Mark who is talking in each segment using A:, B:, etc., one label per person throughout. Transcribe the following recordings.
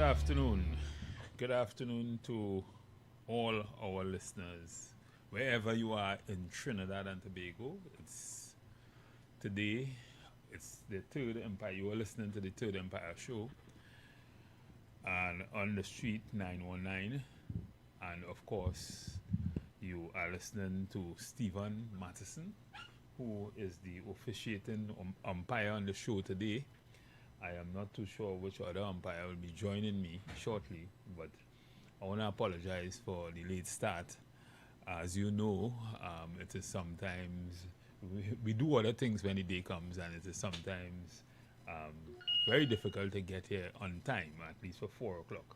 A: afternoon. Good afternoon to all our listeners, wherever you are in Trinidad and Tobago. Today, it's the Third Empire. You are listening to the Third Empire show, and on the street 919, and of course, you are listening to Stephen Matheson, who is the officiating umpire on the show today. I am not too sure which other umpire will be joining me shortly, but I want to apologize for the late start. As you know, it is sometimes we do other things when the day comes, and it is sometimes um, very difficult to get here on time, at least for 4 o'clock.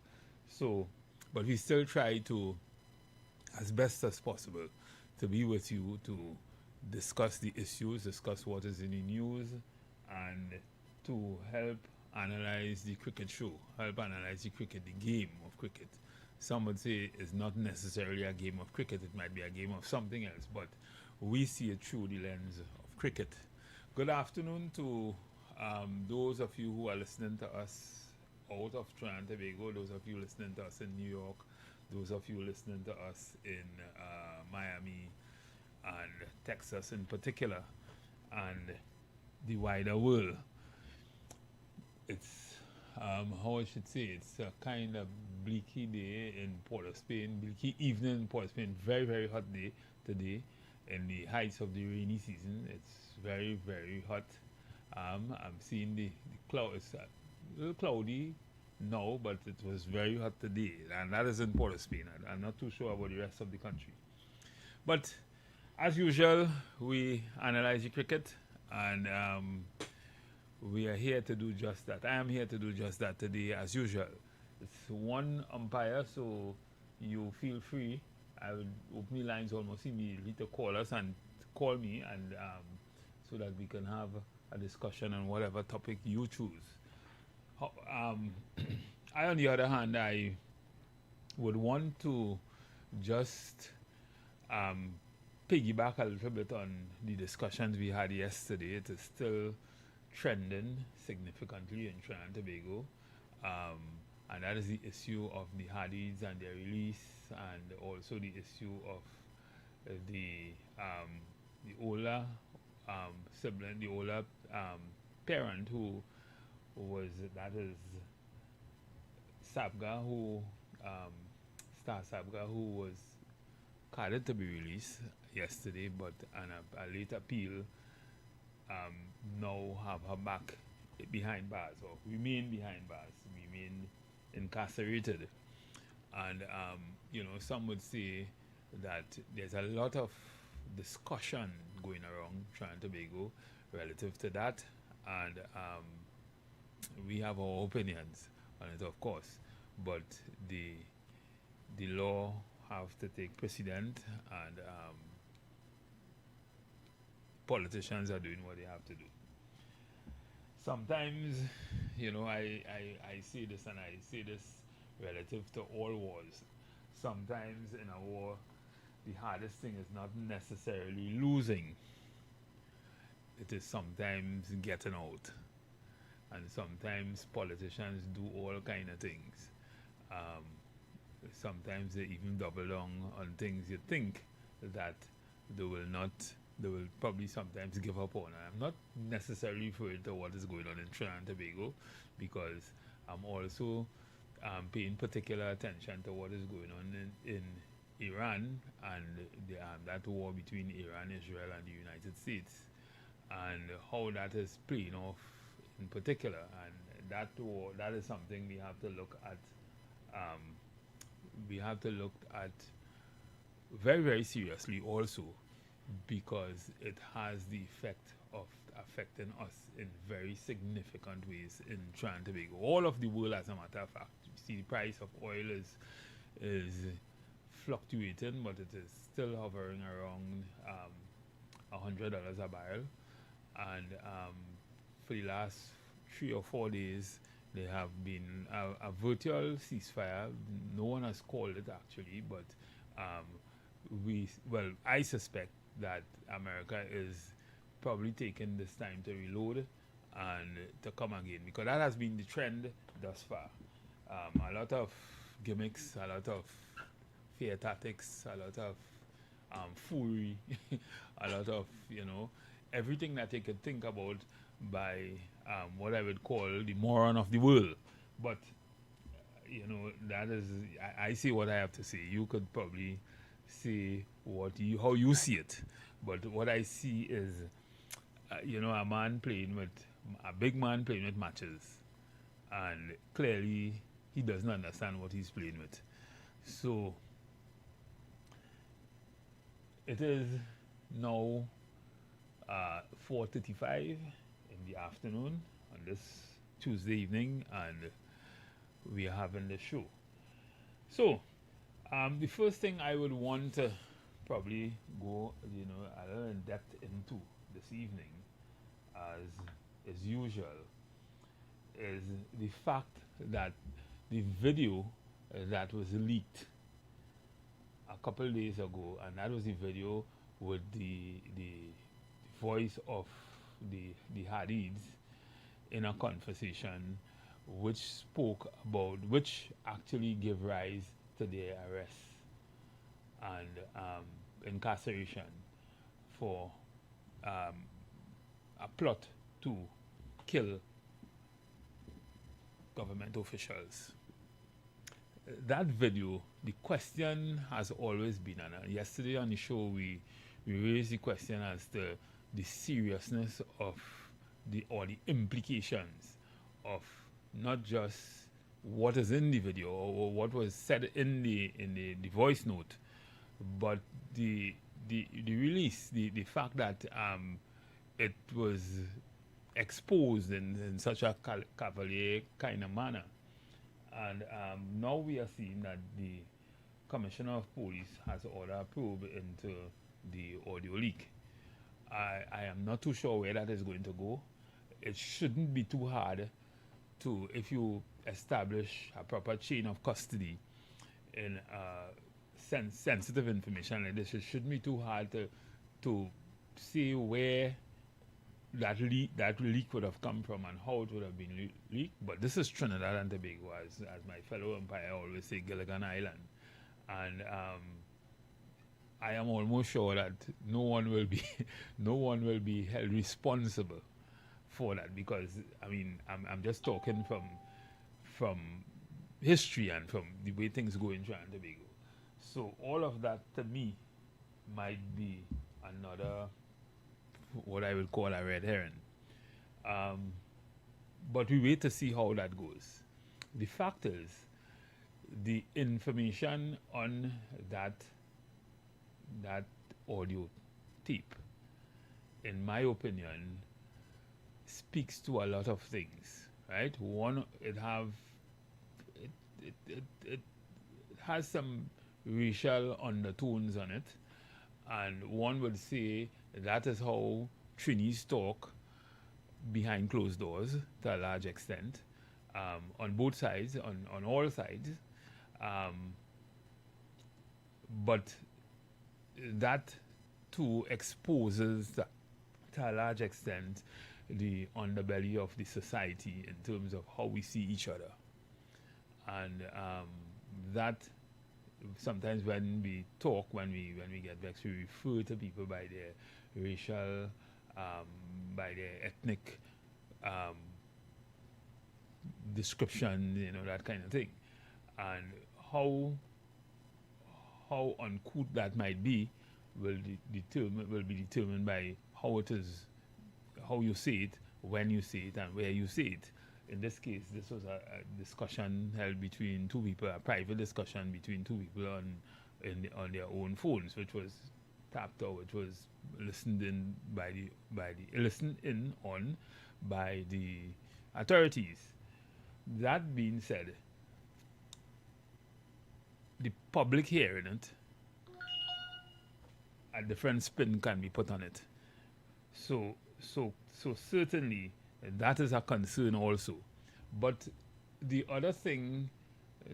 A: So, but we still try to, as best as possible, to be with you to discuss the issues, discuss what is in the news, and to help analyze the cricket show, help analyze the cricket, the game of cricket. Some would say it's not necessarily a game of cricket, it might be a game of something else, but we see it through the lens of cricket. Good afternoon to those of you who are listening to us out of Trinidad and Tobago, those of you listening to us in New York, those of you listening to us in Miami and Texas in particular, and the wider world. It's how I should say, it's a kind of bleaky day in Port of Spain, bleaky evening in Port of Spain, very, very hot day today in the heights of the rainy season. It's very, very hot. I'm seeing the cloud, it's a little cloudy now, but it was very hot today, and that is in Port of Spain. I'm not too sure about the rest of the country. But as usual, we analyze the cricket, and we are here to do just that. I am here to do just that today, as usual. It's one umpire, so you feel free. I will open the lines almost immediately to call us and call me, and so that we can have a discussion on whatever topic you choose. I, on the other hand, I would want to just piggyback a little bit on the discussions we had yesterday. It is still trending significantly in Trinidad and Tobago, and that is the issue of the Hadiths and their release, and also the issue of the older sibling, the older parent who was, that is Sabga, who Star Sabga, who was carded to be released yesterday, but on a late appeal now have her back behind bars, or remain behind bars, remain incarcerated. And some would say that there's a lot of discussion going around Trinidad and Tobago relative to that, and we have our opinions on it, of course, but the law have to take precedent, and politicians are doing what they have to do. Sometimes, I say this, and I say this relative to all wars. Sometimes in a war, the hardest thing is not necessarily losing. It is sometimes getting out. And sometimes politicians do all kind of things. Sometimes they even double down on things you think that they will probably sometimes give up on. And I'm not necessarily referring to what is going on in Trinidad and Tobago, because I'm also paying particular attention to what is going on in Iran, and that war between Iran, Israel, and the United States, and how that is playing off in particular. And that war, that is something we have to look at. We have to look at very, very seriously also, because it has the effect of affecting us in very significant ways in Trinidad and Tobago. All of the world, as a matter of fact. You see, the price of oil is fluctuating, but it is still hovering around $100 a barrel. And for the last 3 or 4 days, there have been a virtual ceasefire. No one has called it actually, but I suspect that America is probably taking this time to reload and to come again, because that has been the trend thus far. A lot of gimmicks, a lot of fear tactics, a lot of foolery, a lot of, everything that you could think about by what I would call the moron of the world. But, that is, I say what I have to say. You could probably say how you see it. But what I see is, a big man playing with matches. And clearly, he doesn't understand what he's playing with. So, it is now 4:35 in the afternoon on this Tuesday evening, and we are having the show. So, the first thing I would want to probably go, a little in depth into this evening, as usual, is the fact that the video that was leaked a couple of days ago, and that was the video with the voice of the Hadids in a conversation which actually gave rise to their arrest and incarceration for a plot to kill government officials. That video, the question has always been, and yesterday on the show we raised the question as to the seriousness of the implications of not just what is in the video or what was said in the voice note, but the release, the fact that it was exposed in such a cavalier kind of manner. And now we are seeing that the Commissioner of Police has ordered a probe into the audio leak. I am not too sure where that is going to go. It shouldn't be too hard to, if you establish a proper chain of custody in sensitive information like this, it shouldn't be too hard to see where that leak would have come from and how it would have been leaked. But this is Trinidad and Tobago, as my fellow umpire always say, Gilligan Island. And I am almost sure that no one will be held responsible for that, because I'm just talking from history and from the way things go in Trinidad and Tobago. So all of that to me might be another, what I would call a red herring. But we wait to see how that goes. The fact is, the information on that audio tape, in my opinion, speaks to a lot of things, right? One, it has some racial undertones on it, and one would say that is how Trinis talk behind closed doors to a large extent, on both sides, on all sides. But that too exposes, to a large extent, the underbelly of the society in terms of how we see each other. And that sometimes when we talk, when we get vexed, we refer to people by their racial, by their ethnic description, that kind of thing. And how uncouth that might be will be determined by how you say it, when you say it, and where you say it. In this case, this was a discussion held between two people, a private discussion between two people on their own phones, which was tapped or which was listened in on by the authorities. That being said, the public hearing it, a different spin can be put on it. So certainly that is a concern also. But the other thing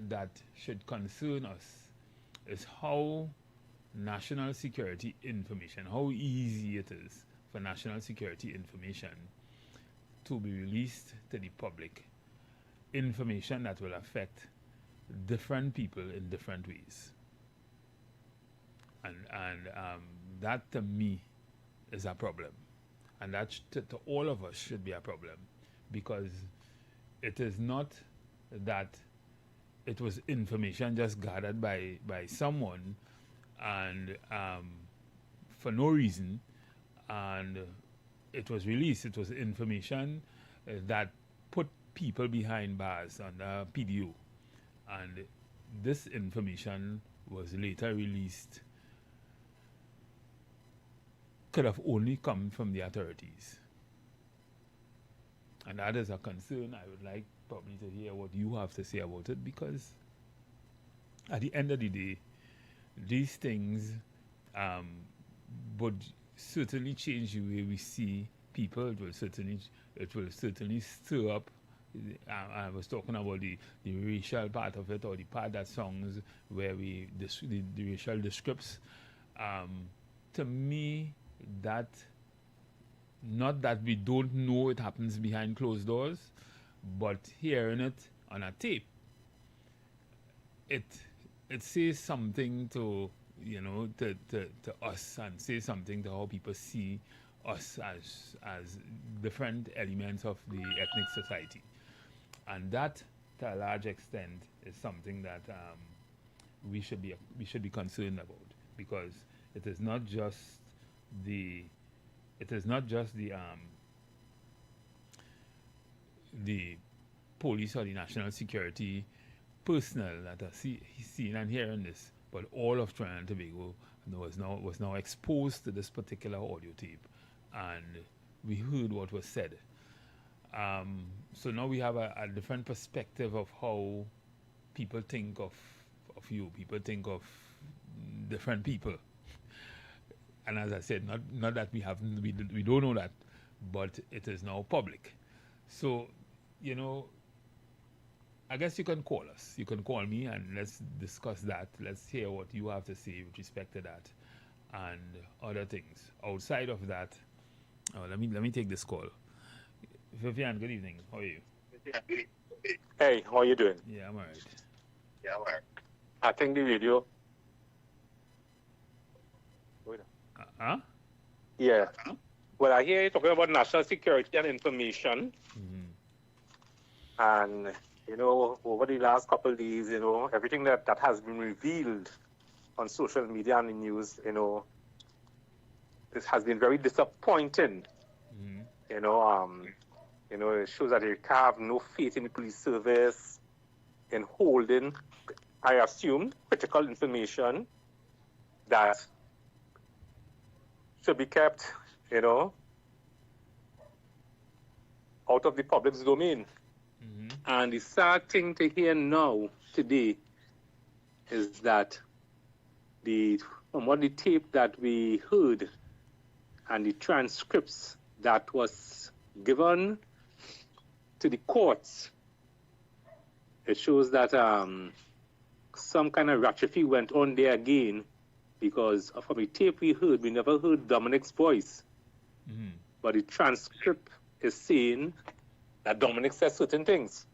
A: that should concern us is how national security information, how easy it is for national security information to be released to the public information that will affect different people in different ways. And that to me is a problem. And that to all of us should be a problem, because it is not that it was information just gathered by someone and for no reason, and it was released. It was information that put people behind bars under PDO, and this information was later released, could have only come from the authorities. And that is a concern. I would like probably to hear what you have to say about it, because at the end of the day, these things would certainly change the way we see people. It will certainly stir up. I was talking about the racial part of it, or the part that songs where the racial descripts. To me, that, not that we don't know it happens behind closed doors, but hearing it on a tape, it says something to us, and says something to how people see us as different elements of the ethnic society. And that, to a large extent, is something that we should be concerned about, because it is not just the police or the national security personnel that are seeing and hearing this, but all of Trinidad and Tobago was now exposed to this particular audio tape, and we heard what was said. So now we have a different perspective of how people think of you. People think of different people. And as I said, not that we don't know that, but it is now public. So, I guess you can call us. You can call me and let's discuss that. Let's hear what you have to say with respect to that and other things. Outside of that, let me take this call. Vivian, good evening. How are you?
B: Hey, how are you doing?
A: Yeah, I'm all right.
B: I think the radio. Yeah. Well, I hear you talking about national security and information.
A: Mm-hmm.
B: And, over the last couple of days, everything that has been revealed on social media and the news, this has been very disappointing.
A: Mm-hmm.
B: It shows that they have no faith in the police service in holding, I assume, critical information that should be kept, out of the public's domain.
A: Mm-hmm.
B: And the sad thing to hear now, today, is that from what the tape that we heard and the transcripts that was given to the courts, it shows that some kind of ratcheting went on there again, because from the tape we heard, we never heard Dominic's voice.
A: Mm-hmm.
B: But the transcript is saying that Dominic says certain things.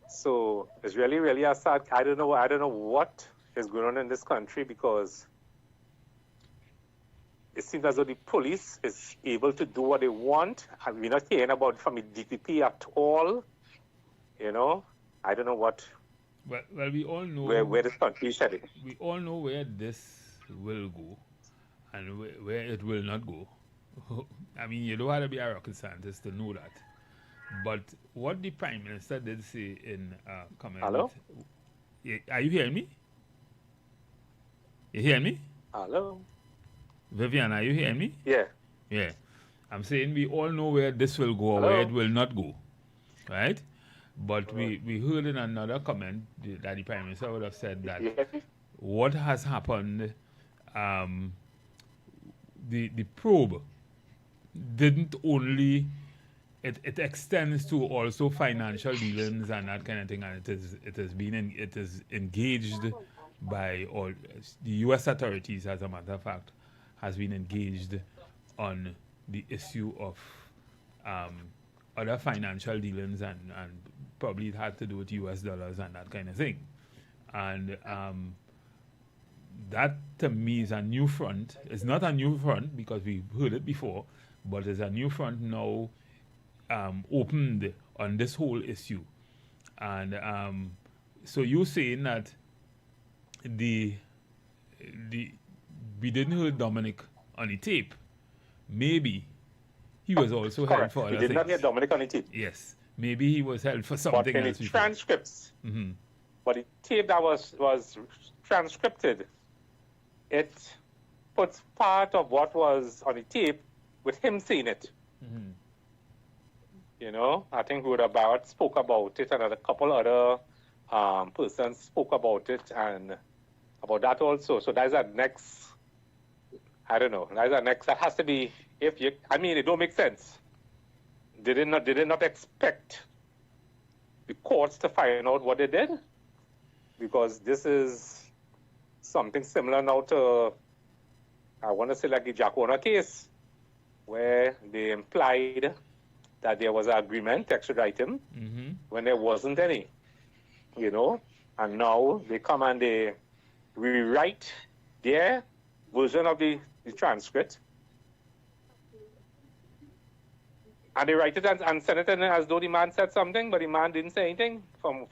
B: So it's really, really a sad. I don't know what is going on in this country, because it seems as though the police is able to do what they want, and we're not hearing about it from the DPP at all. I don't know what.
A: Well, we all know
B: where this country is headed.
A: We all know where this will go, and where it will not go. I mean, you don't have to be a rocket scientist to know that. But what the Prime Minister did say in comment.
B: Hello?
A: Are you hearing me? You hearing me?
B: Hello?
A: Vivian, are you hearing me?
B: Yeah.
A: Yeah. I'm saying we all know where this will go or
B: Hello?
A: where it will not go. Right? But we heard in another comment that the Prime Minister would have said that what has happened, the probe didn't only, it extends to also financial dealings and that kind of thing, and it is engaged by all the U.S. authorities, as a matter of fact, has been engaged on the issue of other financial dealings, and probably it had to do with US dollars and that kind of thing. And that to me is a new front. It's not a new front because we've heard it before, but it's a new front now opened on this whole issue. And so you're saying that we didn't hear Dominic on the tape. Maybe he was also held for other things.
B: We did not hear Dominic on the tape.
A: Yes. Maybe he was held for something
B: but in
A: else.
B: The transcripts, but the tape that was transcripted, it puts part of what was on the tape with him saying it. You know, I think Rhoda Barrett spoke about it, and a couple other persons spoke about it and about that also. So that's our next, I don't know, that's our next, that has to be, it don't make sense. They did not expect the courts to find out what they did, because this is something similar now to, I want to say, like the Jack Warner case, where they implied that there was an agreement to extradite him when there wasn't any, you know, and now they come and they rewrite their version of the transcript, and they write it and send it in as though the man said something, but the man didn't say anything. From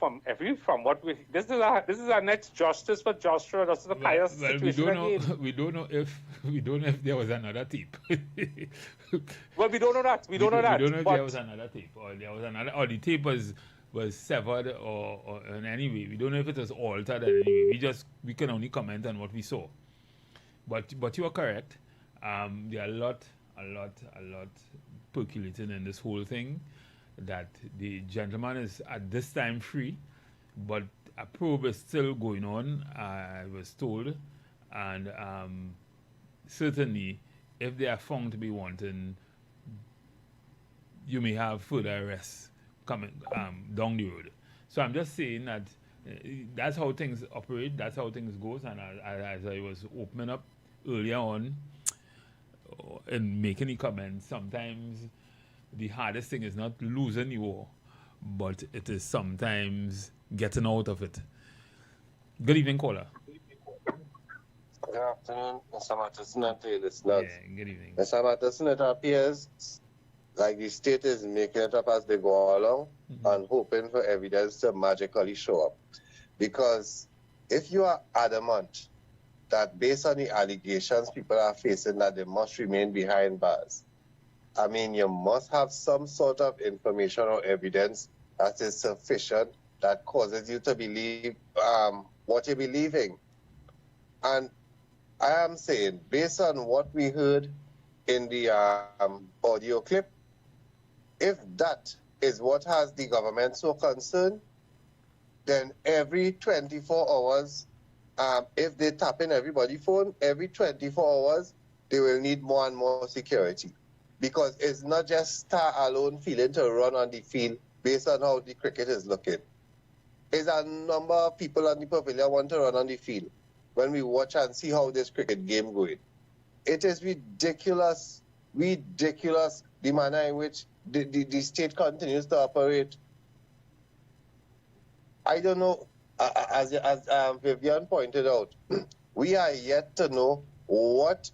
B: what this is our next justice for Joshua. This is a pious situation.
A: We don't know if there was another tape.
B: Well, we don't know that. We don't know
A: if there was another tape, or the tape was severed, or in any way. We don't know if it was altered in any way. We can only comment on what we saw. But you are correct. There are a lot percolating in this whole thing, that the gentleman is at this time free, but a probe is still going on, I was told, and certainly if they are found to be wanting, you may have further arrests coming down the road. So I'm just saying that that's how things operate, that's how things goes, and as I was opening up earlier on in making the comments, sometimes the hardest thing is not losing the war, but it is sometimes getting out of it. Good evening, caller.
C: Good afternoon, Mr. Matterson, and to your listeners.
A: Yeah, good evening.
C: Mr. Matterson, it appears like the state is making it up as they go along and hoping for evidence to magically show up. Because if you are adamant that based on the allegations people are facing that they must remain behind bars, I mean, you must have some sort of information or evidence that is sufficient that causes you to believe what you're believing. And I am saying, based on what we heard in the audio clip, if that is what has the government so concerned, then every 24 hours, if they tap in everybody's phone, every 24 hours, they will need more and more security. Because it's not just Star alone feeling to run on the field based on how the cricket is looking. It's a number of people on the pavilion want to run on the field when we watch and see how this cricket game going. It is ridiculous, the manner in which the state continues to operate. I don't know, as Vivian pointed out, we are yet to know what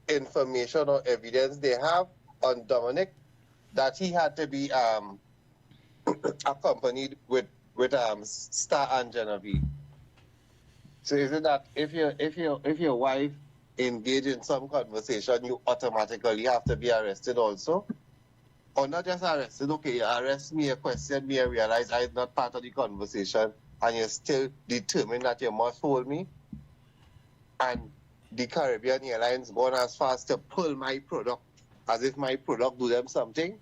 C: information or evidence they have on Dominic that he had to be accompanied with Star and Genevieve. So is it that if your wife engage in some conversation, you automatically have to be arrested also? Or not just arrested, okay, you arrest me, you question me, you realize I'm not part of the conversation, and you're still determined that you must hold me? And the Caribbean Airlines gone as far as to pull my product, as if my product do them something?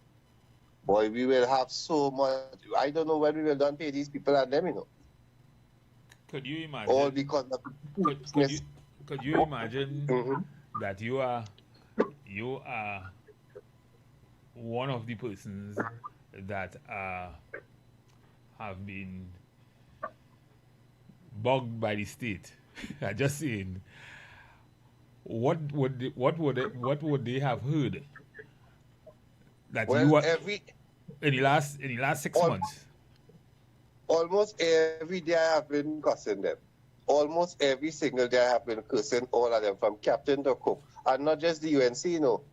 C: Boy, we will have so much. I don't know when we will done pay these people and them, you know.
A: Could you imagine?
C: All because of
A: could you imagine that you are one of the persons that have been bugged by the state? I'm just saying, what would they have heard? That
C: well,
A: you are In the last 6
C: Al-
A: months.
C: Almost every day I have been cursing them. Almost every single day I have been cursing all of them, from captain to cook. And not just the UNC,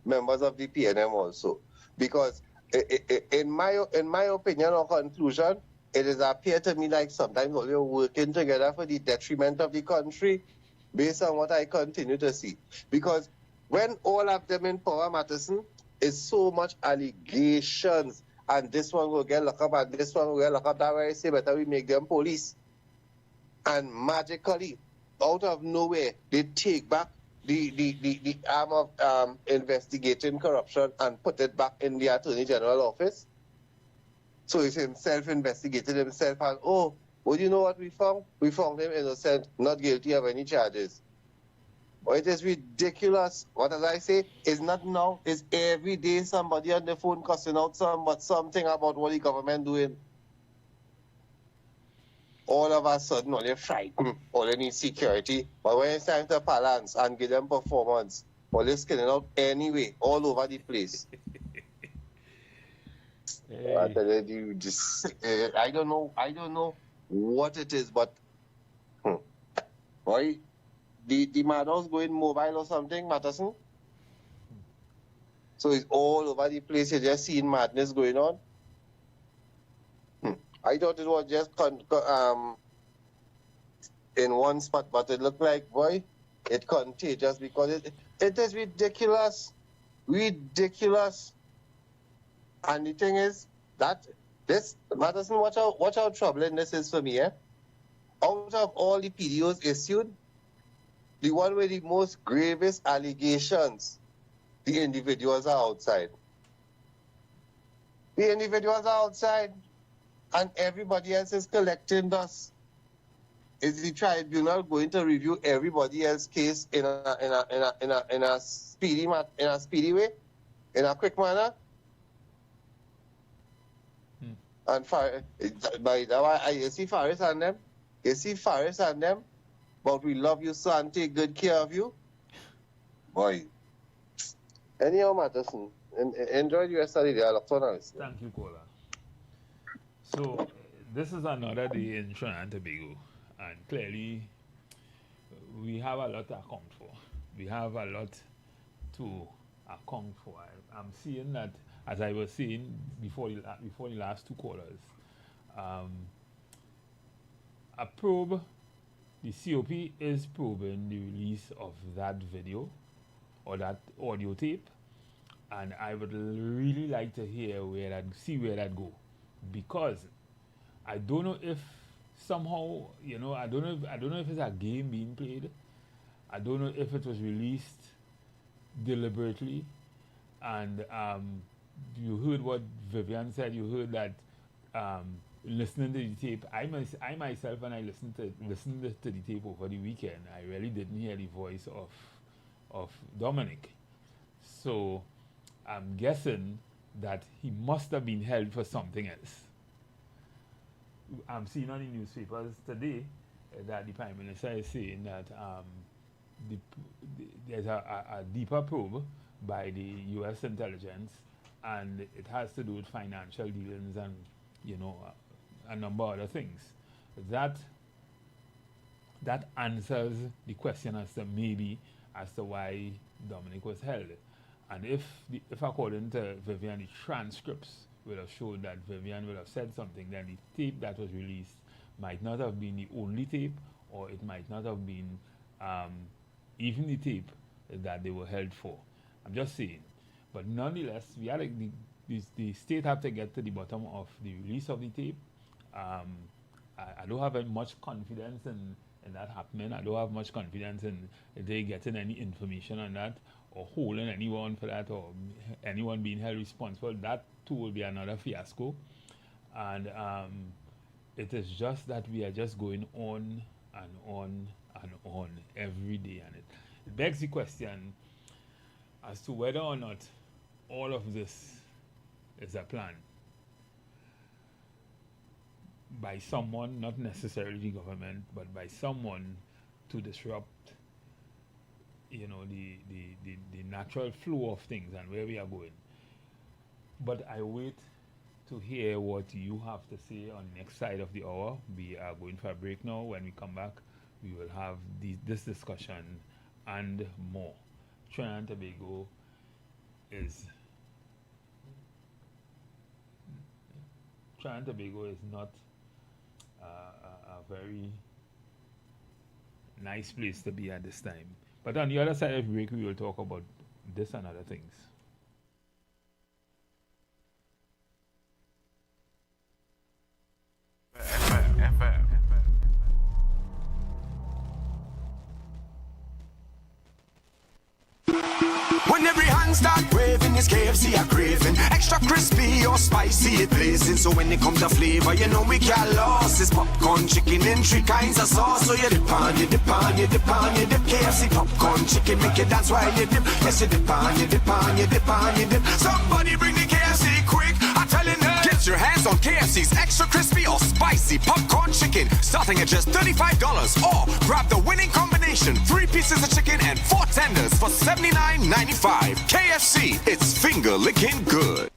C: members of the PNM also. Because in my opinion or conclusion, it is appear to me like sometimes we're working together for the detriment of the country, based on what I continue to see. Because when all of them in power, Matteson, is so much allegations, and this one will get locked up, and this one will get locked up, that way I say better we make them police. And magically, out of nowhere, they take back the arm of investigating corruption and put it back in the Attorney General office. So he's himself investigated himself, and well, you know what we found? We found him innocent, not guilty of any charges. But it is ridiculous. What as I say, it's not now, it's every day somebody on the phone cussing out something about what the government doing. All of a sudden, all they're frightened, all they need security. But when it's time to balance and give them performance, all they're skinning out anyway, all over the place.
A: Hey.
C: I tell you, I don't know what it is, but boy, the madhouse going mobile or something, Matteson. So it's all over the place. You're just seeing madness going on. I thought it was just in one spot, but it looked like, boy, it's contagious, because it is ridiculous. Ridiculous. And the thing is that this, Matteson, watch how troubling this is for me, eh? Out of all the PDOs issued, the one with the most gravest allegations, the individuals are outside. The individuals are outside, and everybody else is collecting dust. Is the tribunal going to review everybody else's case in a speedy way, in a quick manner? And by the way, you see Faris and them, but we love you, so, and take good care of you. Boy. Anyhow, Matteson, enjoy your study there.
A: Thank you, Kola. So, this is another day in Trinidad and Tobago, and clearly, we have a lot to account for. We have a lot to account for. I'm seeing that, as I was saying before the last two callers, a probe, the COP is probing the release of that video or that audio tape, and I would really like to hear where that go, because I don't know if somehow, I don't know if it's a game being played. I don't know if it was released deliberately, and you heard what Vivian said. You heard that listening to the tape, I myself, when I listened to the tape over the weekend, I really didn't hear the voice of Dominic. So I'm guessing that he must have been held for something else. I'm seeing on the newspapers today that the Prime Minister is saying that there's a deeper probe by the U.S. intelligence, and it has to do with financial dealings and a number of other things. That answers the question as to why Dominic was held. And if according to Vivian, the transcripts will have showed that Vivian will have said something, then the tape that was released might not have been the only tape, or it might not have been even the tape that they were held for. I'm just saying. But nonetheless, we are like the state have to get to the bottom of the release of the tape. I don't have much confidence in that happening. I don't have much confidence in they getting any information on that, or holding anyone for that, or anyone being held responsible. That too will be another fiasco. And it is just that we are just going on and on and on every day, and it begs the question as to whether or not all of this is a plan by someone, not necessarily the government, but by someone to disrupt, the natural flow of things and where we are going. But I wait to hear what you have to say on the next side of the hour. We are going for a break now. When we come back, we will have this discussion and more. Trinidad and Tobago is not a very nice place to be at this time. But on the other side of the break, we will talk about this and other things.
D: When every hand start waving, it's KFC a craving. Extra crispy or spicy, it blazing. So when it comes to flavor, you know we can't lose. It's popcorn chicken in 3 kinds of sauce. So you dip on, you dip on, you dip on, you dip. KFC popcorn chicken, make you dance while you dip. Yes, you dip on, you dip on, you dip on, you dip. Somebody bring the KFC quick, I'm telling you. Get your hands on KFC's extra crispy or spicy popcorn chicken, starting at just $35. Or grab the winning combination, 3 pieces of chicken and 4 tenders for $79.95. KFC, it's finger licking good.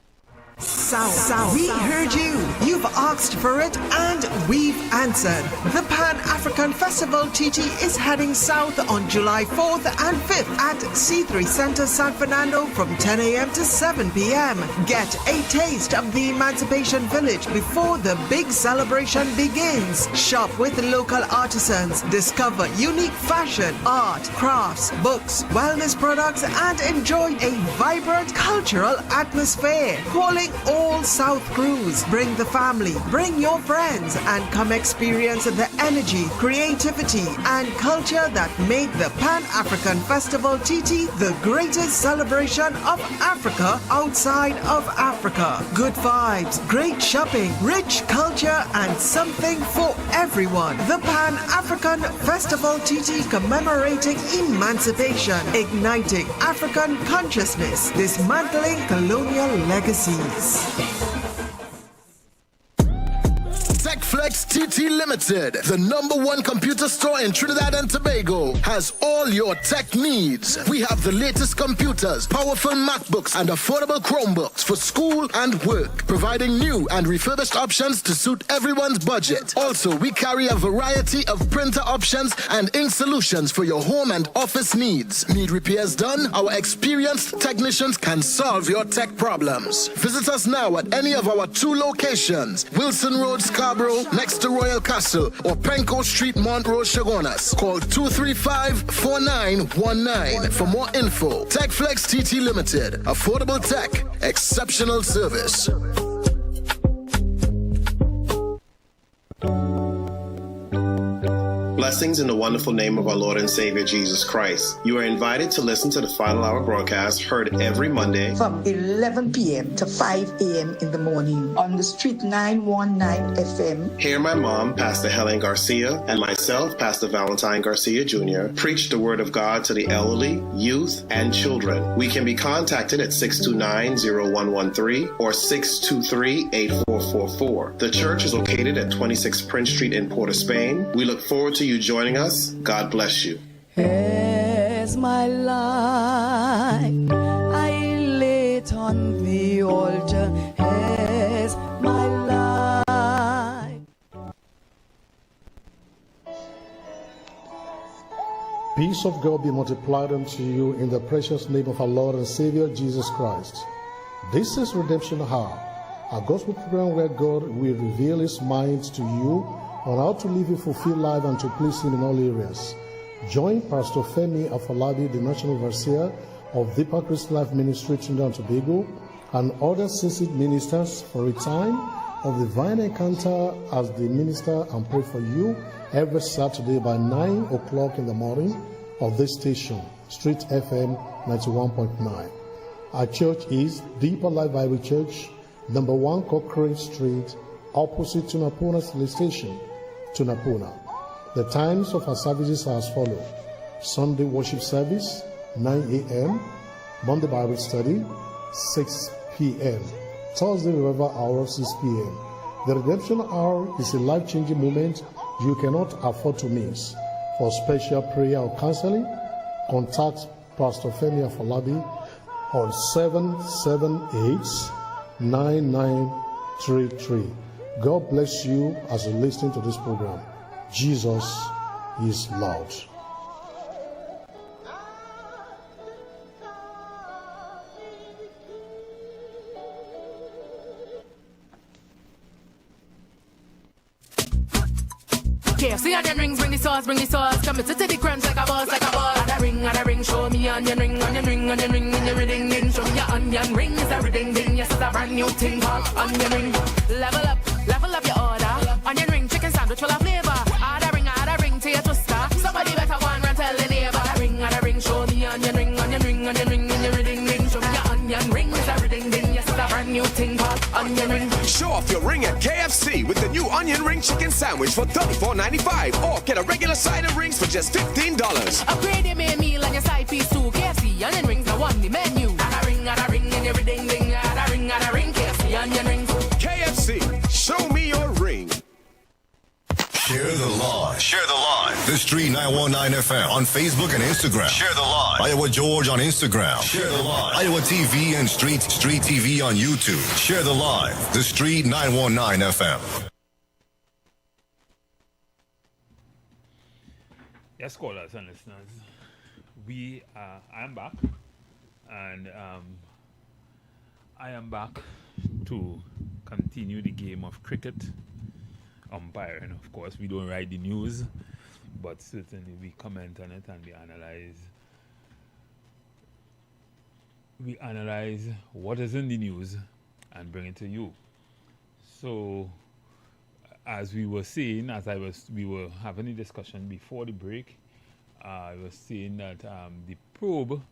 E: Sound. We heard you. You've asked for it, and we've answered. The Pan-African Festival TT is heading south on July 4th and 5th at C3 Center, San Fernando from 10 a.m. to 7 p.m. Get a taste of the Emancipation Village before the big celebration begins. Shop with local artisans. Discover unique fashion, art, crafts, books, wellness products, and enjoy a vibrant cultural atmosphere. Calling all South crews. Bring the family, bring your friends, and come experience the energy, creativity, and culture that make the Pan-African Festival TT the greatest celebration of Africa outside of Africa. Good vibes, great shopping, rich culture, and something for everyone. The Pan-African Festival TT commemorating emancipation, igniting African consciousness, dismantling colonial legacies.
F: TechFlex TT Limited, the #1 computer store in Trinidad and Tobago, has all your tech needs. We have the latest computers, powerful MacBooks, and affordable Chromebooks for school and work, providing new and refurbished options to suit everyone's budget. Also, we carry a variety of printer options and ink solutions for your home and office needs. Need repairs done? Our experienced technicians can solve your tech problems. Visit us now at any of our 2 locations, Wilson Road, Scarborough, next to Royal Castle, or Penco Street, Montrose, Chagonas. Call 235-4919 for more info. TechFlex TT Limited. Affordable tech. Exceptional service.
G: Blessings in the wonderful name of our Lord and Savior Jesus Christ. You are invited to listen to the Final Hour broadcast heard every Monday
H: from 11 p.m. to 5 a.m. in the morning on the Street 919 FM.
G: Hear my mom, Pastor Helen Garcia, and myself, Pastor Valentine Garcia Jr., preach the Word of God to the elderly, youth, and children. We can be contacted at 629-0113 or 623-8444. The church is located at 26 Prince Street in Port of Spain. We look forward to you joining us. God bless you.
I: As my life I lay it on the altar, as my life.
J: Peace of God be multiplied unto you in the precious name of our Lord and Savior Jesus Christ. This is Redemption Hour, a gospel program where God will reveal His mind to you on how to live a fulfilled life and to please Him in all areas. Join Pastor Femi Afolabi, the National Overseer of Deeper Christian Life Ministry, Trinidad and Tobago, and other seasoned ministers for a time of divine encounter as they minister and pray for you every Saturday by 9 o'clock in the morning of this station, Street FM 91.9. Our church is Deeper Life Bible Church, #1 Cochrane Street, opposite Tunapuna Police Station, Tunapuna. The times of our services are as follows: Sunday worship service, 9 a.m., Monday Bible study, 6 p.m., Thursday revival hour, 6 p.m. The redemption hour is a life-changing moment you cannot afford to miss. For special prayer or counseling, contact Pastor Femi Afolabi on 778-99 33. God bless you as you listen to this program. Jesus is Lord.
K: KFC onion rings, bring the sauce, bring the sauce. Come to the crunch like a boss, like a ball. Add a ring, show me onion ring, onion ring, onion ring, in your ring, ding. Show me your onion ring, it's a ring, ding. Yes, it's a brand new thing called onion ring. Level up your order. Onion ring, chicken sandwich full of flavor. Add a ring to your twister. Somebody better go and tell the neighbor. Add a ring, show me onion ring, onion ring, onion ring, in your ring, ding. Show me your onion ring, it's a ring, ding. Yes, it's a brand new thing called onion ring.
L: Show off your ring at KFC with the new onion ring chicken sandwich for $34.95, or get a regular side of rings for just $15.
K: Upgrade your main meal and your side piece too. KFC onion rings now on the menu. Add a ring in every ding ding. Add a ring, KFC onion rings.
L: KFC, show me your ring.
M: Share the live. Share the live. The Street 919 FM on Facebook and Instagram. Share the live. Iowa George on Instagram. Share the live. Iowa TV and Street TV on YouTube. Share the live. The Street 919 FM.
A: Yes, callers and listeners, I am back, and I am back to continue the game of cricket umpiring. Of course, we don't write the news, but certainly we comment on it and we analyze what is in the news and bring it to you. So, as we were saying, we were having a discussion before the break, I was saying that the probe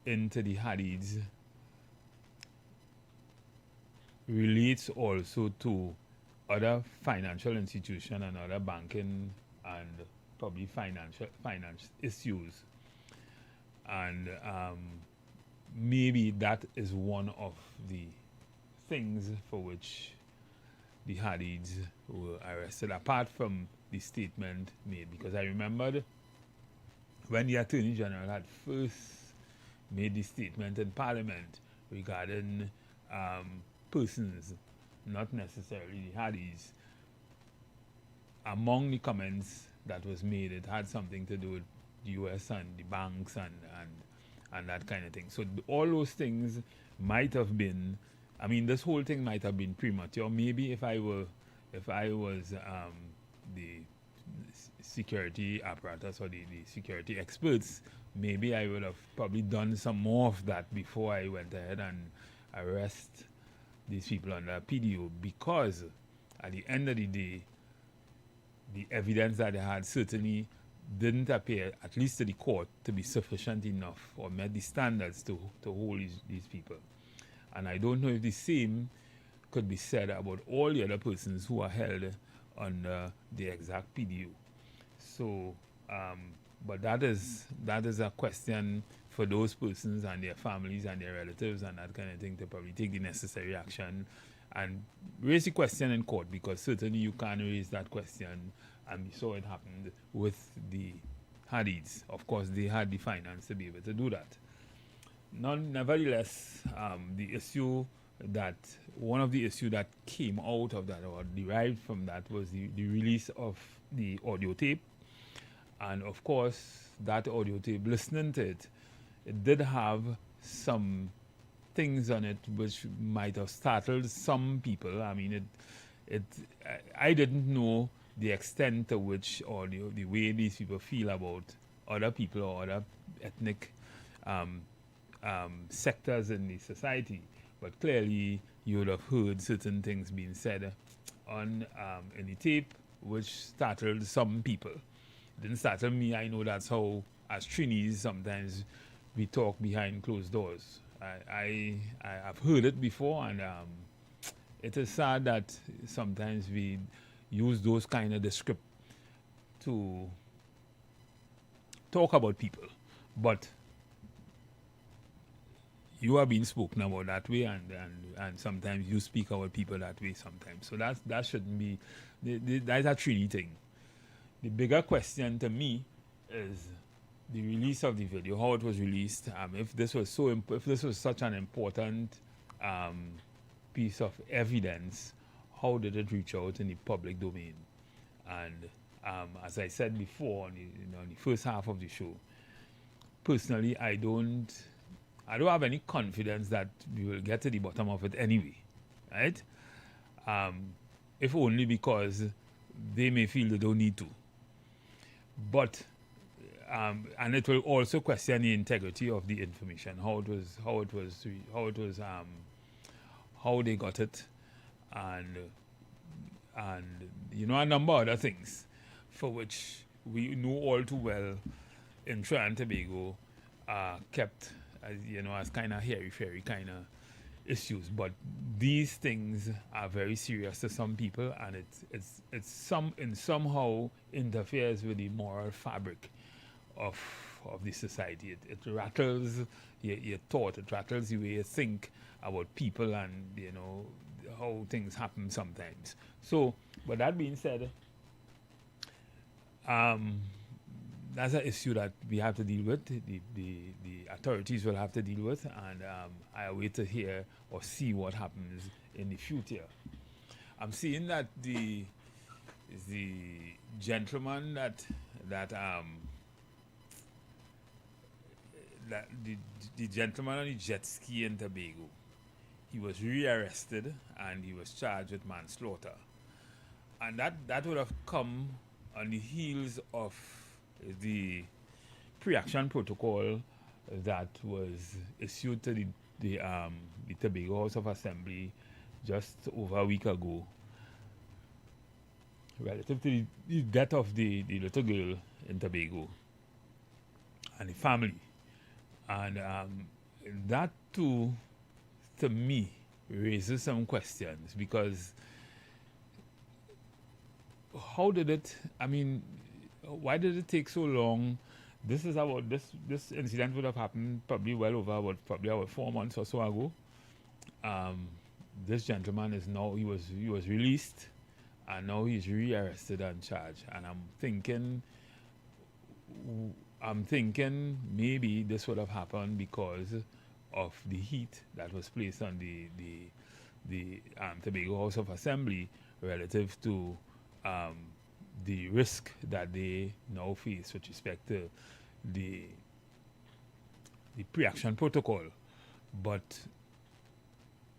A: into the Hadiths relates also to other financial institutions and other banking and probably finance issues. And maybe that is one of the things for which the Hadiths were arrested, apart from the statement made. Because I remembered when the Attorney General had first made the statement in Parliament regarding persons, not necessarily the Hadiths, among the comments that was made, it had something to do with the US and the banks and that kind of thing. So all those things might have been, I mean, this whole thing might have been premature. Maybe if I was the security apparatus or the security experts, maybe I would have probably done some more of that before I went ahead and arrest these people under PDO, because at the end of the day, the evidence that they had certainly didn't appear, at least to the court, to be sufficient enough or met the standards to hold these people. And I don't know if the same could be said about all the other persons who are held under the exact PDO. So, but that is a question for those persons and their families and their relatives and that kind of thing to probably take the necessary action and raise the question in court, because certainly you can't raise that question, and we saw it happened with the Hadiths. Of course, they had the finance to be able to do that. Nevertheless, one of the issues that came out of that or derived from that was the release of the audio tape. And of course, that audio tape, listening to it, it did have some things on it which might have startled some people. I mean, I didn't know the extent to which, or the way these people feel about other people or other ethnic sectors in the society. But clearly, you would have heard certain things being said in the tape which startled some people. It didn't startle me. I know that's how, as Trinis, sometimes we talk behind closed doors. I've heard it before, and it is sad that sometimes we use those kind of descriptors to talk about people. But you are being spoken about that way, and sometimes you speak about people that way sometimes. So that shouldn't be, that's a Trini thing. The bigger question to me is the release of the video, how it was released. If this was such an important piece of evidence, how did it reach out in the public domain? And as I said before, on the first half of the show, personally, I don't have any confidence that we will get to the bottom of it anyway, right? If only because they may feel they don't need to. But and it will also question the integrity of the information, how they got it, and a number of other things for which we know all too well in Trinidad and Tobago kept as kind of hairy-fairy kind of issues. But these things are very serious to some people, and it somehow interferes with the moral fabric of the society. It rattles your thought, it rattles the way you think about people and how things happen sometimes. So, but that being said, that's an issue that we have to deal with. The authorities will have to deal with, and I wait to hear or see what happens in the future. I'm seeing that the gentleman that the gentleman on the jet ski in Tobago, he was rearrested and he was charged with manslaughter, and that would have come on the heels of the pre-action protocol that was issued to the Tobago House of Assembly just over a week ago relative to the death of the little girl in Tobago and the family. And that too, to me, raises some questions, because how did it, why did it take so long? This incident would have happened probably well over about 4 months or so ago. This gentleman is now, he was released, and now he's rearrested and charged. And I'm thinking maybe this would have happened because of the heat that was placed on the Tobago House of Assembly relative to the risk that they now face with respect to the pre-action protocol. But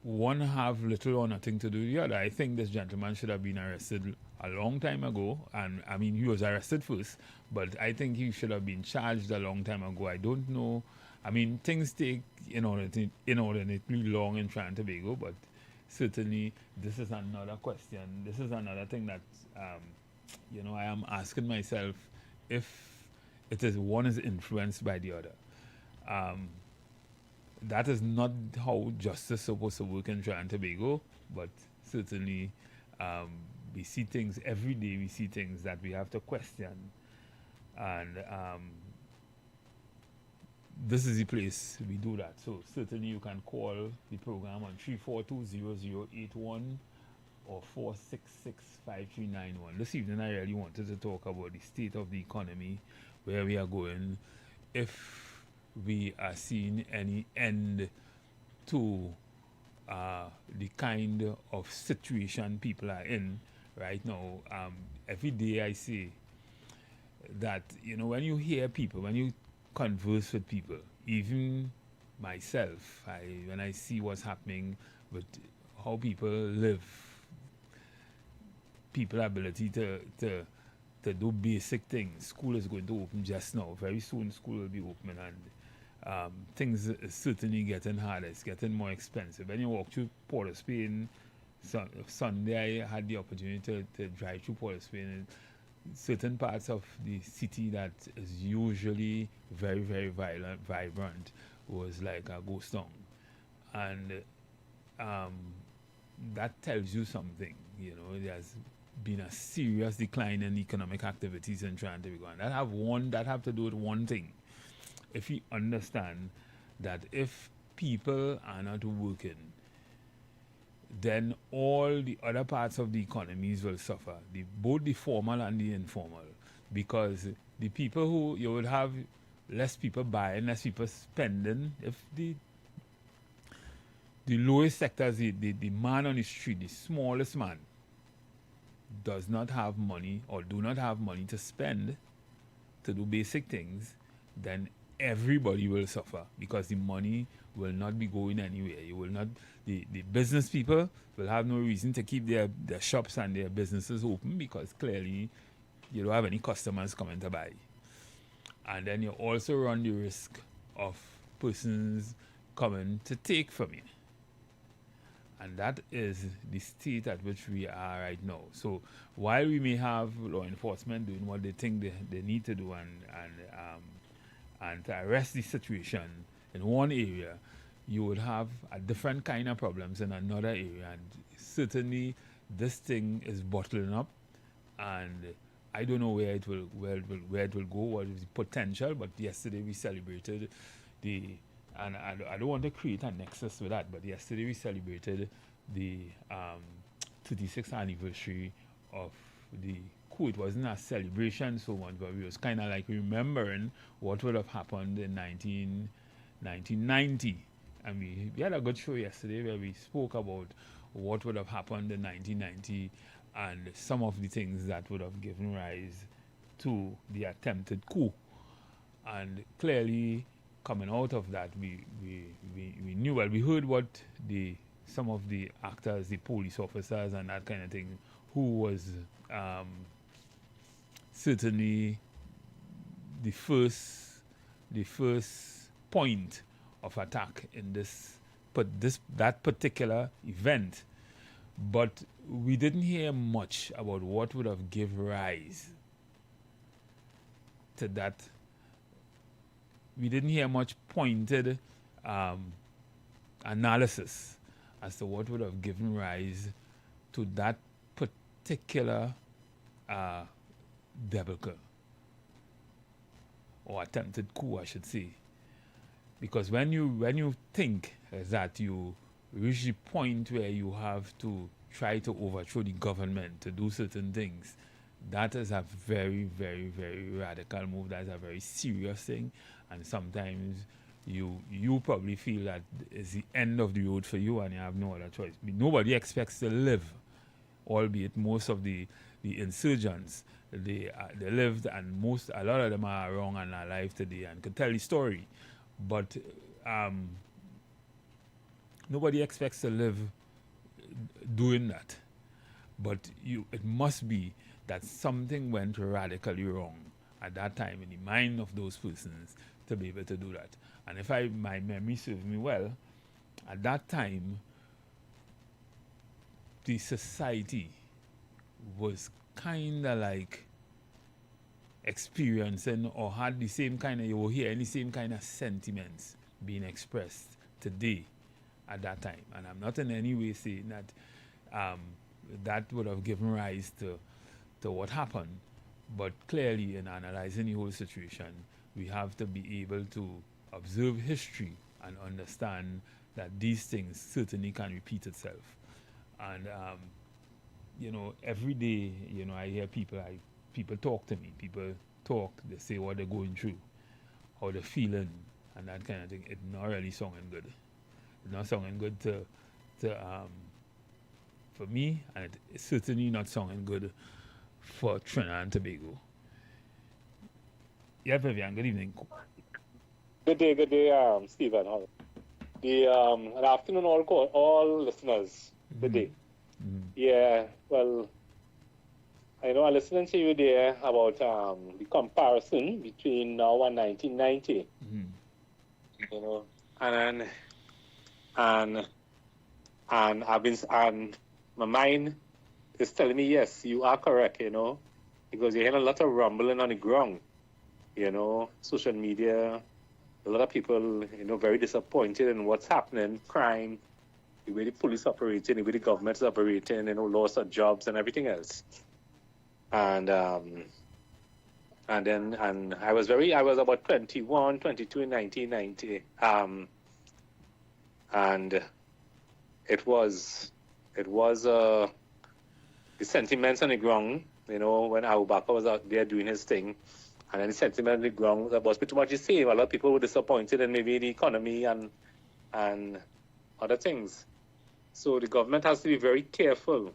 A: one have little or nothing to do with the other. I think this gentleman should have been arrested a long time ago, and he was arrested first, but I think he should have been charged a long time ago. I don't know. Things take inordinately long in Trinidad and Tobago, but certainly this is another question. This is another thing that I am asking myself, if it is one is influenced by the other. That is not how justice is supposed to work in Trinidad and Tobago, but certainly we see things every day. We see things that we have to question, and this is the place we do that. So certainly you can call the program on 342-0081 or 466-5391. This evening I really wanted to talk about the state of the economy, where we are going, if we are seeing any end to the kind of situation people are in right now. Every day I say that, when you hear people, when you converse with people, even myself, when I see what's happening with how people live, people's ability to do basic things. School is going to open just now. Very soon school will be open, and things are certainly getting harder. It's getting more expensive. When you walk through Port of Spain, Sunday I had the opportunity to drive through Port of Spain. Certain parts of the city that is usually very, very vibrant was like a ghost town. And that tells you something. There's been a serious decline in economic activities in Trinidad and Tobago. And that have to do with one thing. If you understand that if people are not working, then all the other parts of the economies will suffer, both the formal and the informal, because the people who you would have less people buying, less people spending. If the lowest sectors, the man on the street, the smallest man, does not have money or do not have money to spend to do basic things, then everybody will suffer because the money will not be going anywhere. You will not, the business people will have no reason to keep their shops and their businesses open because clearly you don't have any customers coming to buy. And then you also run the risk of persons coming to take from you. And that is the state at which we are right now. So while we may have law enforcement doing what they think they need to do and to arrest the situation in one area, you would have a different kind of problems in another area. And certainly this thing is bottling up, and I don't know where it will go, what is the potential. But yesterday we celebrated and I don't want to create a nexus with that, but yesterday we celebrated the 36th anniversary of the coup. It wasn't a celebration so much, but it was kind of like remembering what would have happened in 1990. And we had a good show yesterday where we spoke about what would have happened in 1990 and some of the things that would have given rise to the attempted coup. And clearly, coming out of that, we knew, well, we heard what some of the actors, the police officers and that kind of thing, who was certainly the first point of attack in that particular event. But we didn't hear much about what would have given rise to that. We didn't hear much pointed analysis as to what would have given rise to that particular debacle or attempted coup, I should say. Because when you think that you reach the point where you have to try to overthrow the government to do certain things, that is a very, very, very radical move. That is a very serious thing. And sometimes you probably feel that it's the end of the road for you and you have no other choice. Nobody expects to live, albeit most of the insurgents, they lived, and a lot of them are around and alive today and can tell the story. But nobody expects to live doing that. But it must be that something went radically wrong at that time in the mind of those persons to be able to do that. And if my memory serves me well, at that time, the society was kind of like experiencing or had the same kind of, you will hear any same kind of sentiments being expressed today at that time. And I'm not in any way saying that that would have given rise to what happened. But clearly, in analyzing the whole situation, we have to be able to observe history and understand that these things certainly can repeat itself. And, every day, I hear people talk to me. People talk, they say what they're going through, how they're feeling, and that kind of thing. It's not really sounding good. It's not sounding good for me, and it's certainly not sounding good for Trinidad and Tobago. Yeah, Vivian, good evening.
B: Good day, Stephen. Good afternoon, all listeners. Good day.
A: Mm-hmm.
B: Yeah, well, I know I'm listening to you there about the comparison between now and 1990.
A: Mm-hmm.
B: And my mind is telling me, yes, you are correct, because you're hearing a lot of rumbling on the ground, social media, a lot of people, very disappointed in what's happening, crime, the way the police operating, the way the government's operating, loss of jobs and everything else. And I was about 21, 22 in 1990. And it was the sentiments on the ground, when Abu Bakr was out there doing his thing, and then the sentiment on the ground was pretty much the same. A lot of people were disappointed in maybe the economy and other things. So the government has to be very careful,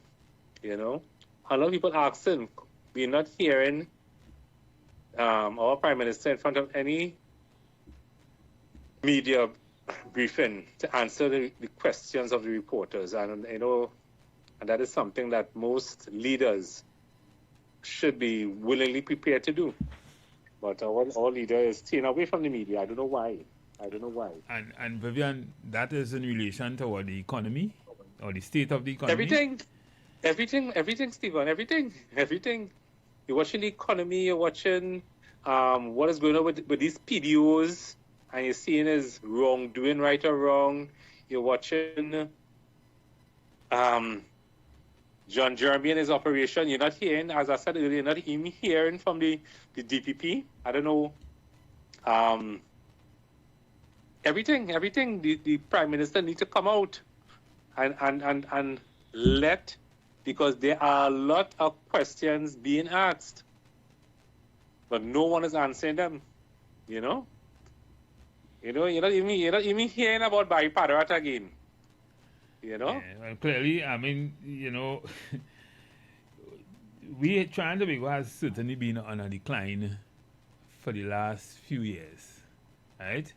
B: you know. A lot of people asking, we're not hearing our Prime Minister in front of any media briefing to answer the questions of the reporters. And, you know, and that is something that most leaders should be willingly prepared to do. But our leader is staying away from the media. I don't know why.
A: And Vivian, that is in relation to what, the economy or the state of the economy?
B: Everything, Stephen, everything. You're watching the economy, you're watching what is going on with these PDOs, and you're seeing is wrongdoing, right or wrong. You're watching John Jeremy and his operation. You're not hearing, as I said earlier, you're not even hearing from the DPP. I don't know. Everything. The Prime Minister needs to come out and let, because there are a lot of questions being asked, but no one is answering them. You know, you're not even hearing about Barry Padarat again. You know?
A: Yeah, well, clearly, I mean, you know, we Trinidad and Tobago has certainly been on a decline for the last few years, right?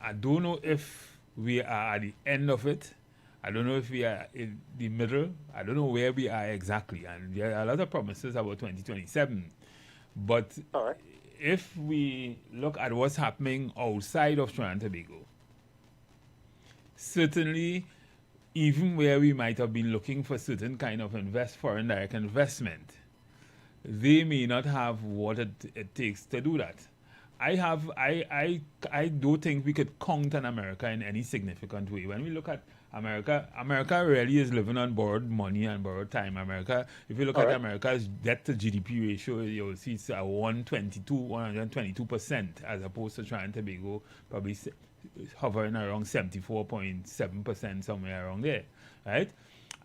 A: I don't know if we are at the end of it. I don't know if we are in the middle. I don't know where we are exactly. And there are a lot of promises about 2027. But if we look at what's happening outside of Trinidad and Tobago, certainly, even where we might have been looking for certain kind of foreign direct investment, they may not have what it takes to do that. I don't think we could count on America in any significant way. When we look at America really is living on borrowed money and borrowed time. America, if you look at America's debt to GDP ratio, you'll see it's 122%, as opposed to Trinidad and Tobago, probably hovering around 74.7%, somewhere around there, right?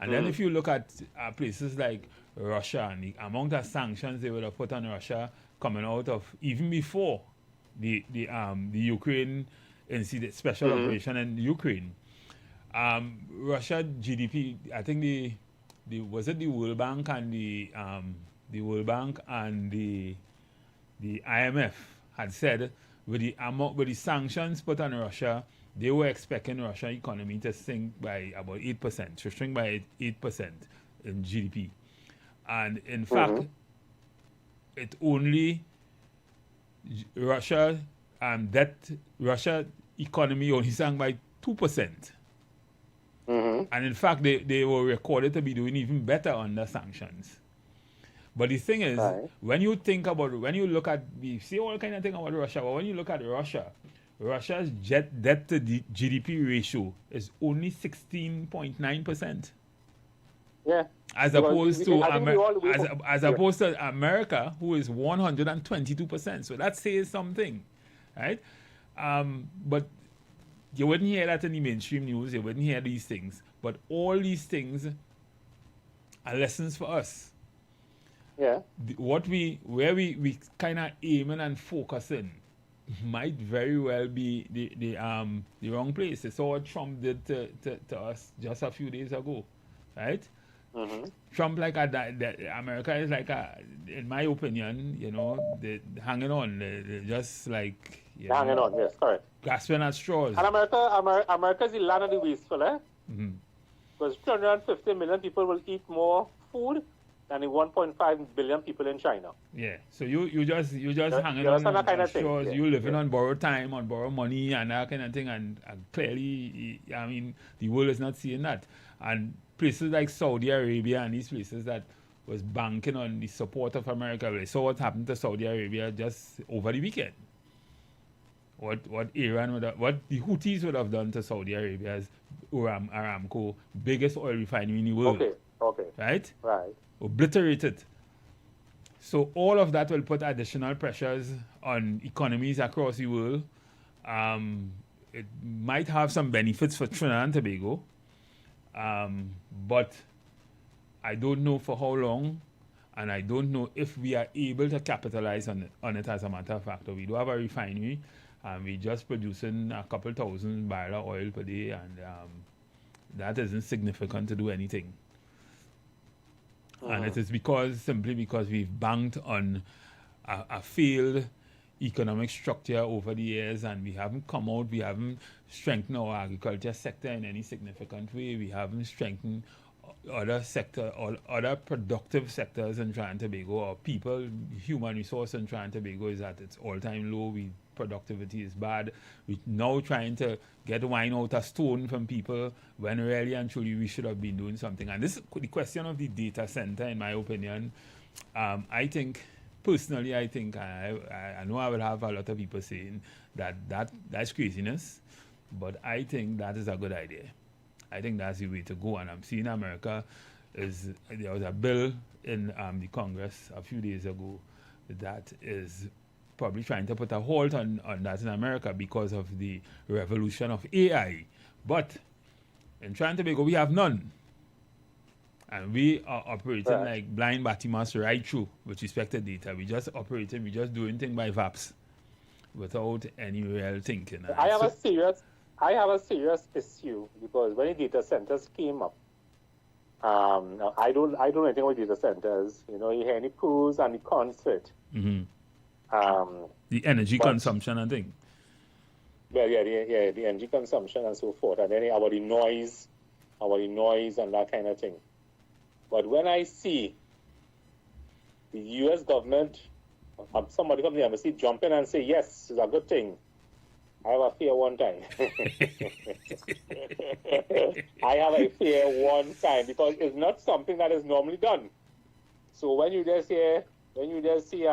A: And then if you look at places like Russia and the amount of sanctions they would have put on Russia coming out of even before the Ukraine incident, special operation in Ukraine, Russia GDP, I think the World Bank and the World Bank and the IMF had said with the sanctions put on Russia, they were expecting Russian economy to sink by about 8%, to shrink by 8% in GDP. And in fact, it only Russia economy only sank by 2%. And in fact, they were recorded to be doing even better under sanctions. But the thing is, when you look at, we see all kind of thing about Russia, but when you look at Russia's debt to the GDP ratio is only 16.9%.
B: Yeah.
A: As opposed to America, who is 122%. So that says something, right? But you wouldn't hear that in the mainstream news. You wouldn't hear these things. But all these things are lessons for us.
B: Yeah.
A: Where we kind of aiming and focusing might very well be the wrong place. It's all Trump did to us just a few days ago, right? Trump America is in my opinion, they're hanging on. They're just like
B: hanging on. Yes, correct.
A: Grasping at straws.
B: And America is the land of the wasteful, because 250 million people will eat more food than the 1.5 billion people in China.
A: Yeah. So you just hanging on that kind of straws. You living on borrowed time, on borrowed money, and that kind of thing. And clearly, I mean, the world is not seeing that. And places like Saudi Arabia and these places that was banking on the support of America, they saw what happened to Saudi Arabia just over the weekend. What Iran what the Houthis would have done to Saudi Arabia's Aramco, biggest oil refinery in the world.
B: Okay.
A: Right. Obliterated. So all of that will put additional pressures on economies across the world. It might have some benefits for Trinidad and Tobago. But I don't know for how long, and I don't know if we are able to capitalize on it as a matter of fact. We do have a refinery, and we're just producing a couple thousand barrels of oil per day, and that isn't significant to do anything. And it is simply because we've banked on a failed economic structure over the years, and we haven't strengthened our agriculture sector in any significant way. We haven't strengthened other productive sectors in Trinidad and Tobago, or human resource in Trinidad and Tobago is at its all-time low. Productivity is bad. We're now trying to get wine out of stone from people when really and truly we should have been doing something. And this is the question of the data center, in my opinion. I think, personally, I know I will have a lot of people saying that's craziness, but I think that is a good idea. I think that's the way to go. And I'm seeing America, there was a bill in the Congress a few days ago that is probably trying to put a halt on that in America because of the revolution of AI. But in Trinidad and Tobago, we have none. And we are operating like blind Batimas right through with respect to data. We just doing things by VAPs without any real thinking.
B: I have a serious issue because when the data centers came up, I don't know anything about data centers. You hear any pros and the cons to it.
A: Mm-hmm. The energy consumption, I think.
B: Well, the energy consumption and so forth, and then about the noise and that kind of thing. But when I see the U.S. government, somebody from the embassy jump in and say, yes, it's a good thing, I have a fear one time. I have a fear one time because it's not something that is normally done. So when you just see,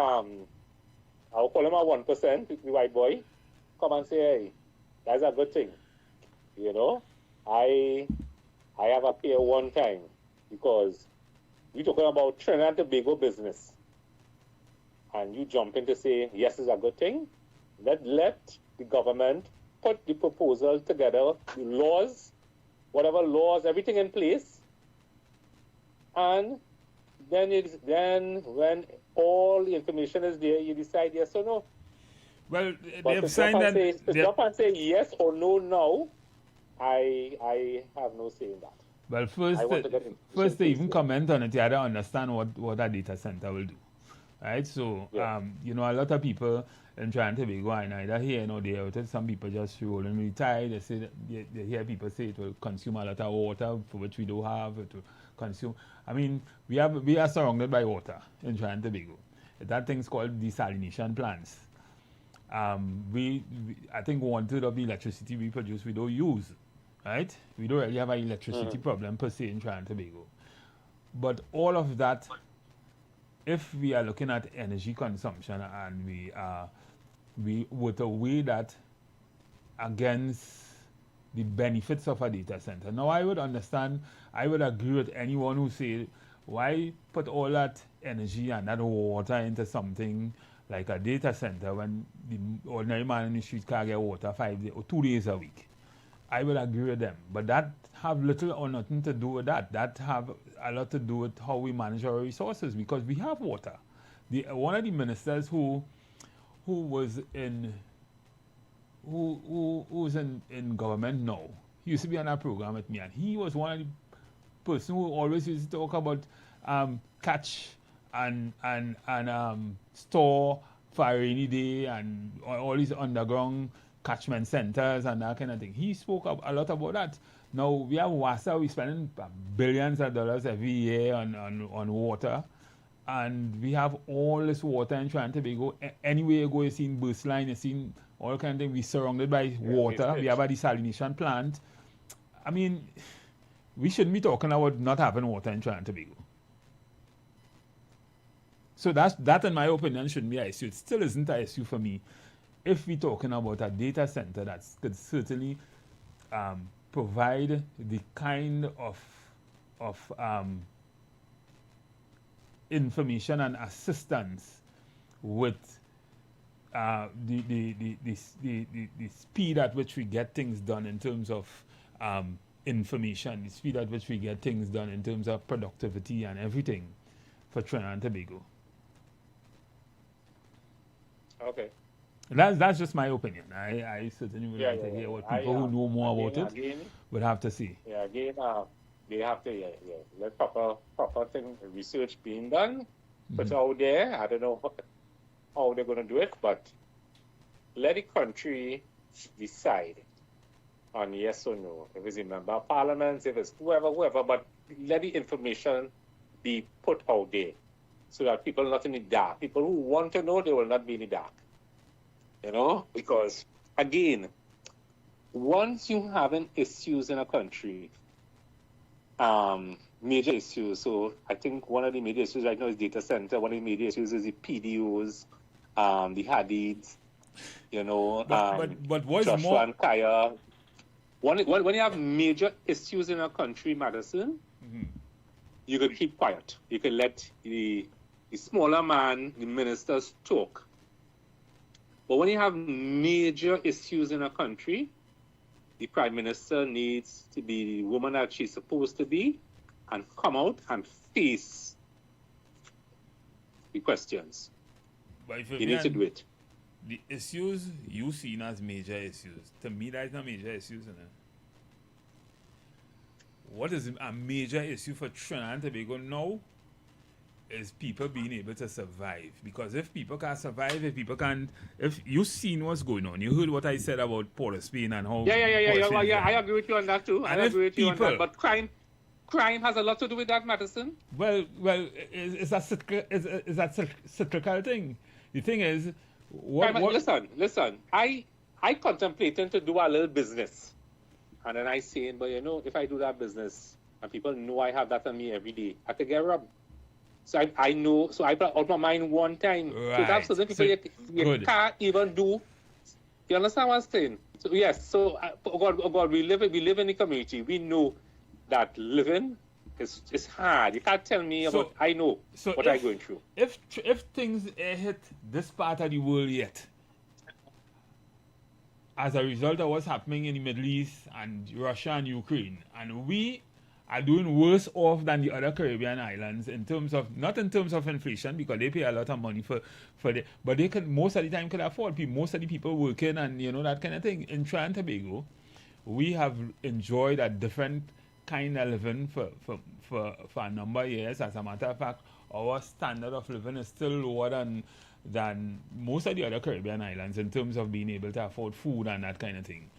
B: I'll call him a 1%, the white boy, come and say, hey, that's a good thing. I have a fear one time because we're talking about Trinidad and Tobago business. And you jump in to say, yes, it's a good thing. Let the government put the proposal together, the laws, whatever laws, everything in place. And then when all the information is there, you decide yes or no.
A: Well, they've signed that.
B: To stop and say yes or no now, I have no say in that.
A: Well, first they even comment on it, you have to understand what a data center will do. Right? So, a lot of people in Trinidad and Tobago are neither here nor there. Some people just rolling really tired. They say they hear people say it will consume a lot of water, for which we don't have. It will consume. I mean, we are surrounded by water in Trinidad and Tobago. That thing's called desalination plants. I think 1/3 of the electricity we produce we don't use. Right? We don't really have an electricity problem per se in Trinidad and Tobago. But all of that, if we are looking at energy consumption and we would weigh that against the benefits of a data center. Now I would agree with anyone who say, why put all that energy and that water into something like a data center when the ordinary man in the street can't get water 5 days or 2 days a week? I would agree with them. But that have little or nothing to do with that. That have a lot to do with how we manage our resources, because we have water. One of the ministers who's in government now, he used to be on a program with me, and he was one of the person who always used to talk about catch and store for a rainy day and all these underground catchment centers and that kind of thing. He spoke a lot about that. Now we have WASA, we're spending billions of dollars every year on water, and we have all this water in Trinidad and Tobago. Anywhere you go, you've seen burst line, you've seen all kind of things. We're surrounded by water. We have a desalination plant. I mean, we shouldn't be talking about not having water in Trinidad and Tobago. So that, in my opinion, shouldn't be an issue. It still isn't an issue for me. If we're talking about a data center that could certainly provide the kind of information and assistance with the speed at which we get things done in terms of information, the speed at which we get things done in terms of productivity and everything for Trinidad and Tobago.
B: Okay.
A: That's just my opinion. I certainly would like to hear what people who know more about it would have to say.
B: Yeah, again, they have to let proper thing research being done, put out there. I don't know how they're going to do it, but let the country decide on yes or no. If it's a member of parliament, if it's whoever, but let the information be put out there so that people are not in the dark. People who want to know, they will not be in the dark. You know, because once you have an issues in a country, major issues. So I think one of the major issues right now is data center. One of the major issues is the PDOs, the Hadids, you know,
A: but what's
B: Joshua
A: more...
B: and Kaya. When you have major issues in a country, Madison, you can keep quiet. You can let the smaller man, the ministers, talk. But when you have major issues in a country, the prime minister needs to be the woman that she's supposed to be and come out and face the questions.
A: But
B: you need to do it.
A: The issues you seen as major issues, to me, that's not major issues. Isn't it? What is a major issue for Trinidad and Tobago now is people being able to survive. Because if people can't survive, if you've seen what's going on, you heard what I said about Port of Spain and how...
B: Yeah, I agree with you on that too. I agree with you on that. But crime has a lot to do with that, Madison.
A: Well, it's a cyclical thing. The thing is...
B: Listen. I contemplating to do a little business. And then I saying, but you know, if I do that business and people know I have that on me every day, I could get robbed. So I know, so I put out my mind one time.
A: Right.
B: So that's something people you can't even do. You understand what I'm saying? So yes, so oh God, we live in the community. We know that living is hard. You can't tell me about, I know what I'm going through.
A: If things hit this part of the world yet, as a result of what's happening in the Middle East and Russia and Ukraine, and we are doing worse off than the other Caribbean islands not in terms of inflation, because they pay a lot of money for it, but they could most of the time could afford most of the people working and you know that kind of thing. In Trinidad and Tobago, we have enjoyed a different kind of living for a number of years. As a matter of fact, our standard of living is still lower than most of the other Caribbean islands in terms of being able to afford food and that kind of thing.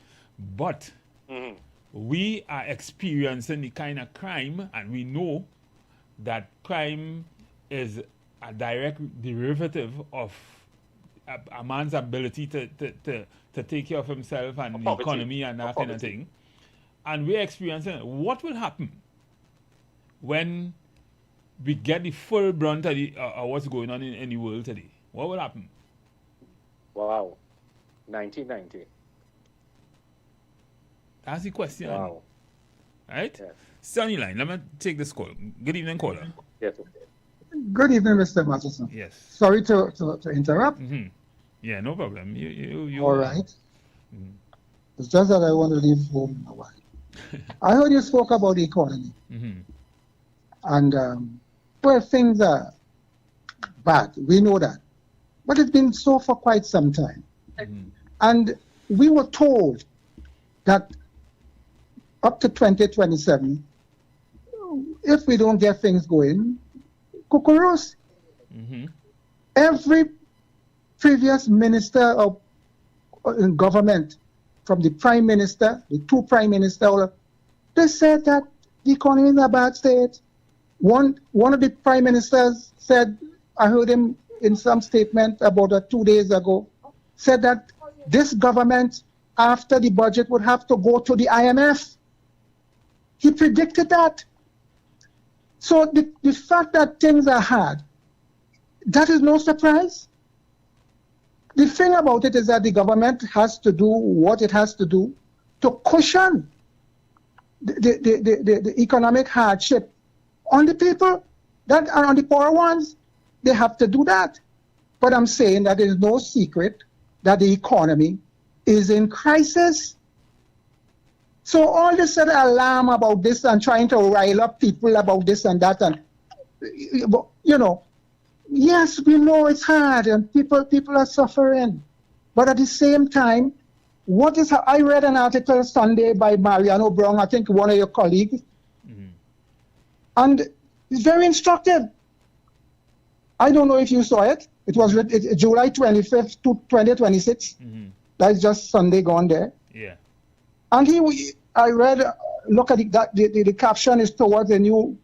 A: But we are experiencing the kind of crime, and we know that crime is a direct derivative of a man's ability to take care of himself and the economy and that kind of thing. And we're experiencing it. What will happen when we get the full brunt of what's going on in the world today? What will happen?
B: Wow. 1990.
A: That's the question.
B: Wow.
A: Right?
B: Yes.
A: Sunny line. Let me take this call. Good evening, caller.
B: Yes.
N: Good evening, Mr. Matheson.
A: Yes.
N: Sorry to interrupt.
A: Yeah, no problem. You
N: all right. It's just that I want to leave home in a while. I heard you spoke about the economy. And, well, things are bad. We know that. But it's been so for quite some time. And we were told that up to 2027, if we don't get things going, cucuruos. Every previous minister of government, from the prime minister, the two prime ministers, they said that the economy is in a bad state. One of the prime ministers said, I heard him in some statement about 2 days ago, said that this government, after the budget, would have to go to the IMF. He predicted that. So the fact that things are hard, that is no surprise. The thing about it is that the government has to do what it has to do to cushion the economic hardship on the people that are on the poor ones. They have to do that. But I'm saying that it is no secret that the economy is in crisis. So all this alarm about this and trying to rile up people about this and that, and you know, yes, we know it's hard and people are suffering. But at the same time, I read an article Sunday by Mariano Brown, I think one of your colleagues, and it's very instructive. I don't know if you saw it. It was July 25th to 2026. That's just Sunday gone there.
A: Yeah.
N: And I read, look at the caption is towards a new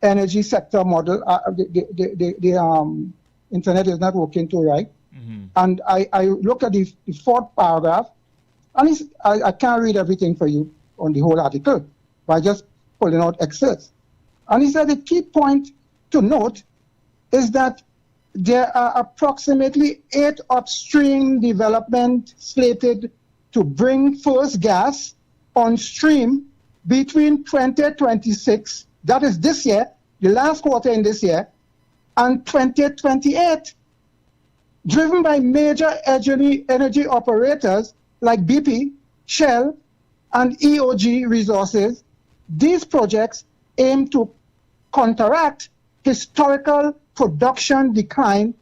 N: energy sector model. The internet is not working too right. And I look at the fourth paragraph, and I can't read everything for you on the whole article, by just pulling out excerpts. And he said the key point to note is that there are approximately 8 upstream development slated to bring first gas on stream between 2026, that is this year, the last quarter in this year, and 2028, driven by major energy operators like BP, Shell, and EOG Resources. These projects aim to counteract historical production decline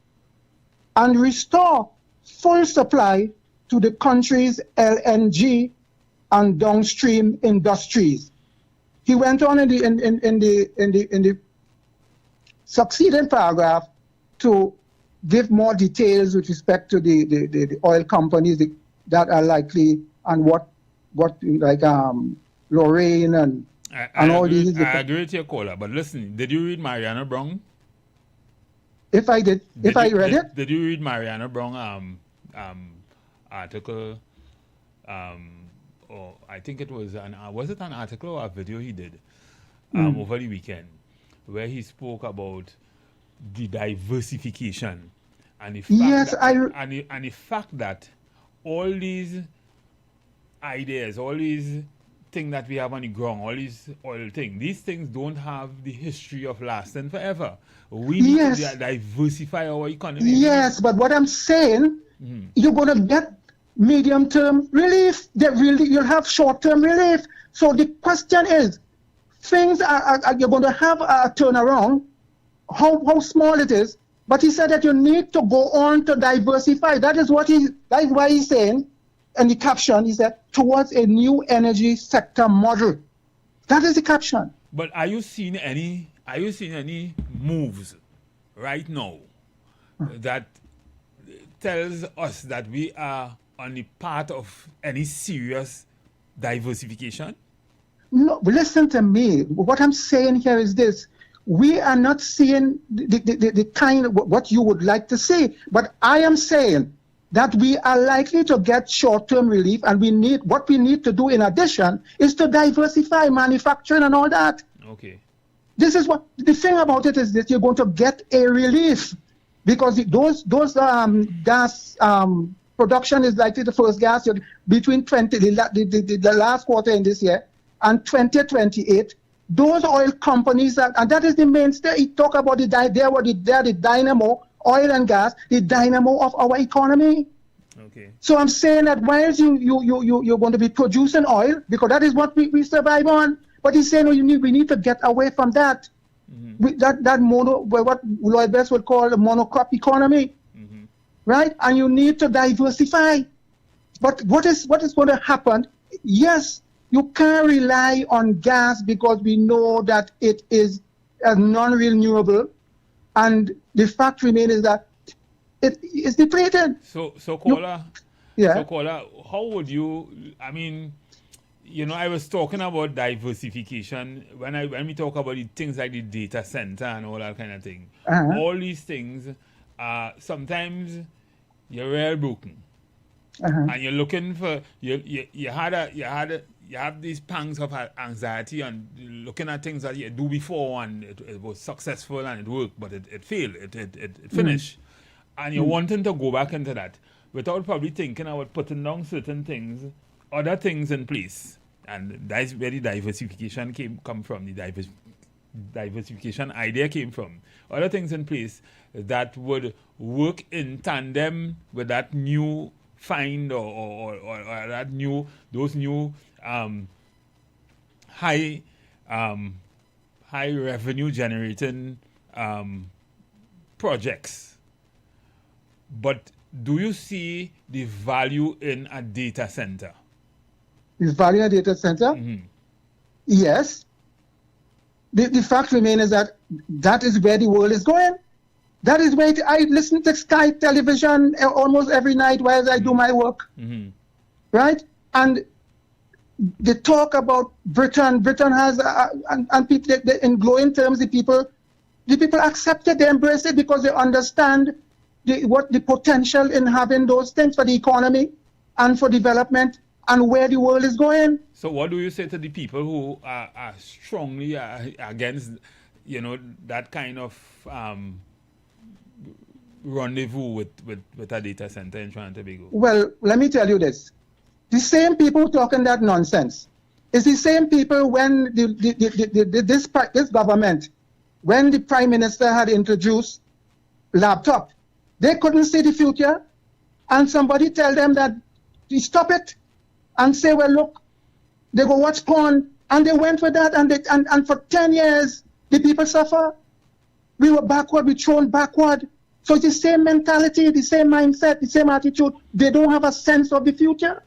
N: and restore full supply to the country's LNG and downstream industries. He went on in the succeeding paragraph to give more details with respect to the oil companies that are likely, and what like Lorraine and all these.
A: I agree with your caller, but listen, did you read Mariana Brown?
N: If I did, I read it.
A: Did you read Mariana Brown article? Or I think it was was it an article or a video he did over the weekend, where he spoke about the diversification and the fact and the fact that all these ideas, all these things that we have on the ground, all these oil things, these things don't have the history of lasting forever. We need to diversify our economy.
N: Yes, but what I'm saying, you're going to get medium-term relief. You'll have short-term relief. So the question is, things you're going to have a turnaround, how small it is, but he said that you need to go on to diversify. That's why he's saying, in the caption, he said, towards a new energy sector model. That is the caption.
A: But are you seeing any moves right now that tells us that we are on the path of any serious diversification?
N: No, listen to me. What I'm saying here is this. We are not seeing the kind of what you would like to see. But I am saying that we are likely to get short-term relief, and what we need to do in addition is to diversify manufacturing and all that.
A: Okay.
N: This is what the thing about it is, that you're going to get a relief, because those gas production is likely the first gas between the last quarter in this year and 2028. Those oil companies and that is the mainstay. He talk about the dynamo, oil and gas, the dynamo of our economy.
A: Okay. So
N: I'm saying that whilst you're going to be producing oil, because that is what we survive on. But he's saying we need to get away from that. What Lloyd Best would call a monocrop economy, right? And you need to diversify. But what is going to happen? Yes, you can't rely on gas, because we know that it is a non-renewable, and the fact remains is that it is depleted.
A: So caller, how would you? I mean, I was talking about diversification when we talk about the things like the data center and all that kind of thing. All these things, sometimes you're real broken, and you're looking for you have these pangs of anxiety and looking at things that you do before, and it was successful and it worked, but it failed, it finished, and you're wanting to go back into that without probably thinking about putting down certain things, other things in place. And that's where the diversification come from. The diversification idea came from. Other things in place that would work in tandem with that new find or those new high revenue generating projects. But do you see the value in a data center?
N: The value in a data center? Yes. The fact remains is that is where the world is going. That is where I listen to Sky television almost every night while I do my work. Right? And they talk about Britain. Britain has, and people, in glowing terms, the people accept it, they embrace it because they understand what the potential in having those things for the economy and for development and where the world is going.
A: So what do you say to the people who are strongly against, that kind of rendezvous with a data center in Trinidad and Tobago?
N: Well, let me tell you this. The same people talking that nonsense is the same people when this government, when the Prime Minister had introduced laptop, they couldn't see the future, and somebody tell them that you stop it and say, well, look, they go watch porn, and they went for that, and for 10 years, the people suffer. We were backward, we thrown backward. So it's the same mentality, the same mindset, the same attitude. They don't have a sense of the future.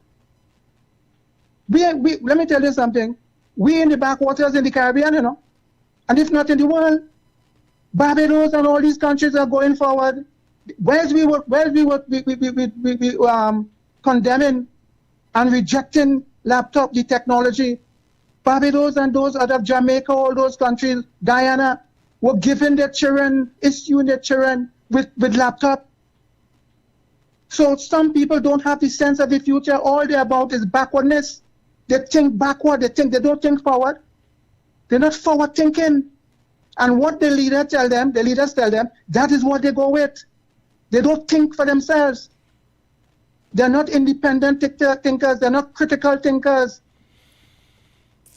N: Let me tell you something. We in the backwaters in the Caribbean, and if not in the world, Barbados and all these countries are going forward. Whereas we were condemning and rejecting laptop, the technology, Barbados and those other Jamaica, all those countries, Guyana, were giving their children, issuing their children with laptop. So some people don't have the sense of the future. All they're about is backwardness. They think backward, they don't think forward. They're not forward thinking. And what the leaders tell them, that is what they go with. They don't think for themselves. They're not independent thinkers, they're not critical thinkers.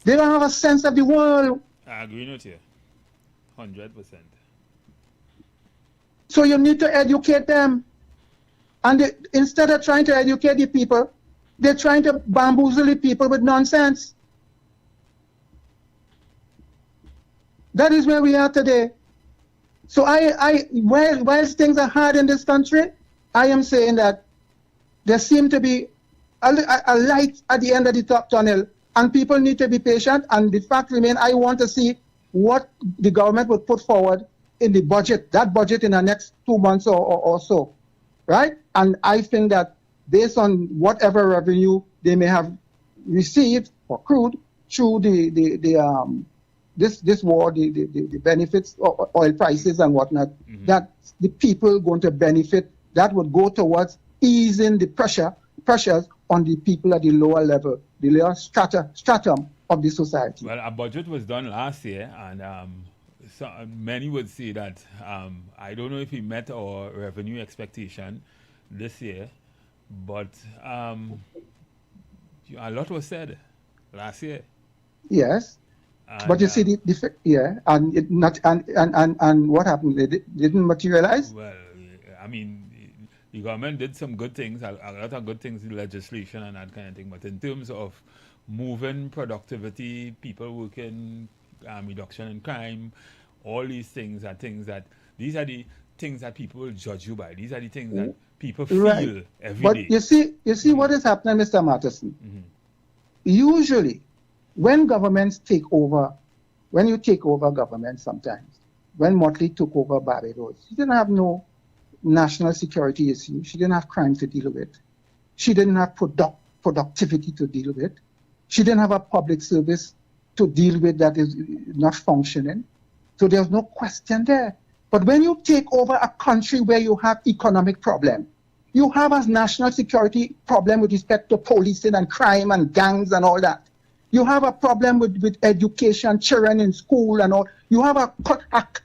N: They don't have a sense of the world.
A: I agree with you, 100%.
N: So you need to educate them. And instead of trying to educate the people, they're trying to bamboozle the people with nonsense. That is where we are today. So whilst things are hard in this country, I am saying that there seems to be a light at the end of the top tunnel, and people need to be patient. And the fact remains, I want to see what the government will put forward in the budget, that budget in the next 2 months or so, right? And I think that based on whatever revenue they may have received or accrued through this war, the benefits, oil prices and whatnot, that the people going to benefit, that would go towards easing the pressures on the people at the lower level, the lower stratum of the society.
A: Well, a budget was done last year, and so many would say that I don't know if we met our revenue expectation this year, but a lot was said last year.
N: Yes. But you see, and what happened? It didn't materialize.
A: Well, I mean, the government did some good things, a lot of good things in legislation and that kind of thing. But in terms of moving productivity, people working, reduction in crime, all these things are things that these are the things that people will judge you by. These are the things that people feel every day.
N: But you see what is happening, Mr. Matteson. Usually, when governments take over, when you take over government sometimes, when Motley took over Barbados, she didn't have no national security issue. She didn't have crime to deal with. She didn't have productivity to deal with. She didn't have a public service to deal with that is not functioning. So there's no question there. But when you take over a country where you have economic problem, you have a national security problem with respect to policing and crime and gangs and all that. You have a problem with education, children in school and all. You have a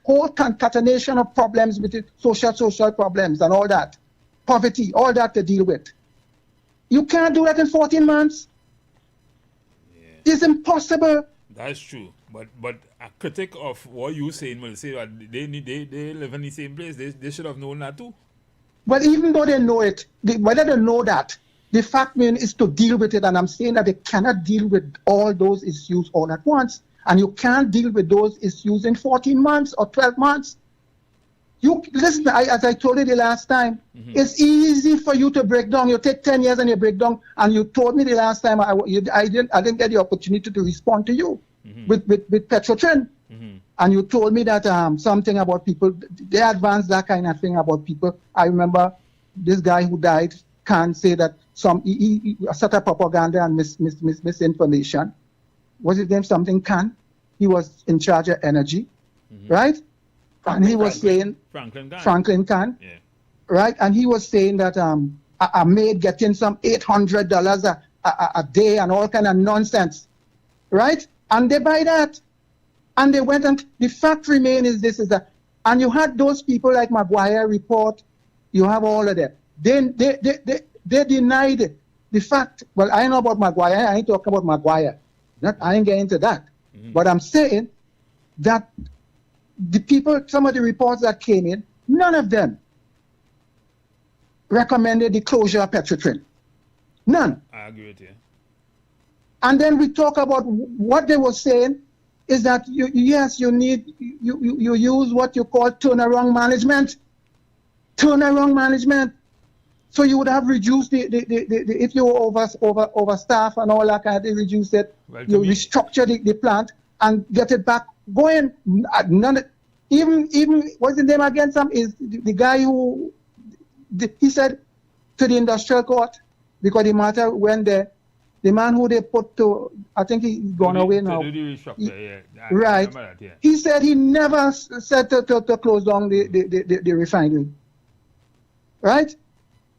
N: whole concatenation of problems with social problems and all that. Poverty, all that to deal with. You can't do that in 14 months. Yeah. It's impossible.
A: That's true. But a critic of what you're saying will say that they live in the same place. They should have known that too.
N: But even though they know it, whether they know that, the fact is to deal with it, and I'm saying that they cannot deal with all those issues all at once, and you can't deal with those issues in 14 months or 12 months. You listen, as I told you the last time, it's easy for you to break down. You take 10 years and you break down, and you told me the last time I didn't get the opportunity to respond to you with Petrotrin. And you told me that something about people, they advanced that kind of thing about people. I remember this guy who died can say that he set up propaganda and misinformation. Was his name something Khan? He was in charge of energy, right? And he was saying Franklin Khan, right? And he was saying that a maid getting some $800 a day and all kind of nonsense, right? And they buy that, and they went, and the fact remains is this is that, and you had those people like Maguire report, you have all of them. They denied it. The fact. Well, I know about Maguire. I ain't talking about Maguire. I ain't getting into that. But I'm saying that the people, some of the reports that came in, none of them recommended the closure of Petrotrin. None.
A: I agree with you.
N: And then we talk about what they were saying is that you use what you call turnaround management. Turnaround management. So you would have reduced the if you were overstaffed and all that kind of thing, reduce it. Well, you restructure the plant and get it back going. Even what's the name again? Is the guy who he said to the industrial court, because the matter went there. The man who they put to, I think he's gone away now. Right. That, yeah. He said he never said to close down the refinery. Right?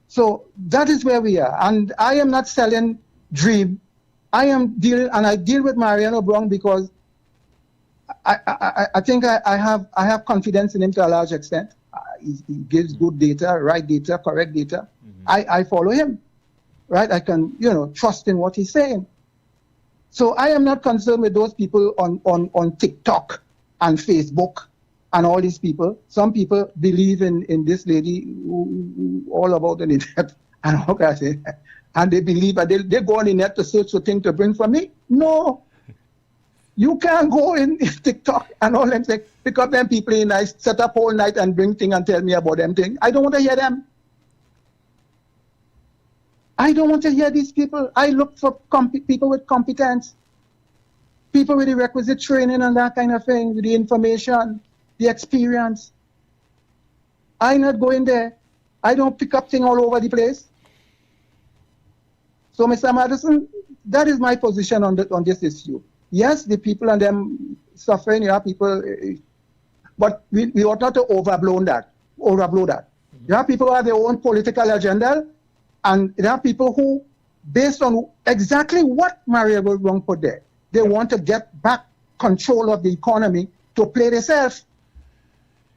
N: So that is where we are. And I am not selling dream. I deal with Mariano Brown because I think I have confidence in him to a large extent. He gives good data, right data, correct data. I follow him. Right, I can, trust in what he's saying. So I am not concerned with those people on TikTok and Facebook and all these people. Some people believe in this lady who all about the internet and how can I say, and they believe that they go on the net to search for things to bring for me. No, you can't go in TikTok and all them say pick up them people in night, set up all night and bring things and tell me about them things. I don't want to hear them. I don't want to hear these people. I look for people with competence, people with the requisite training and that kind of thing, with the information, the experience. I'm not going there. I don't pick up things all over the place. So, Mr. Madison, that is my position on this issue. Yes, the people and them suffering, people, but we ought not to overblow that. You have people who have their own political agenda. And there are people who, based on exactly what Mario Brown put there, they want to get back control of the economy to play themselves.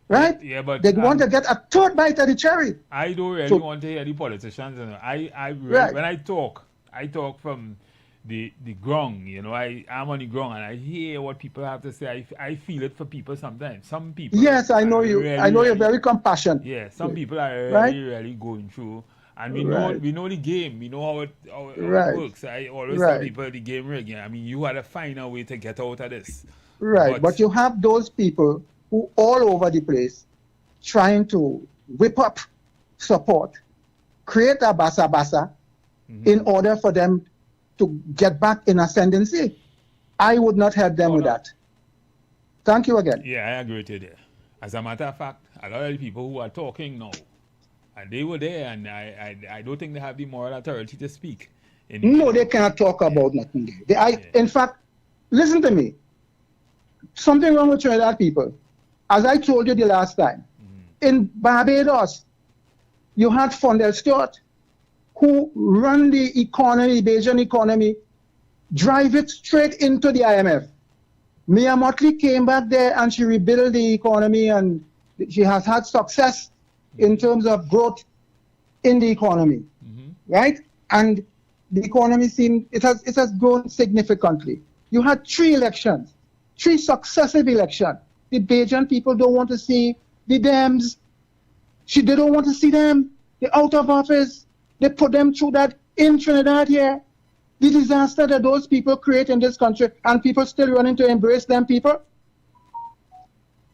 N: Right?
A: Yeah, but
N: they want to get a third bite of the cherry.
A: I don't really want to hear the politicians. When I talk from the ground. I'm on the ground and I hear what people have to say. I feel it for people sometimes. Some people.
N: Yes, I know you. I know you're very compassionate.
A: Yeah, some people are really going through. And we know the game. We know how it works. I always tell people the game rigging. I mean, you had to find a way to get out of this.
N: Right, but you have those people who all over the place trying to whip up support, create a basa in order for them to get back in ascendancy. I would not help them with that. Thank you again.
A: Yeah, I agree with you there. As a matter of fact, a lot of the people who are talking now, and they were there, and I don't think they have the moral authority to speak.
N: No, they cannot talk about nothing there. In fact, listen to me. Something wrong with Trinidad people. As I told you the last time, in Barbados, you had Fondel Stewart, who run the economy, Bayesian economy, drive it straight into the IMF. Mia Motley came back there and she rebuilt the economy, and she has had success in terms of growth in the economy, right? And the economy it has grown significantly. You had 3 elections, 3 successive elections. The Bajan people don't want to see the Dems. They don't want to see them. They're out of office. They put them through that in Trinidad here. The disaster that those people create in this country, and people still running to embrace them people.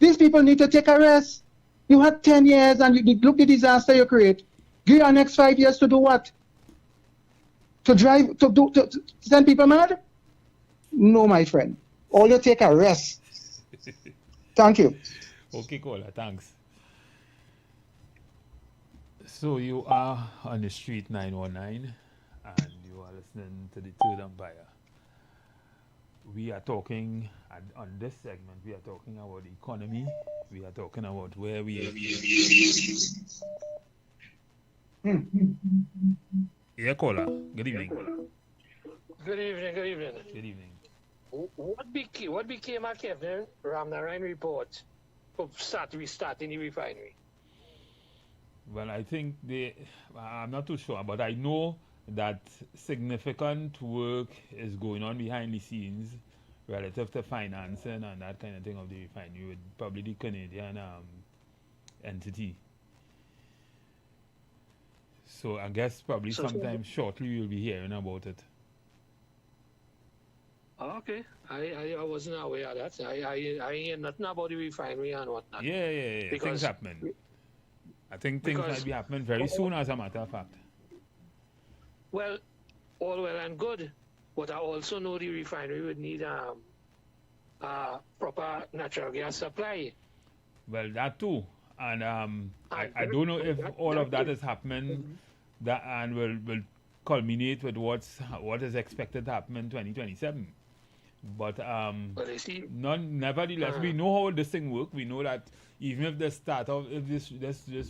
N: These people need to take a rest. You had 10 years and you look the disaster you create. Give your next 5 years to do what? To send people mad? No, my friend. All you take a rest. Thank you.
A: Okay, caller, thanks. So you are on the street 919 and you are listening to the Third Empire. We are talking, on this segment, we are talking about the economy. We are talking about where we are. Yeah, caller. Good evening.
O: Good evening, good evening.
A: Good evening.
O: What became of Kevin Ramnarayan report for restarting the refinery?
A: Well, I think I'm not too sure, but I know that significant work is going on behind the scenes relative to financing and that kind of thing of the refinery with probably the Canadian entity. So I guess probably sometime shortly we'll be hearing about it.
O: Okay, I wasn't aware of that. I hear nothing about the refinery and whatnot.
A: Yeah. Things happening. I think things might be happening very soon, as a matter of fact.
O: Well, all well and good, but I also know the refinery would need proper natural gas supply.
A: Well, that too. And I don't know if all of that is happening and will culminate with what is expected to happen in 2027. But nevertheless, we know how this thing works. We know that even if the start of this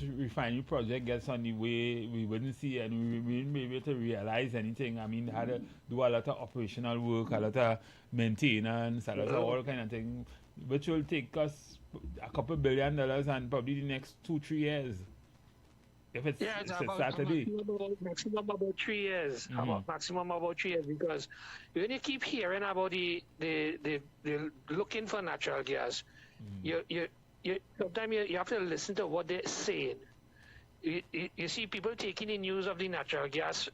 A: refinery project gets on the way, we wouldn't see and we wouldn't be able to realize anything. I mean, they had to do a lot of operational work, a lot of maintenance, a lot of all kind of thing, which will take us a couple $1 billion and probably the next 2-3 years. If it's Saturday.
O: Maximum about 3 years. Maximum about 3 years, because when you keep hearing about the looking for natural gas, sometimes you have to listen to what they're saying. You see people taking the news of the natural gas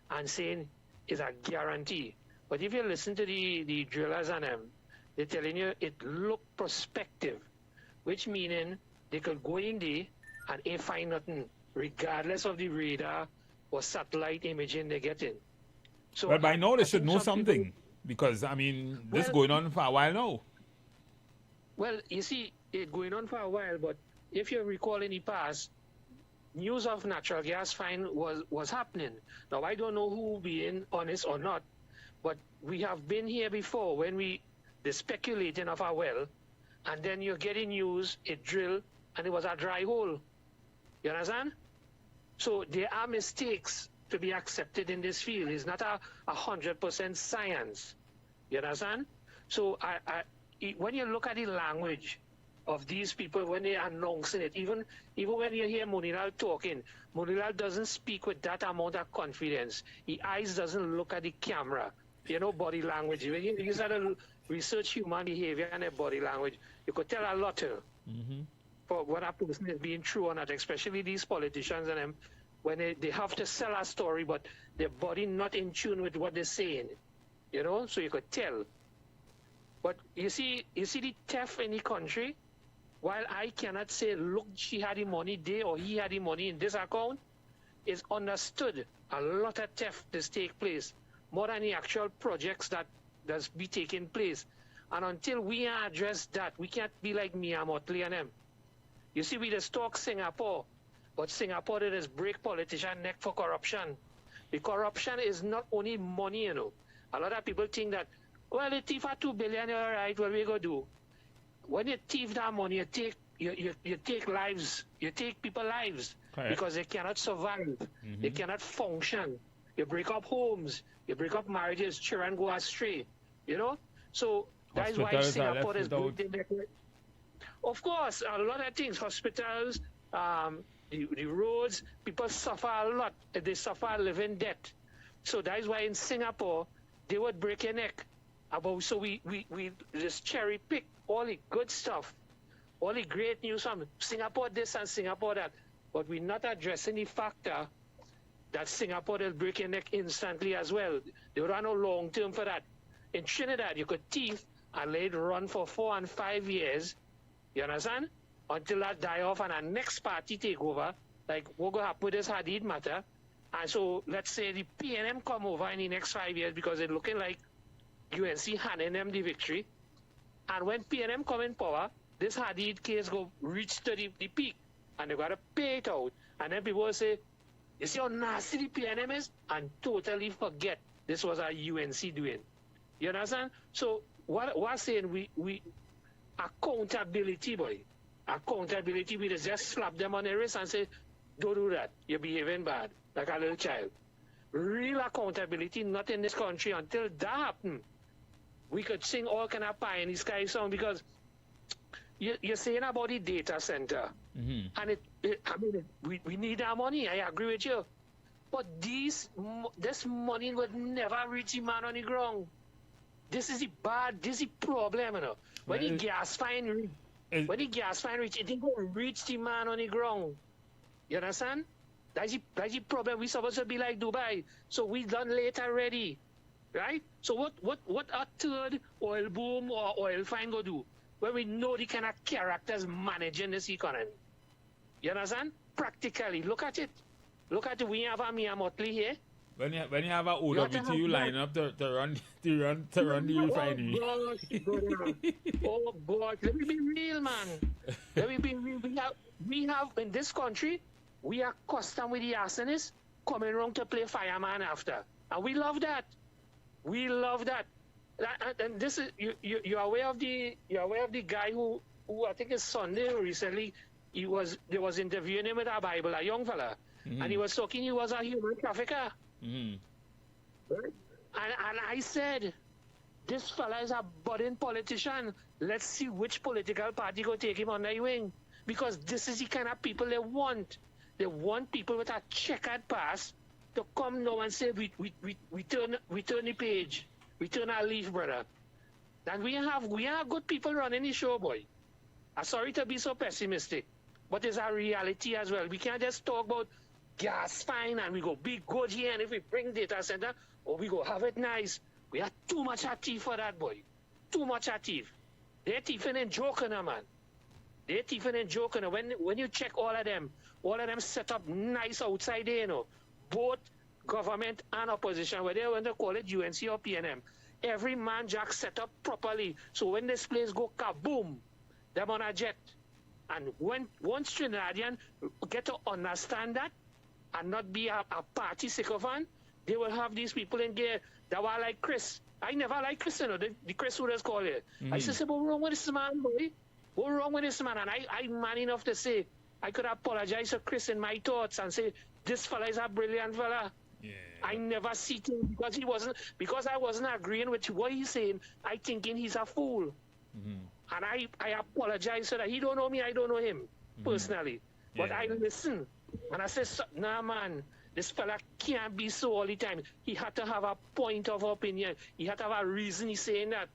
O: and saying it's a guarantee. But if you listen to the drillers and them, they're telling you it look prospective, which meaning they could go in there and ain't find nothing, regardless of the radar or satellite imaging they're getting. So
A: well, by now they should know something, because, I mean, this going on for a while now.
O: Well, you see, it's going on for a while, but if you recall in the past, news of natural gas find was happening. Now, I don't know who being honest or not, but we have been here before when they're speculating of a well, and then you're getting news, it drilled, and it was a dry hole. You understand? So there are mistakes to be accepted in this field. It's not a 100% science. You understand? So when you look at the language of these people, when they are announcing it, even when you hear Monilal talking, Monilal doesn't speak with that amount of confidence. His eyes doesn't look at the camera. You know, body language. When you start to research human behavior and their body language, you could tell a lot for what a person is being true or not, especially these politicians and them, when they have to sell a story, but their body not in tune with what they're saying. You know, so you could tell. But you see the theft in the country. While I cannot say, look, she had the money there or he had the money in this account, it's understood a lot of theft does take place, more than the actual projects that does be taking place. And until we address that, we can't be like Mia Motley and them. You see, we just talk Singapore, but Singapore they just break politician neck for corruption. The corruption is not only money, you know. A lot of people think that, well, the thief at $2 billion, all right, what we gonna do? When you thief that money, you take lives, you take people's lives. Correct. Because they cannot survive, they cannot function. You break up homes, you break up marriages, children go astray, you know. So that's why Singapore is building. Of course, a lot of things, hospitals, the roads, people suffer a lot. They suffer a living debt. So that is why in Singapore, they would break your neck. So we just cherry pick all the good stuff, all the great news from Singapore this and Singapore that, but we're not addressing the factor that Singapore will break your neck instantly as well. They would have no long term for that. In Trinidad, you could thief and let it run for 4 and 5 years. You understand? until that die off and our next party take over, like what going to happen with this Hadid matter. And so let's say the PNM come over in the next 5 years because it's looking like UNC handing them the victory. And when PNM come in power, this Hadid case go reach to the peak and they got to pay it out. And then people will say, you see how nasty the PNM is? And totally forget this was our UNC doing. You understand? So what we're saying, we accountability, boy. Accountability, we just slap them on the wrist and say, don't do that. You're behaving bad, like a little child. Real accountability, not in this country. Until that happens, we could sing all kind of pie in the sky song because you're saying about the data center. And we need our money. I agree with you. But this money would never reach the man on the ground. This is the problem, you know. When the gas fine reach, it didn't go reach the man on the ground. You understand? That's the problem. We're supposed to be like Dubai. So we done late already. Right? So what a third oil boom or oil fine go do? When we know the kind of characters managing this economy. You understand? Practically. Look at it. We have a Mia Motley here.
A: When you have a OWTU line up to run the refinery.
O: Oh God, let me be real, man. Let me be real. We have in this country, we are custom with the arsonists coming around to play fireman after. And we love that. We love that. And this is you're aware of the guy who I think is Sunday recently. They was interviewing him with a Bible, a young fella, and he was talking. He was a human trafficker. Right? And I said, this fella is a budding politician. Let's see which political party go take him under the wing, because this is the kind of people they want. They want people with a checkered past to come now and say we turn the page, we turn our leaf, brother. And we have good people running the show, boy. I'm sorry to be so pessimistic, but it's a reality as well. We can't just talk about gas fine and we go be good here, and if we bring data center, or we go have it nice. We have too much at thief for that, boy. Too much at thief. They're thieving and joking, man. They're thieving and joking. When you check all of them set up nice outside there, you know. Both government and opposition, whether they want to call it UNC or PNM. Every man jack set up properly. So when this place go kaboom, them on a jet. And once Trinidadian get to understand that and not be a party sycophant, they will have these people in there that were like Chris. I never liked Chris, you know, the Chris who does call it. I said, what wrong with this man, boy? What wrong with this man? And I'm man enough to say, I could apologize to Chris in my thoughts and say, this fella is a brilliant fella. Yeah. I never see him because I wasn't agreeing with what he's saying. I thinking he's a fool. And I apologize so that he don't know me, I don't know him personally. But I listen. And I said, nah, man, this fella can't be so all the time. He had to have a point of opinion. He had to have a reason he's saying that.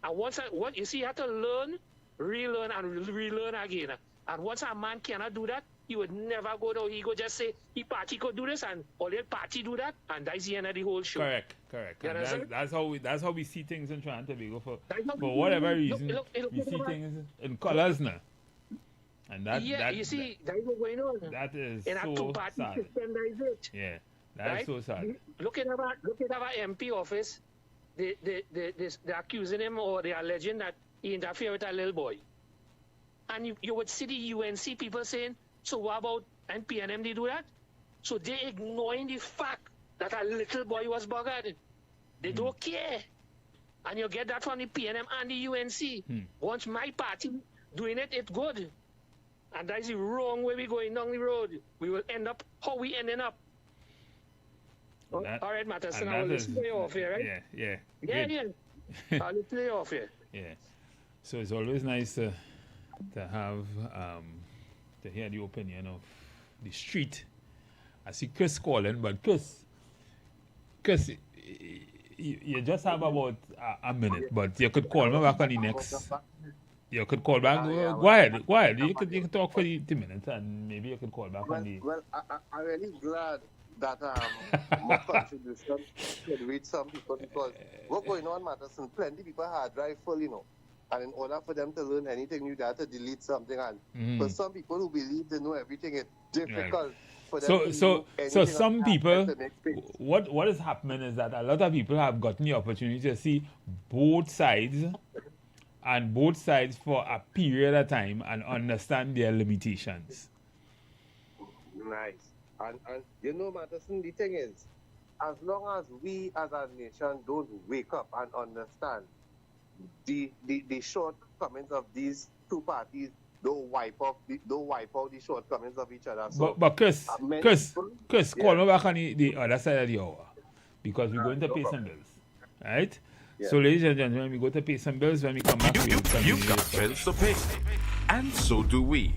O: And you see, he had to learn, relearn, and relearn again. And once a man cannot do that, he would never go down. He could just say, he party could do this, and all the party do that, and that's the end of the whole show.
A: Correct. That's how we see things in Trinidad and Tobago. For whatever reason, we see things in colors now. And
O: you see, that's what's going on.
A: That is
O: in
A: so
O: a two-party
A: sad.
O: system, that is it.
A: Yeah, that is so sad.
O: Look at our MP office. They're accusing him, or they're alleging that he interfered with a little boy. And you would see the UNC people saying, so what about, and PNM, they do that? So they ignoring the fact that a little boy was buggered. They don't care. And you get that from the PNM and the UNC. Once my party doing it, it's good. And that's the wrong way we're going down the road. We will end up how we ending up. All right, Matterson, I will listen to you off here, right? Yeah. I'll listen to you off here.
A: Yeah. So it's always nice to have to hear the opinion of the street. I see Chris calling, but Chris, you just have about a minute, but you could call me back on the next. You could call back. Go ahead. You could talk for 2 minutes, and maybe you could call back on the.
C: Well, I'm really glad that my contribution could reach some people, because what's going on, Matterson, plenty people hard drive full, you know. And in order for them to learn anything new, they have to delete something. And for some people who believe they know everything, it's difficult for them to
A: So some people,
C: to make space.
A: what is happening is that a lot of people have gotten the opportunity to see both sides, and both sides for a period of time, and understand their limitations.
C: Nice. And you know, Madison, the thing is, as long as we as a nation don't wake up and understand the shortcomings of these two parties, don't wipe out the shortcomings of each other. So,
A: but Chris, call me back on the other side of the hour, because we're going to pay some bills, right?
C: Yeah.
A: So, ladies and gentlemen, we go to pay some bills. When we come back,
P: You've got bills to pay, and so do we.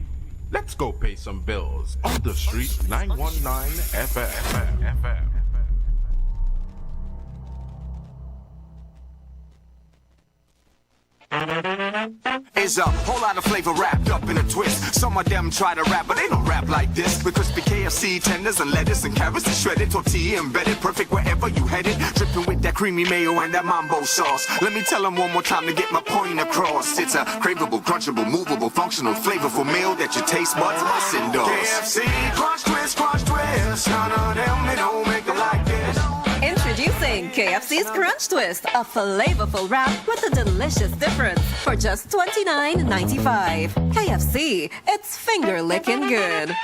P: Let's go pay some bills on the street 919 FM.
D: Is a whole lot of flavor wrapped up in a twist. Some of them try to rap, but they don't rap like this. With crispy KFC tenders and lettuce and carrots and shredded tortilla embedded, perfect wherever you headed. Dripping with that creamy mayo and that mambo sauce. Let me tell them one more time to get my point across. It's a craveable, crunchable, movable, functional, flavorful meal that your taste buds must endorse. KFC crunch twist, crunch twist. None of them, they don't make it like this.
Q: Introducing KFC's Crunch Twist, a flavorful wrap with a delicious difference for just $29.95. KFC, it's finger-licking good.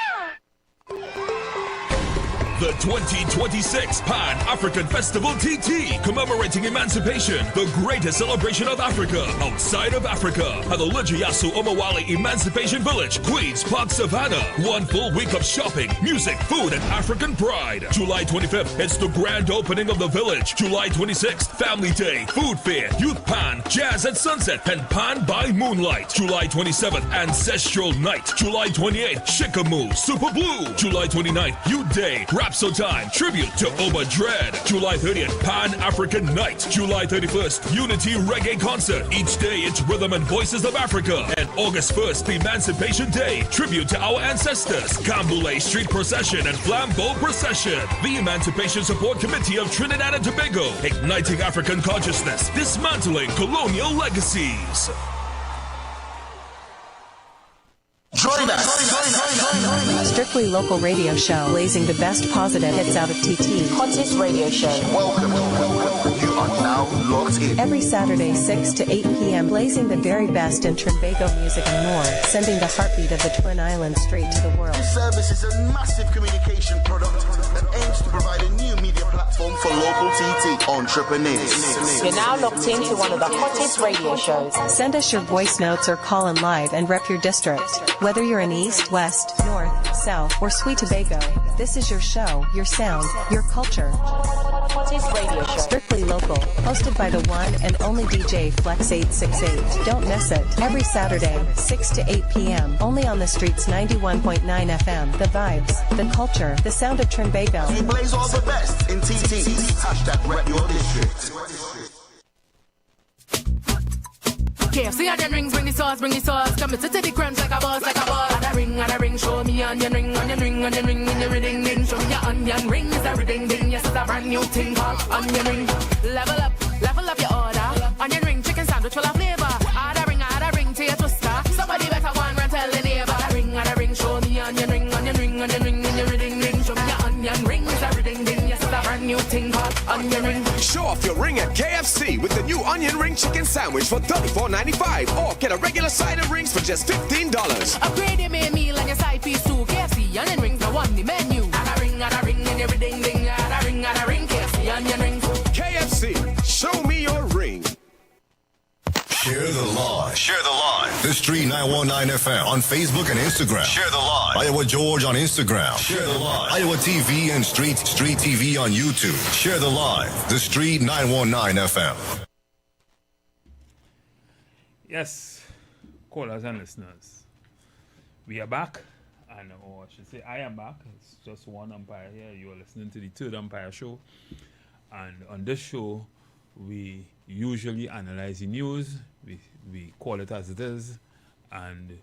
R: The 2026 Pan-African Festival TT, commemorating emancipation, the greatest celebration of Africa outside of Africa, at the Lijiasu Omawale Emancipation Village, Queens Park, Savannah. 1 full week of shopping, music, food, and African pride. July 25th, it's the grand opening of the village. July 26th, Family Day, Food Fair, Youth Pan, Jazz at Sunset, and Pan by Moonlight. July 27th, Ancestral Night. July 28th, Shikamoo, Super Blue. July 29th, Youth Day, Rapso Time, tribute to Oba Dread. July 30th, Pan-African Night. July 31st, Unity Reggae Concert. Each day it's Rhythm and Voices of Africa. And August 1st, Emancipation Day, tribute to our ancestors. Kambule Street Procession and Flambeau Procession. The Emancipation Support Committee of Trinidad and Tobago, igniting African consciousness, dismantling colonial legacies.
F: Join us.
S: Strictly local radio show, blazing the best positive hits out of TT. Hottest radio show.
F: Welcome. You are now locked in.
S: Every Saturday, 6 to 8 p.m., blazing the very best in Trinbago music and more, sending the heartbeat of the Twin Islands straight to the world.
F: This service is a massive communication product that aims to provide a new media platform for local TT entrepreneurs.
S: You're now locked into one of the hottest radio shows. Send us your voice notes or call in live and rep your district. Whether you're in East, West, North, South, or Sweet Tobago, this is your show, your sound, your culture. Hottest radio show. Strictly local, hosted by the one and only DJ Flex 868. Don't miss it. Every Saturday, 6 to 8 p.m. Only on the streets 91.9 FM. The vibes, the culture, the sound of Trinbago.
F: We blaze all the best in TT. Hashtag rep your district.
K: KFC onion rings, bring the sauce, bring the sauce. Come to the crunch like a boss, like a boss. And a ring, show me onion ring, onion ring, onion ring, in your ring, ding. Show me your onion ring, it's a ring, ding. Yes, it's a brand new thing called onion ring. Level up your order. Onion ring, chicken sandwich full of flavor. Add a ring to your twister. Somebody better go and tell the neighbor. Add a ring, show me onion ring, onion ring, onion ring, in your ring, ding. Show me your onion ring, it's a ring, ding. Yes, it's a brand new thing called onion ring.
L: Show off your ring at KFC with the new onion ring chicken sandwich for $34.95, or get a regular side of rings for just $15.
K: Upgrade your main meal and your side piece too. KFC onion rings now on the menu. Add a ring in every ding ding. Add a ring, KFC onion rings.
L: KFC, show me your ring.
M: Share the live. Share the live. The Street 919 FM on Facebook and Instagram. Share the live. Iowa George on Instagram. Share the live. Iowa TV and Street TV on YouTube. Share the live. The Street 919 FM.
A: Yes, callers and listeners, we are back, or I should say I am back. It's just one umpire here. You are listening to the Third Umpire Show, and on this show we usually analyze the news, we call it as it is, and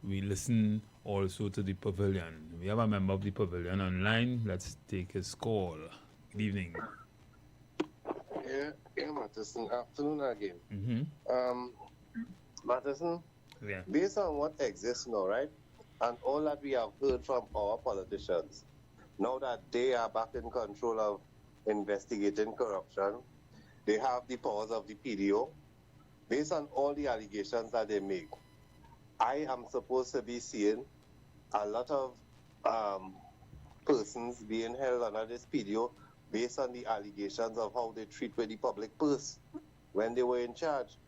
A: we listen also to the pavilion. We have a member of the pavilion online. Let's take his call. Good evening.
C: Yeah, Matheson. Afternoon again. Matheson,
A: Yeah.
C: based on what exists now, right, and all that we have heard from our politicians, now that they are back in control of investigating corruption, they have the powers of the PDO. Based on all the allegations that they make, I am supposed to be seeing a lot of persons being held under this PDO based on the allegations of how they treat with the public purse when they were in charge.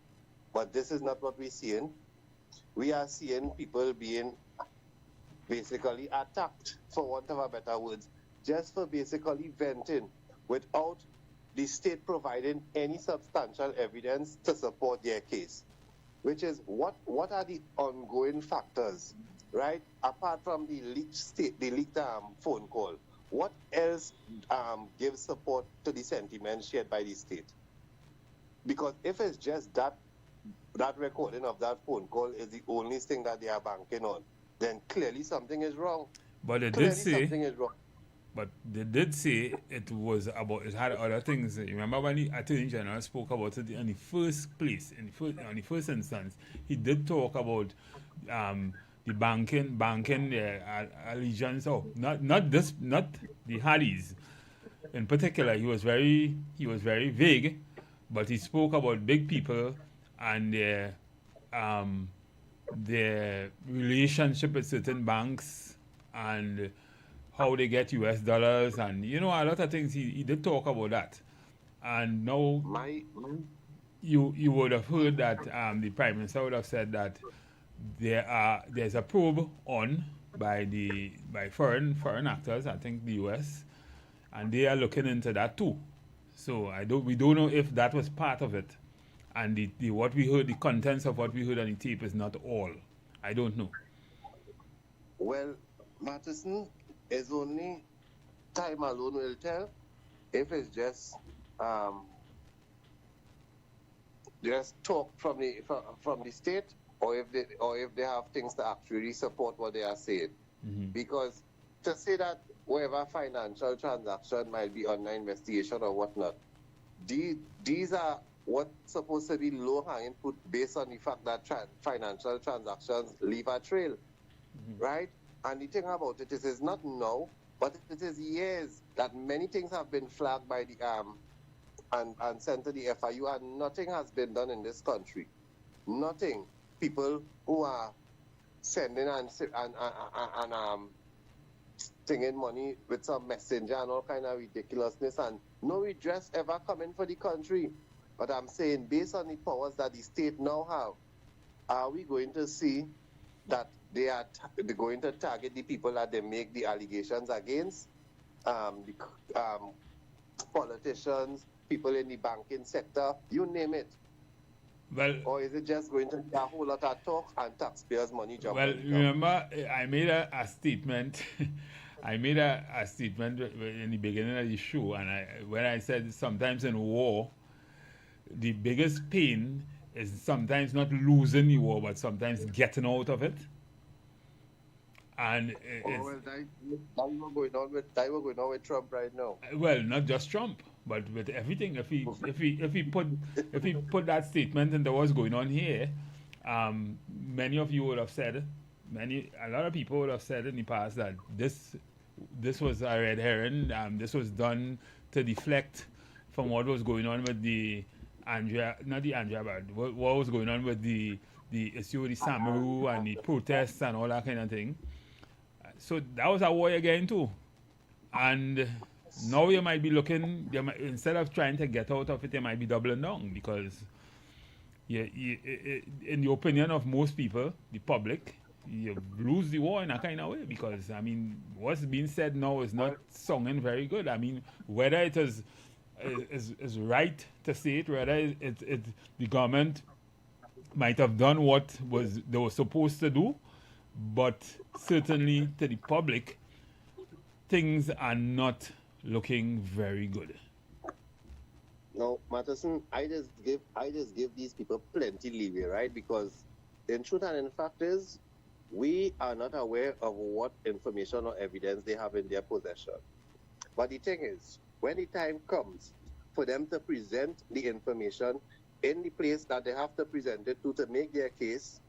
C: But this is not what we're seeing. We are seeing people being basically attacked, for want of a better words, just for basically venting without the state providing any substantial evidence to support their case. Which is what are the ongoing factors, right? Apart from the leaked phone call, what else gives support to the sentiment shared by the state? Because if it's just that recording of that phone call is the only thing that they are banking on, then clearly something is wrong.
A: But they
C: Clearly
A: did say
C: something is wrong.
A: But they did say it was about, it had other things. Remember when the Attorney General spoke about it in the first place, on the first instance, he did talk about the banking allegiance. Oh, not the Haddies in particular. He was very vague, but he spoke about big people and their relationship with certain banks and how they get US dollars, and a lot of things. He did talk about that. And now you would have heard that the Prime Minister would have said that there's a probe on by foreign actors, I think the US, and they are looking into that too. So we don't know if that was part of it. And what we heard, the contents of what we heard on the tape is not all. I don't know.
C: Well, Matheson, is only time alone will tell if it's just talk from the state, or if they have things to actually support what they are saying.
A: Mm-hmm.
C: Because to say that whatever financial transaction might be under investigation or whatnot, these are what's supposed to be low-hanging fruit based on the fact that financial transactions leave a trail, right? And the thing about it is not now, but it is years that many things have been flagged by the and sent to the FIU, and nothing has been done in this country. Nothing. People who are sending and stinging money with some messenger and all kind of ridiculousness, and no redress ever coming for the country. But I'm saying, based on the powers that the state now have, are we going to see that they're going to target the people that they make the allegations against, politicians, people in the banking sector, you name it?
A: Well,
C: or is it just going to be a whole lot of talk and taxpayers' money jumping?
A: Well, remember, I made a statement. I made a statement in the beginning of the show, and when I said sometimes in war, the biggest pain is sometimes not losing the war, but sometimes getting out of it. And
C: that we're going on with Trump right now.
A: Well, not just Trump, but with everything. If we put that statement into what's going on here, many of you would have said, a lot of people would have said in the past that this was a red herring. This was done to deflect from what was going on with what was going on with the issue with the Samaru and the protests and all that kind of thing. So that was a war again too. And now you might be looking, instead of trying to get out of it, you might be doubling down, because in the opinion of most people, the public, you lose the war in a kind of way, because, I mean, what's being said now is not sounding very good. I mean, whether it is right to say it, whether the government might have done what they were supposed to do, but certainly to the public, things are not looking very good.
C: No, Matheson, I just give these people plenty leeway, right? Because in truth and in fact is, we are not aware of what information or evidence they have in their possession. But the thing is, when the time comes for them to present the information in the place that they have to present it to make their case,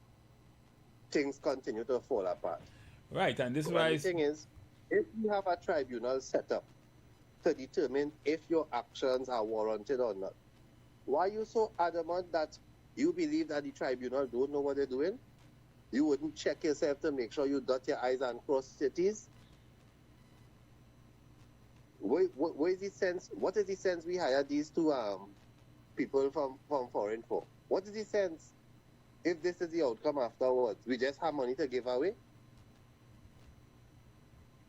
C: things continue to fall apart.
A: Right, and this is
C: So,
A: why
C: the thing is, if you have a tribunal set up to determine if your actions are warranted or not, why are you so adamant that you believe that the tribunal don't know what they're doing? You wouldn't check yourself to make sure you dot your I's and cross your T's? What is the sense? What is the sense we hire these two people from foreign for? What is the sense if this is the outcome afterwards? We just have money to give away?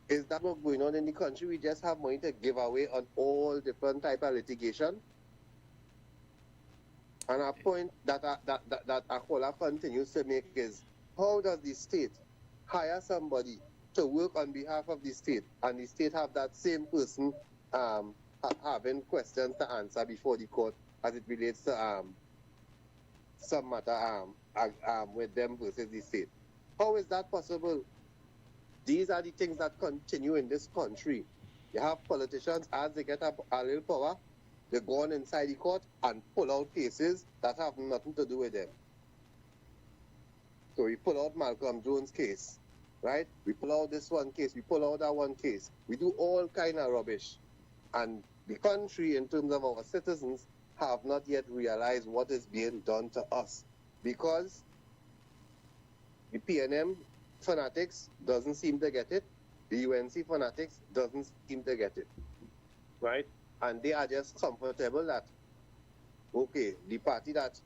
C: Is that what's going on in the country? We just have money to give away on all different type of litigation? And a point that Akola continues to make is, how does the state hire somebody to work on behalf of the state, and the state have that same person having questions to answer before the court as it relates to some matter with them versus the state? How is that possible? These are the things that continue in this country. You have politicians, as they get a little power, they go on inside the court and pull out cases that have nothing to do with them. So we pull out Malcolm Jones' case, right? We pull out this one case, we pull out that one case. We do all kind of rubbish. And the country, in terms of our citizens, have not yet realized what is being done to us. Because the PNM fanatics doesn't seem to get it. The UNC fanatics doesn't seem to get it, right? And they are just comfortable that, okay, the party that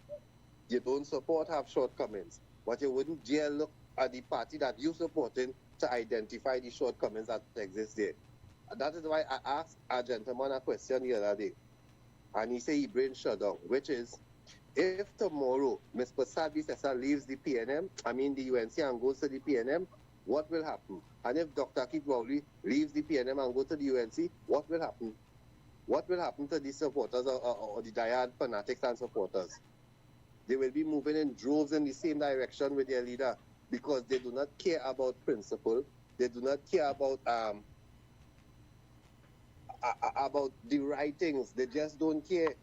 C: you don't support have shortcomings, but you wouldn't dare look at the party that you're supporting to identify the shortcomings that exist there. And that is why I asked a gentleman a question the other day, and he said he brain shut down, which is, if tomorrow Ms. Prasad Bisesa leaves the PNM, the UNC and goes to the PNM, what will happen? And if Dr. Keith Rowley leaves the PNM and goes to the UNC, what will happen? What will happen to the supporters or the diehard fanatics and supporters? They will be moving in droves in the same direction with their leader because they do not care about principle. They do not care about the right things. They just don't care.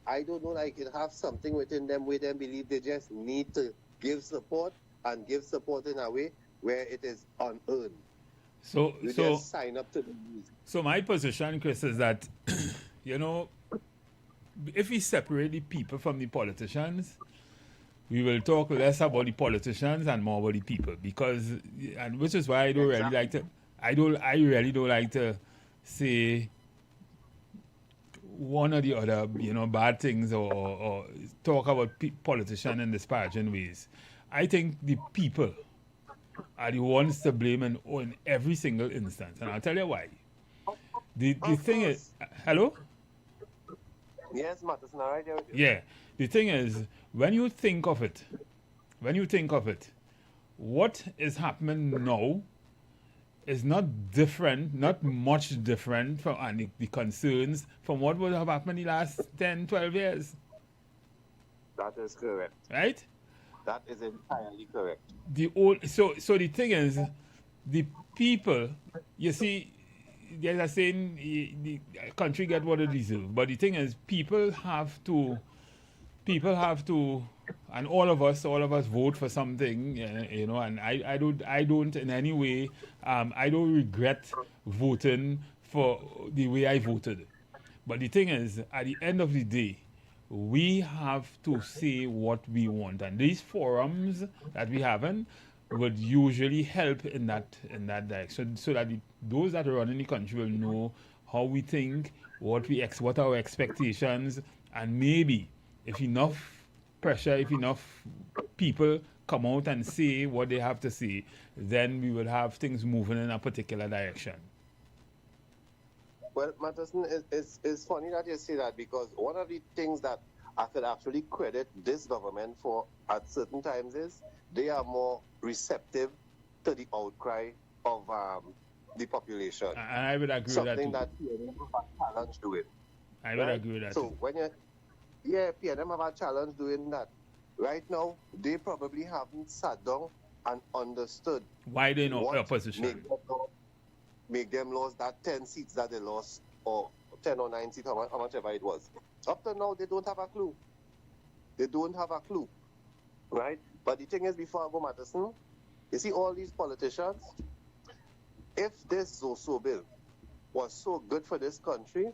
C: I don't know, like it have something within them where they believe they just need to give support and give support in a way where it is unearned.
A: So
C: just sign up to the news.
A: So my position, Chris, is that, if we separate the people from the politicians, we will talk less about the politicians and more about the people. Because, and which is why I don't really like to, I really don't like to say one or the other, bad things or talk about politicians in disparaging ways. I think the people are the ones to blame in every single instance, and I'll tell you why. The thing is, hello?
C: Yes, Matheson, all right there with you.
A: Yeah, the thing is, when you think of it, what is happening now is not much different from the concerns from what would have happened in the last 10, 12 years.
C: That is correct.
A: Right?
C: That is entirely correct.
A: So the thing is, the people, you see, they are saying the country get what it deserves. But the thing is, people have to, and all of us vote for something, and I don't in any way, I don't regret voting for the way I voted. But the thing is, at the end of the day, we have to say what we want, and these forums that we having would usually help in that direction, so that those that are running the country will know how we think, what our expectations, and maybe if enough pressure, if enough people come out and say what they have to say, then we will have things moving in a particular direction.
C: Well, Matheson, it's funny that you say that, because one of the things that I could actually credit this government for at certain times is they are more receptive to the outcry of the population.
A: And I would agree with that too.
C: Something that PNM have a challenge doing.
A: I would agree with that
C: so
A: too.
C: When PNM have a challenge doing that. Right now, they probably haven't sat down and understood
A: why they know opposition.
C: Make them lose that 10 seats that they lost, or 10 or 9 seats, how much ever it was. Up to now, they don't have a clue. They don't have a clue, right? But the thing is, before I go, Matterson, you see all these politicians, if this Zoso bill was so good for this country,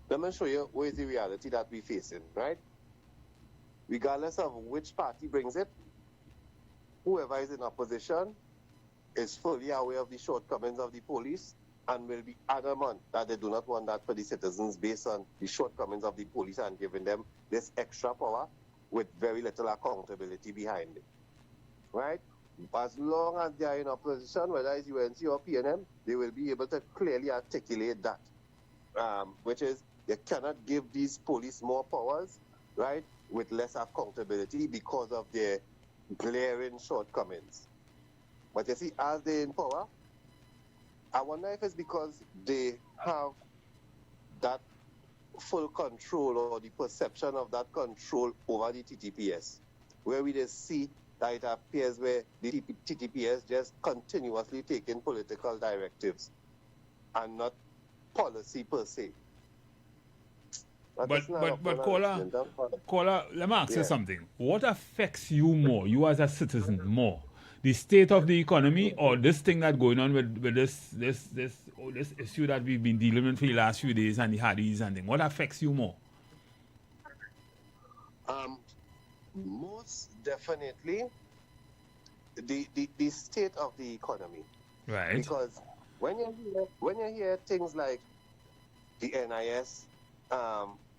C: let me show you what is the reality that we're facing, right? Regardless of which party brings it, whoever is in opposition is fully aware of the shortcomings of the police and will be adamant that they do not want that for the citizens based on the shortcomings of the police and giving them this extra power with very little accountability behind it, right? As long as they are in opposition, whether it's UNC or PNM, they will be able to clearly articulate that, which is you cannot give these police more powers, right, with less accountability because of their glaring shortcomings. But you see, as they're in power, I wonder if it's because they have that full control or the perception of that control over the TTPS, where we just see that it appears where the TTPS just continuously taking political directives and not policy per se.
A: But Kola, let me ask you something. What affects you more, you as a citizen, more? The state of the economy or this thing that's going on with this issue that we've been dealing with for the last few days and the Hadis and things? What affects you more?
C: Most definitely the state of the economy.
A: Right.
C: Because when you hear things like the NIS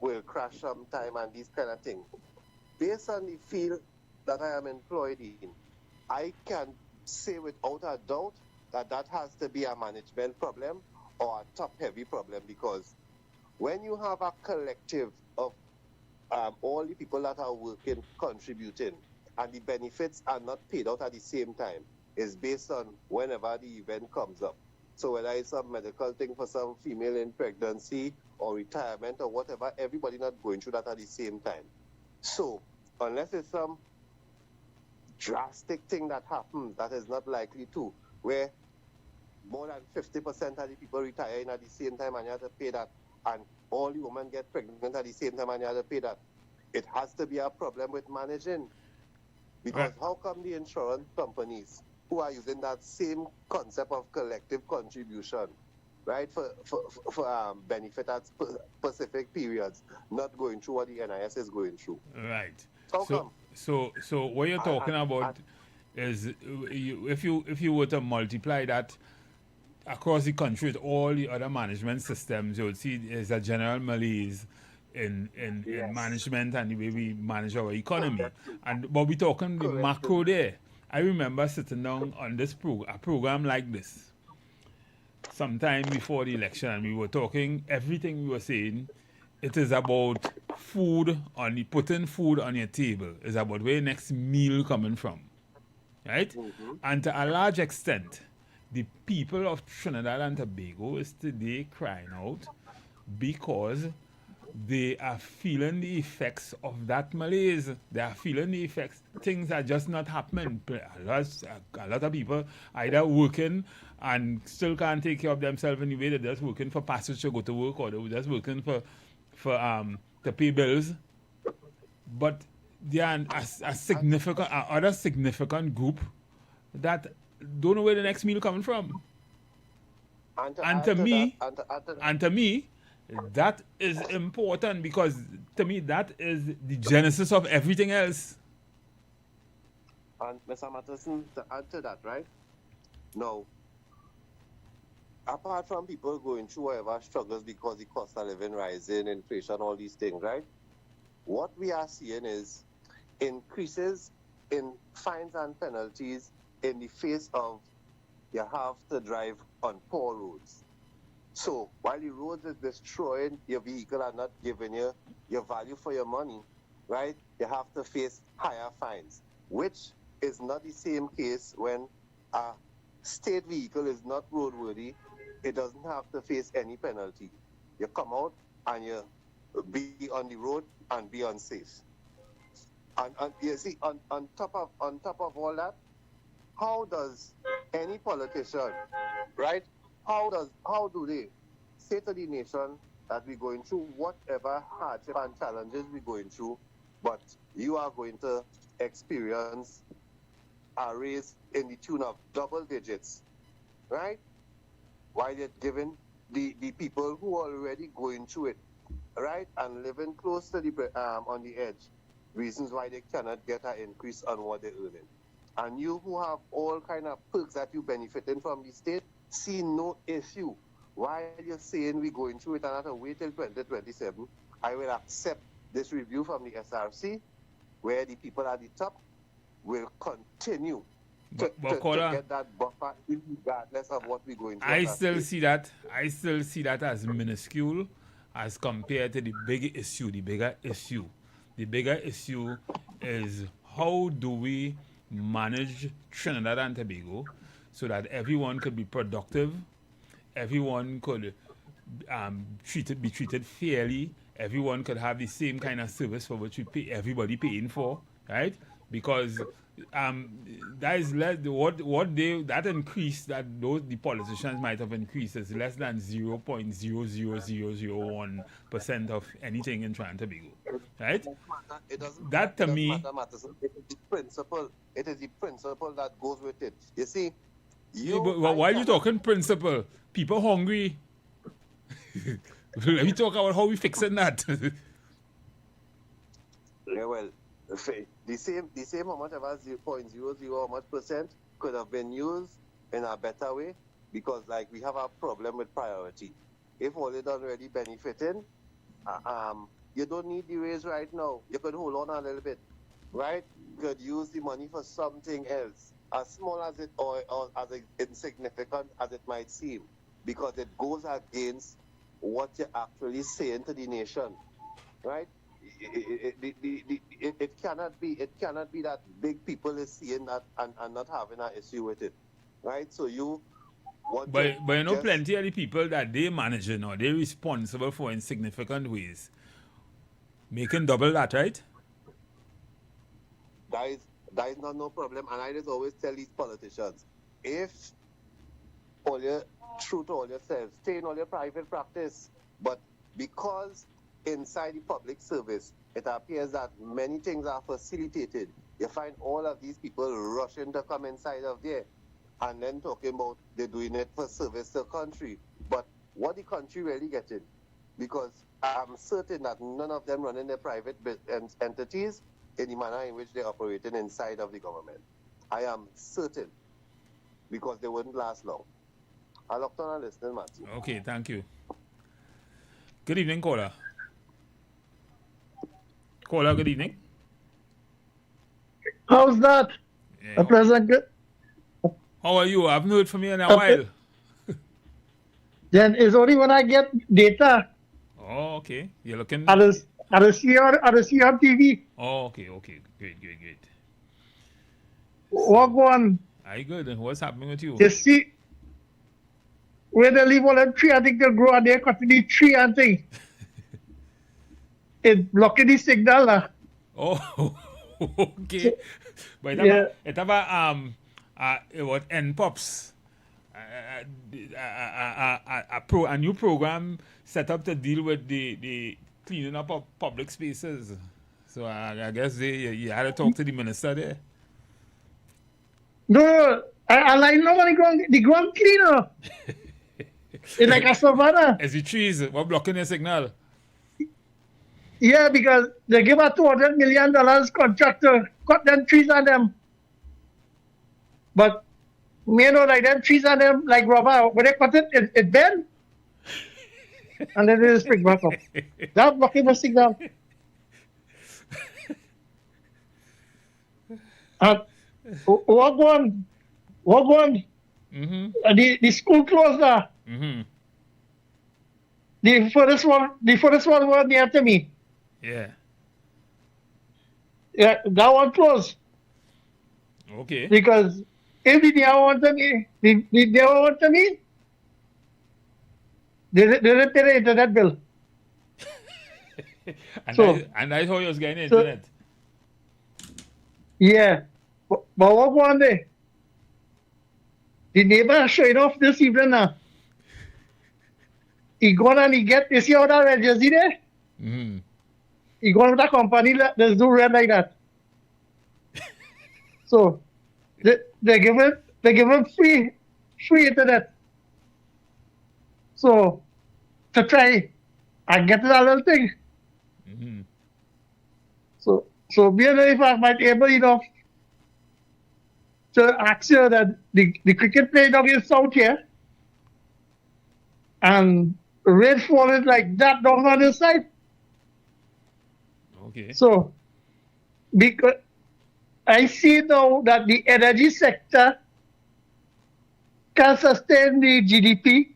C: will crash sometime and these kind of things, based on the field that I am employed in, I can say without a doubt that has to be a management problem or a top-heavy problem, because when you have a collective of all the people that are working, contributing, and the benefits are not paid out at the same time, is based on whenever the event comes up. So whether it's some medical thing for some female in pregnancy or retirement or whatever, everybody not going through that at the same time. So unless it's some drastic thing that happens that is not likely to, where more than 50% of the people retiring at the same time and you have to pay that, and all the women get pregnant at the same time and you have to pay that, it has to be a problem with managing. Because how come the insurance companies who are using that same concept of collective contribution, right, for benefit at specific periods, not going through what the NIS is going through?
A: Right.
C: How come?
A: So what you're talking about is if you were to multiply that across the country with all the other management systems, you would see there's a general malaise in management and the way we manage our economy. But we're talking the macro there. I remember sitting down on this a program like this sometime before the election, and we were talking, everything we were saying, it is about food, putting food on your table. It's about where your next meal coming from, right? Mm-hmm. And to a large extent, the people of Trinidad and Tobago is today crying out because they are feeling the effects of that malaise. They are feeling the effects. Things are just not happening. A lot of people either working and still can't take care of themselves in the way. They're just working for passage to go to work, or they're just working to pay bills. But there are other significant group that don't know where the next meal coming from. And to me, that is important, because to me that is the genesis of everything else.
C: And Mr. Matterson, to add to that, right? Now, apart from people going through whatever struggles because the cost of living rising, inflation, all these things, right? What we are seeing is increases in fines and penalties in the face of you have to drive on poor roads. So while the roads is destroying your vehicle and not giving you your value for your money, right, you have to face higher fines, which is not the same case when a state vehicle is not roadworthy. It doesn't have to face any penalty. You come out and you be on the road and be unsafe. And you see, on top of all that, how does any politician, right? How do they say to the nation that we're going through whatever hardship and challenges we're going through, but you are going to experience a raise in the tune of double digits, right? While you're giving the people who are already going through it, right, and living close to the on the edge, reasons why they cannot get an increase on what they're earning. And you who have all kind of perks that you benefiting from the state, see no issue. While you're saying we're going through it and have to wait till 2027, I will accept this review from the SRC, where the people at the top will continue to get that buffer regardless of what we're going through.
A: I still see that as minuscule as compared to the bigger issue. The bigger issue is how do we manage Trinidad and Tobago so that everyone could be productive, everyone could be treated fairly, everyone could have the same kind of service for which we pay everybody paying for, right? Because that is less that increase that the politicians might have increased is less than 0.00001% of anything in Trinidad and Tobago, right? That to me,
C: it is the principle that goes with it. You see,
A: but why are you talking principle? People hungry. Let me talk about how we fixing that.
C: Yeah, well, the same amount of 0.00% could have been used in a better way, because like we have a problem with priority. If all it already benefiting, you don't need the raise right now. You could hold on a little bit, right? You could use the money for something else, as small as it or as insignificant as it might seem, because it goes against what you're actually saying to the nation, right? It cannot be that big people is seeing that and not having an issue with it, right? So you want
A: but you know plenty of the people that they managing or they're responsible for in significant ways making double that, right?
C: That is not no problem, and I just always tell these politicians, if all your true to all yourselves, stay in all your private practice, but because inside the public service, it appears that many things are facilitated. You find all of these people rushing to come inside of there and then talking about they're doing it for service to the country. But what the country really getting? Because I'm certain that none of them running their private entities in the manner in which they're operating inside of the government. I am certain, because they wouldn't last long. I looked on and listening, Matthew.
A: Okay, thank you. Good evening, caller. Caller, good evening.
T: How's that?
A: Yeah.
T: A pleasant good.
A: How are you? I haven't heard from you in a while.
T: Then it's only when I get data.
A: Oh, okay. You're looking.
T: I see on TV.
A: Oh, okay. Great.
T: What go on?
A: Are you good? What's happening with you?
T: You see, where they leave all them tree, I think they'll grow and they're cutting the tree and things. It's blocking the signal now.
A: Oh, okay. But it have what NPOPs, a new program set up to deal with the cleaning up of public spaces. So I guess you had to talk to the minister there.
T: No, I know the ground cleaner. It's like a savannah.
A: As the trees, what blocking the signal?
T: Yeah, because they give a $200 million contract to cut them trees on them. But, you know, like them trees on them, like rubber, when they cut it, it bend. And then they just pick back up. That's blocking the signal. And what one? Mm-hmm. The school closed now.
A: Mm-hmm.
T: The first one was near to me.
A: Yeah.
T: Yeah, that one closed.
A: Okay.
T: Because if the near one to me, they didn't pay the internet bill.
A: and I thought you was getting internet.
T: Yeah. But what one day? The neighbor showing off this evening now. he gone and he get, you see how that red jersey there?
A: Mm-hmm.
T: He gone with a company that does do red like that. So they give him free internet. So to try and get that little thing.
A: Mm-hmm.
T: So me and if I might able, to ask you that the cricket play down in South here and rain falling like that down on the side.
A: Okay.
T: So because I see now that the energy sector can sustain the GDP.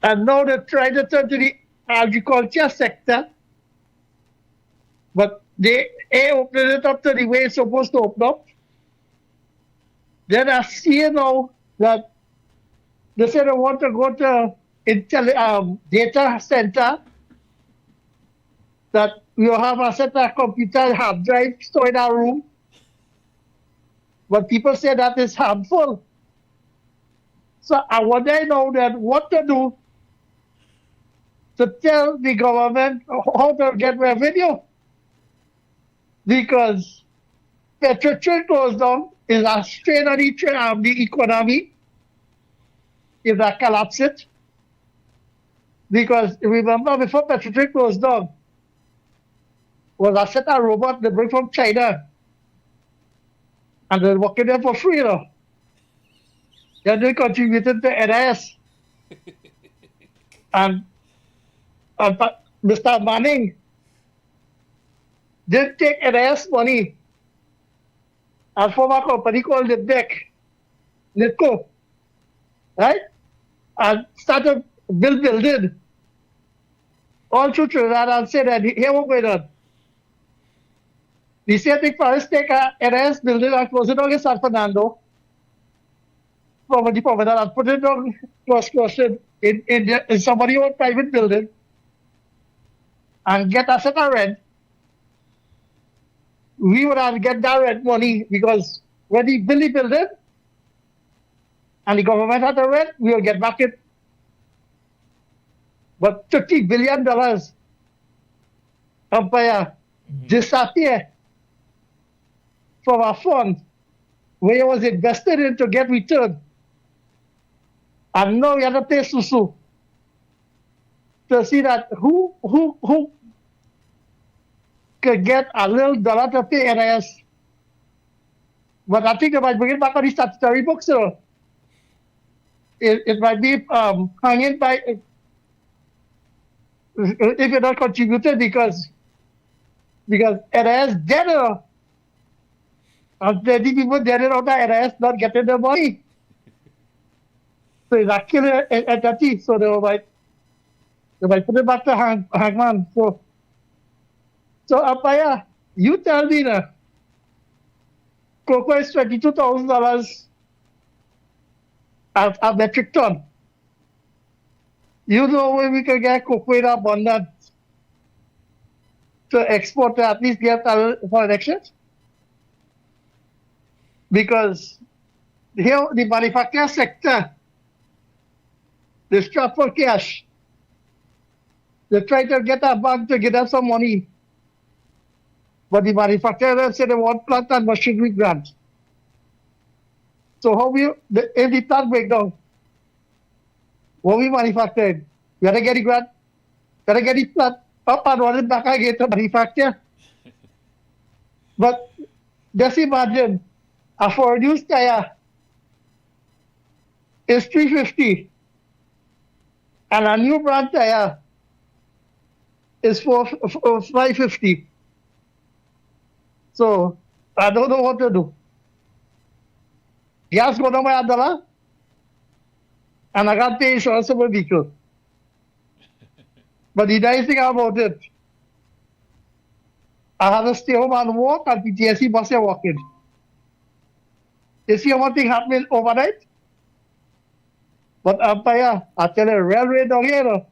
T: And now they're trying to turn to the agriculture sector. But they open it up to the way it's supposed to open up. Then I see now that they say they want to go to data center, that we'll have a set of computer hard drive stored in our room. But people say that is harmful. So I wonder now that what to do to tell the government how to get revenue. Because petrol goes down, is a strain on the economy if that collapses it. Because remember, before petrol goes down, was a set of robot they bring from China. And they're working there for free now. Then they contributed to NIS. and Mr. Manning did take NIS money and form a company called Nitco, right? And started building all through Trinidad and said that here what going on. The same thing for us take a NIS building and close it down in San Fernando. Property and put it down cross in somebody's own private building and get a set of rent. We would have get that rent money because when the building and the government had the rent, we will get back it. But $30 billion umpire disappear from a fund where it was invested in to get return. And now we have to pay Susu to see that who could get a little dollar to pay NIS. But I think they might bring it back on the statutory books. So it might be hanging by if you're not contributed because NIS dead. And many people dead out of NIS not getting the money. So it's a killer entity. So they might put it back to hangman. So umpire, you tell me now, cocoa is $22,000 a metric ton. You know where we can get cocoa in abundance to export to at least get foreign exchange? Because here the manufacturing sector, they strap for cash. They try to get a bank to give them some money. But the manufacturers say they want plant and machinery grant. So how if the plant break down, what we manufactured, you gotta get the grant, gotta get the plant up and run it back again to manufacture. But just imagine, a foreign use tire is $350, and a new brand tire is $550. So I don't know what to do. Gas go down by $1, and I got to pay insurance for my vehicle. But the nice thing about it, I have to stay home and walk, and PTSD bus are walking. You see one thing happening overnight? But umpire, I tell you, railway down here,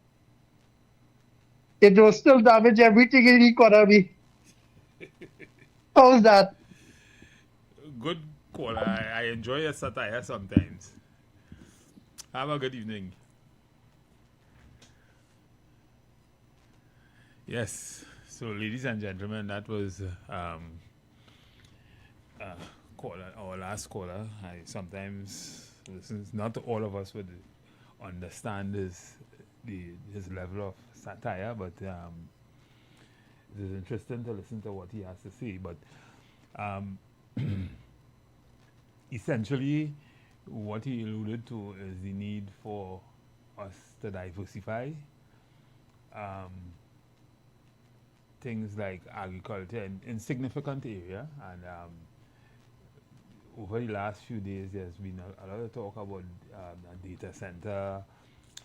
T: it will still damage everything in the economy. How's that?
A: Good call. I enjoy your satire sometimes. Have a good evening. Yes. So, ladies and gentlemen, that was caller, our last caller. I sometimes listen. Not all of us would understand his level of satire, but it is interesting to listen to what he has to say. But essentially, what he alluded to is the need for us to diversify. Things like agriculture in insignificant area, and over the last few days there's been a lot of talk about a data center,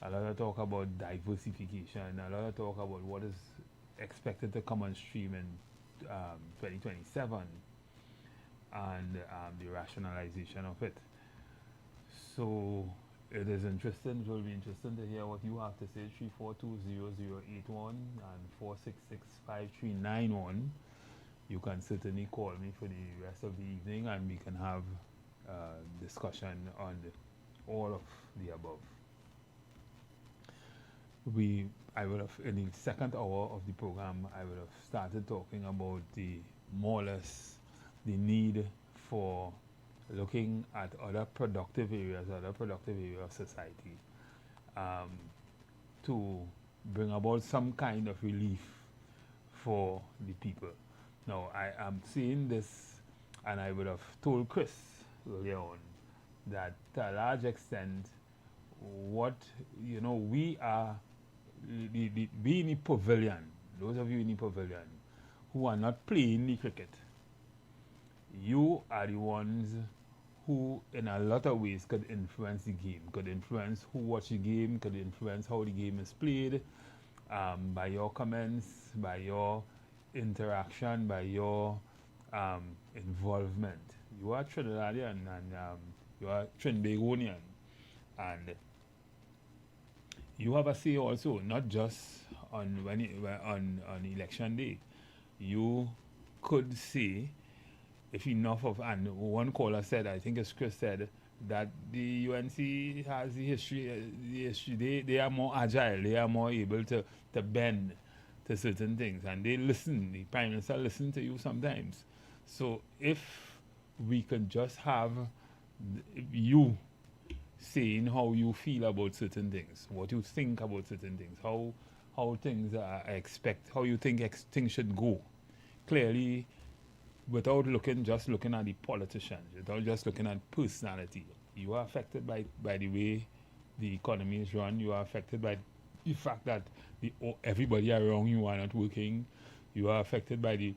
A: a lot of talk about diversification, a lot of talk about what is expected to come on stream in 2027 and the rationalization of it. So it is interesting. It will be interesting to hear what you have to say. 342-0081 and 466-5391. You can certainly call me for the rest of the evening, and we can have discussion on all of the above. I would have, in the second hour of the program, I would have started talking about more or less the need for looking at other productive areas of society, to bring about some kind of relief for the people. Now, I am saying this, and I would have told Chris earlier on that to a large extent, what, we are, we in the pavilion, those of you in the pavilion who are not playing the cricket, you are the ones who in a lot of ways could influence the game, could influence who watch the game, could influence how the game is played, by your comments, by your interaction, by your involvement. You are Trinidadian and you are Trinbagonian, and you have a say also, not just on election day. You could say, if enough of, and one caller said, I think as Chris said, that the UNC has the history, they are more agile, they are more able to bend to certain things, and they listen, the Prime Minister listens to you sometimes. So if we could just have you saying how you feel about certain things, what you think about certain things, how things are how you think things should go, clearly, without just looking at the politicians, without just looking at personality. You are affected by the way the economy is run. You are affected by the fact that everybody around you are not working. You are affected by the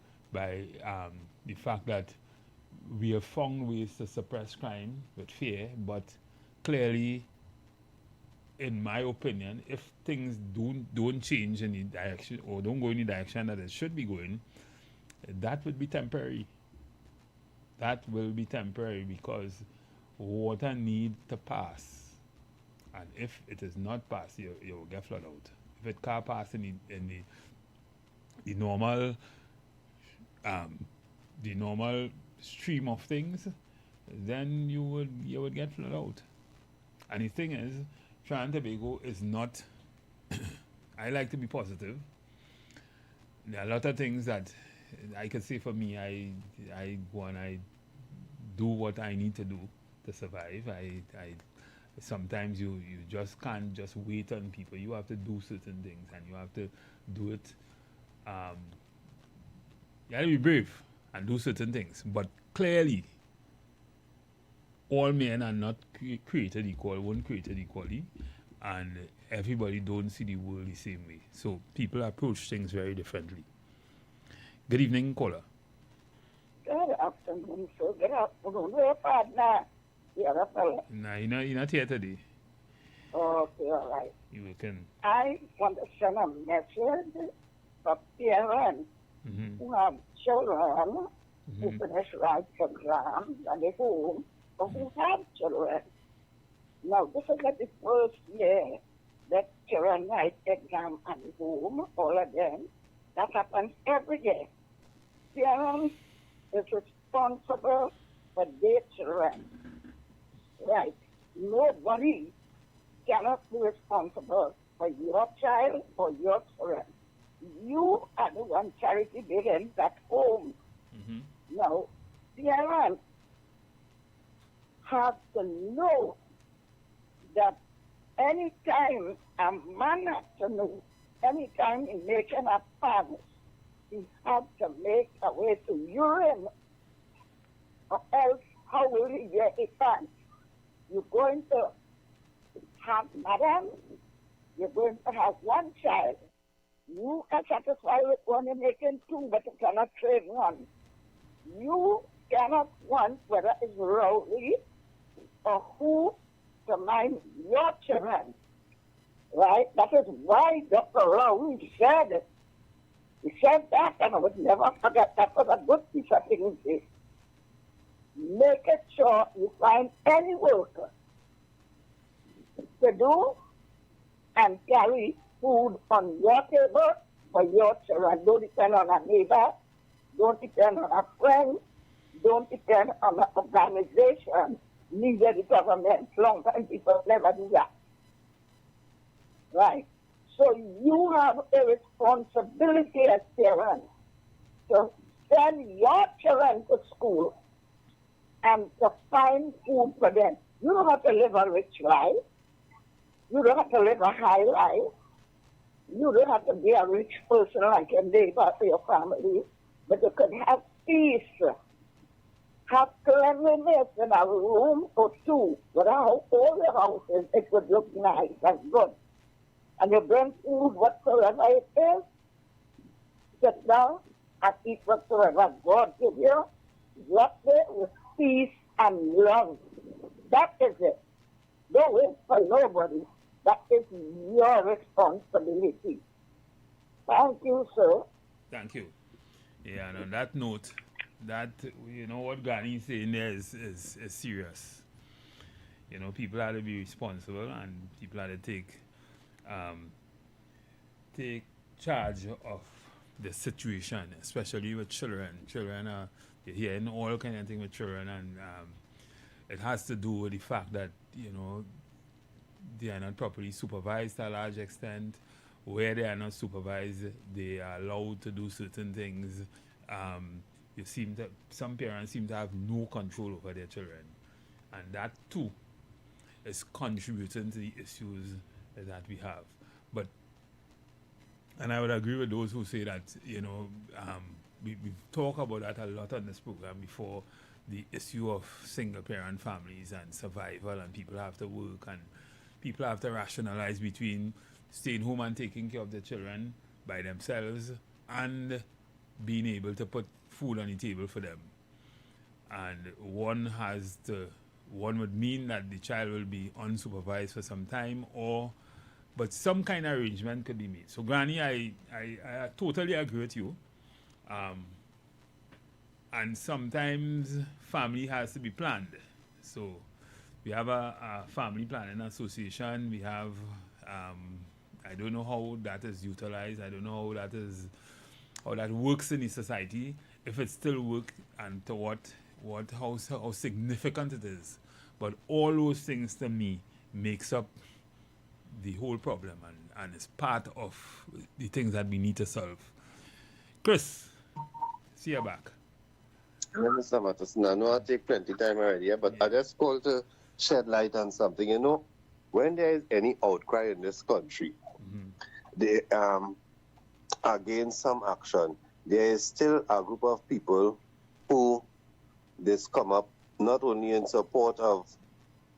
A: fact that we have found ways to suppress crime with fear, but clearly, in my opinion, if things don't change in the direction, or don't go in the direction that it should be going, that would be temporary. That will be temporary, because water needs to pass, and if it is not passed, you will get flooded out. If it can't pass in the normal stream of things, then you would get flooded out. And the thing is, Trinidad and Tobago is not. I like to be positive. There are a lot of things that I could say for me. I go and I do what I need to do to survive. Sometimes you just can't just wait on people. You have to do certain things, and you have to do it. You have to be brave and do certain things. But clearly, all men are not created equal, weren't created equally, and everybody don't see the world the same way. So people approach things very differently. Good evening, caller.
U: Good afternoon, sir. Good afternoon. Where partner? Yeah, fellow.
A: Nah, you're not here today.
U: Okay, all right.
A: You can.
U: I want to send a message for parents who have children who finish right exams and they home, or who have children. Now, this is not the first year that children write exam and home, all of them. That happens every year. Parents is responsible for their children. Right. Nobody cannot be responsible for your child or your children. you are the one charity begins at home. Now, parents have to know that anytime a man has to know, anytime he's making a pants, he has to make a way to urine, or else how will he get a pants? You're going to have madam, you're going to have one child. You are satisfied with one, you're making two, but you cannot train one. You cannot want whether it's Rowley or who to mind your children. Right? That is why Dr. Rowley said it. He said that, and I would never forget. That was a good piece of thing he said. Make it sure you find any worker to do and carry food on your table for your children. Don't depend on a neighbor. Don't depend on a friend. Don't depend on an organization. Neither the government. Long time people never do that. Right? So you have a responsibility as parents to send your children to school and to find food for them. You don't have to live a rich life. You don't have to live a high life. You don't have to be a rich person like your neighbor or your family, but you could have peace, have cleanliness in a room or two. But how old your house is, it would look nice and good. And you bring food whatsoever it is, sit down and eat whatsoever God gives you. Drop it with peace and love. That is it. Don't wait for nobody. That is your responsibility. Thank you, sir.
A: Thank you. Yeah, and on that note, that, you know, what Granny is saying there is serious. You know, people have to be responsible and people have to take charge of the situation, especially with children. Children are hearing all kind of things with children, and it has to do with the fact that, you know, they are not properly supervised to a large extent. Where they are not supervised, they are allowed to do certain things. Some parents seem to have no control over their children, and that too is contributing to the issues that we have. And I would agree with those who say that, you know, we've talked about that a lot on this program before, the issue of single parent families and survival, and people have to work and people have to rationalize between staying home and taking care of their children by themselves and being able to put food on the table for them. And one would mean that the child will be unsupervised for some time, but some kind of arrangement could be made. So Granny, I totally agree with you. And sometimes family has to be planned. So we have a family planning association. We have, I don't know how that is utilized. I don't know how that works in the society. If it still works, and to how significant it is. But all those things to me makes up the whole problem, and it's part of the things that we need to solve. Chris, see you back.
C: Mr. Matheson, I know I take plenty time already, but I just called to shed light on something. You know, when there is any outcry in this country, they, against some action, there is still a group of people who this come up not only in support of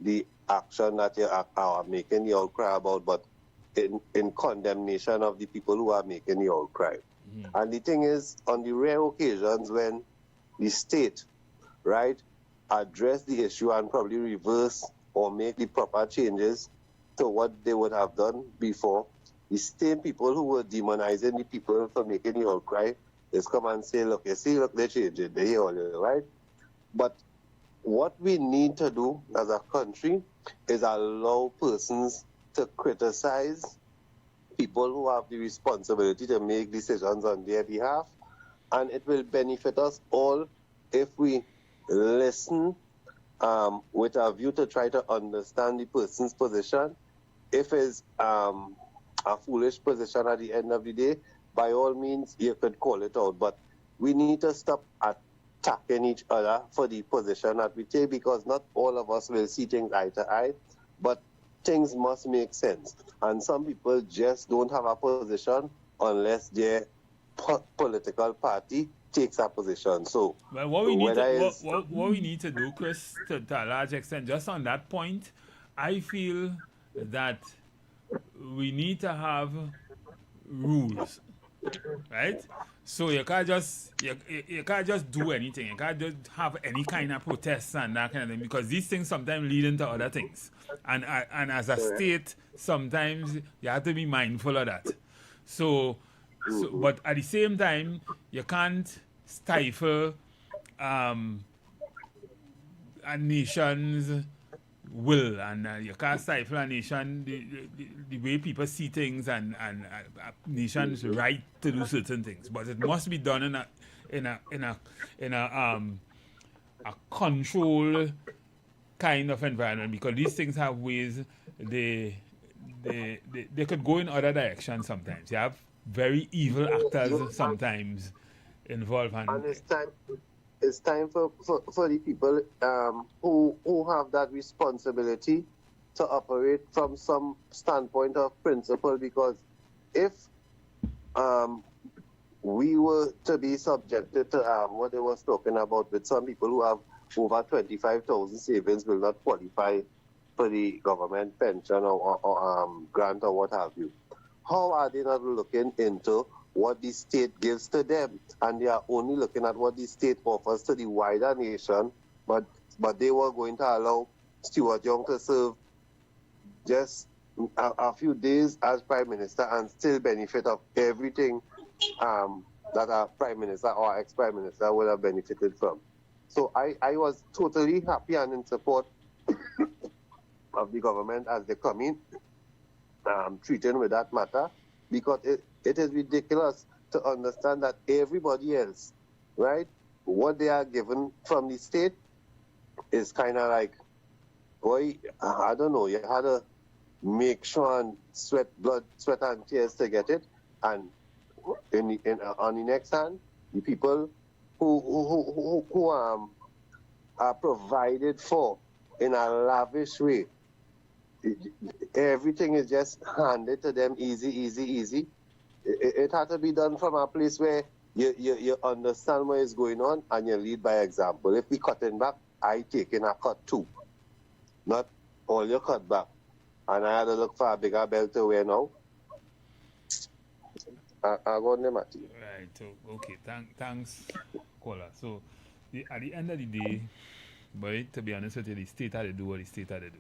C: the action that you are making the outcry about, but in condemnation of the people who are making the outcry. And the thing is, on the rare occasions when the state, right, address the issue and probably reverse or make the proper changes to what they would have done before, the same people who were demonizing the people for making the outcry is come and say, look, you see, look, they changed it, they hear all it, right? But what we need to do as a country is allow persons to criticize people who have the responsibility to make decisions on their behalf, and it will benefit us all if we listen with a view to try to understand the person's position. If it's a foolish position at the end of the day, by all means, you could call it out. But we need to stop attacking each other for the position that we take, because not all of us will see things eye to eye, but things must make sense. And some people just don't have a position unless their political party takes a position. So,
A: well, what we need to do, Chris, to a large extent, just on that point, I feel that we need to have rules, right? So you can't just do anything. You can't just have any kind of protests and that kind of thing, because these things sometimes lead into other things. And as a state, sometimes you have to be mindful of that. So but at the same time, you can't stifle a nation's will, and you can't stifle a nation the way people see things, and a nation's right to do certain things. But it must be done in a controlled kind of environment, because these things have ways they could go in other directions sometimes. You have very evil actors sometimes involved,
C: and it's time for the people who have that responsibility to operate from some standpoint of principle, because if we were to be subjected to what they was talking about, with some people who have over 25,000 savings will not qualify for the government pension or grant or what have you. How are they not looking into what the state gives to them? And they are only looking at what the state offers to the wider nation, but they were going to allow Stuart Young to serve just a few days as Prime Minister and still benefit of everything that our Prime Minister or ex-Prime Minister would have benefited from. So I was totally happy and in support of the government as they come in, treating with that matter, because it is ridiculous to understand that everybody else, right, what they are given from the state is kind of like, boy, I don't know, you had to make sure and sweat and tears to get it, and on the next hand, the people who are provided for in a lavish way, everything is just handed to them easy. It had to be done from a place where you understand what is going on and you lead by example. If we cutting back, I taking a cut too. Not all you cut back. And I had to look for a bigger belt to wear now. I go on the Matthew.
A: Right, so, okay, thanks, Kola. So, at the end of the day, boy, to be honest with you, the state had to do what the state had to do.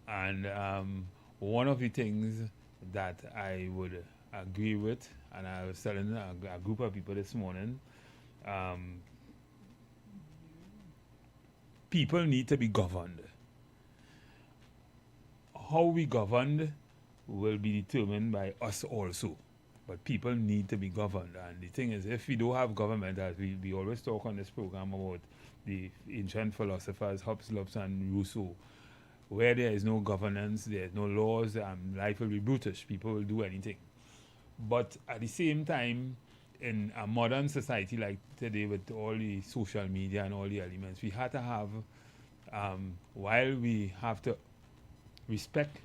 A: And one of the things that I would agree with, and I was telling a group of people this morning, people need to be governed. How we governed will be determined by us also. But people need to be governed. And the thing is, if we don't have government, as we always talk on this program about the ancient philosophers, Hobbes, Lobs, and Rousseau, where there is no governance, there is no laws, life will be brutish. People will do anything. But at the same time, in a modern society like today, with all the social media and all the elements, we have to have, while we have to respect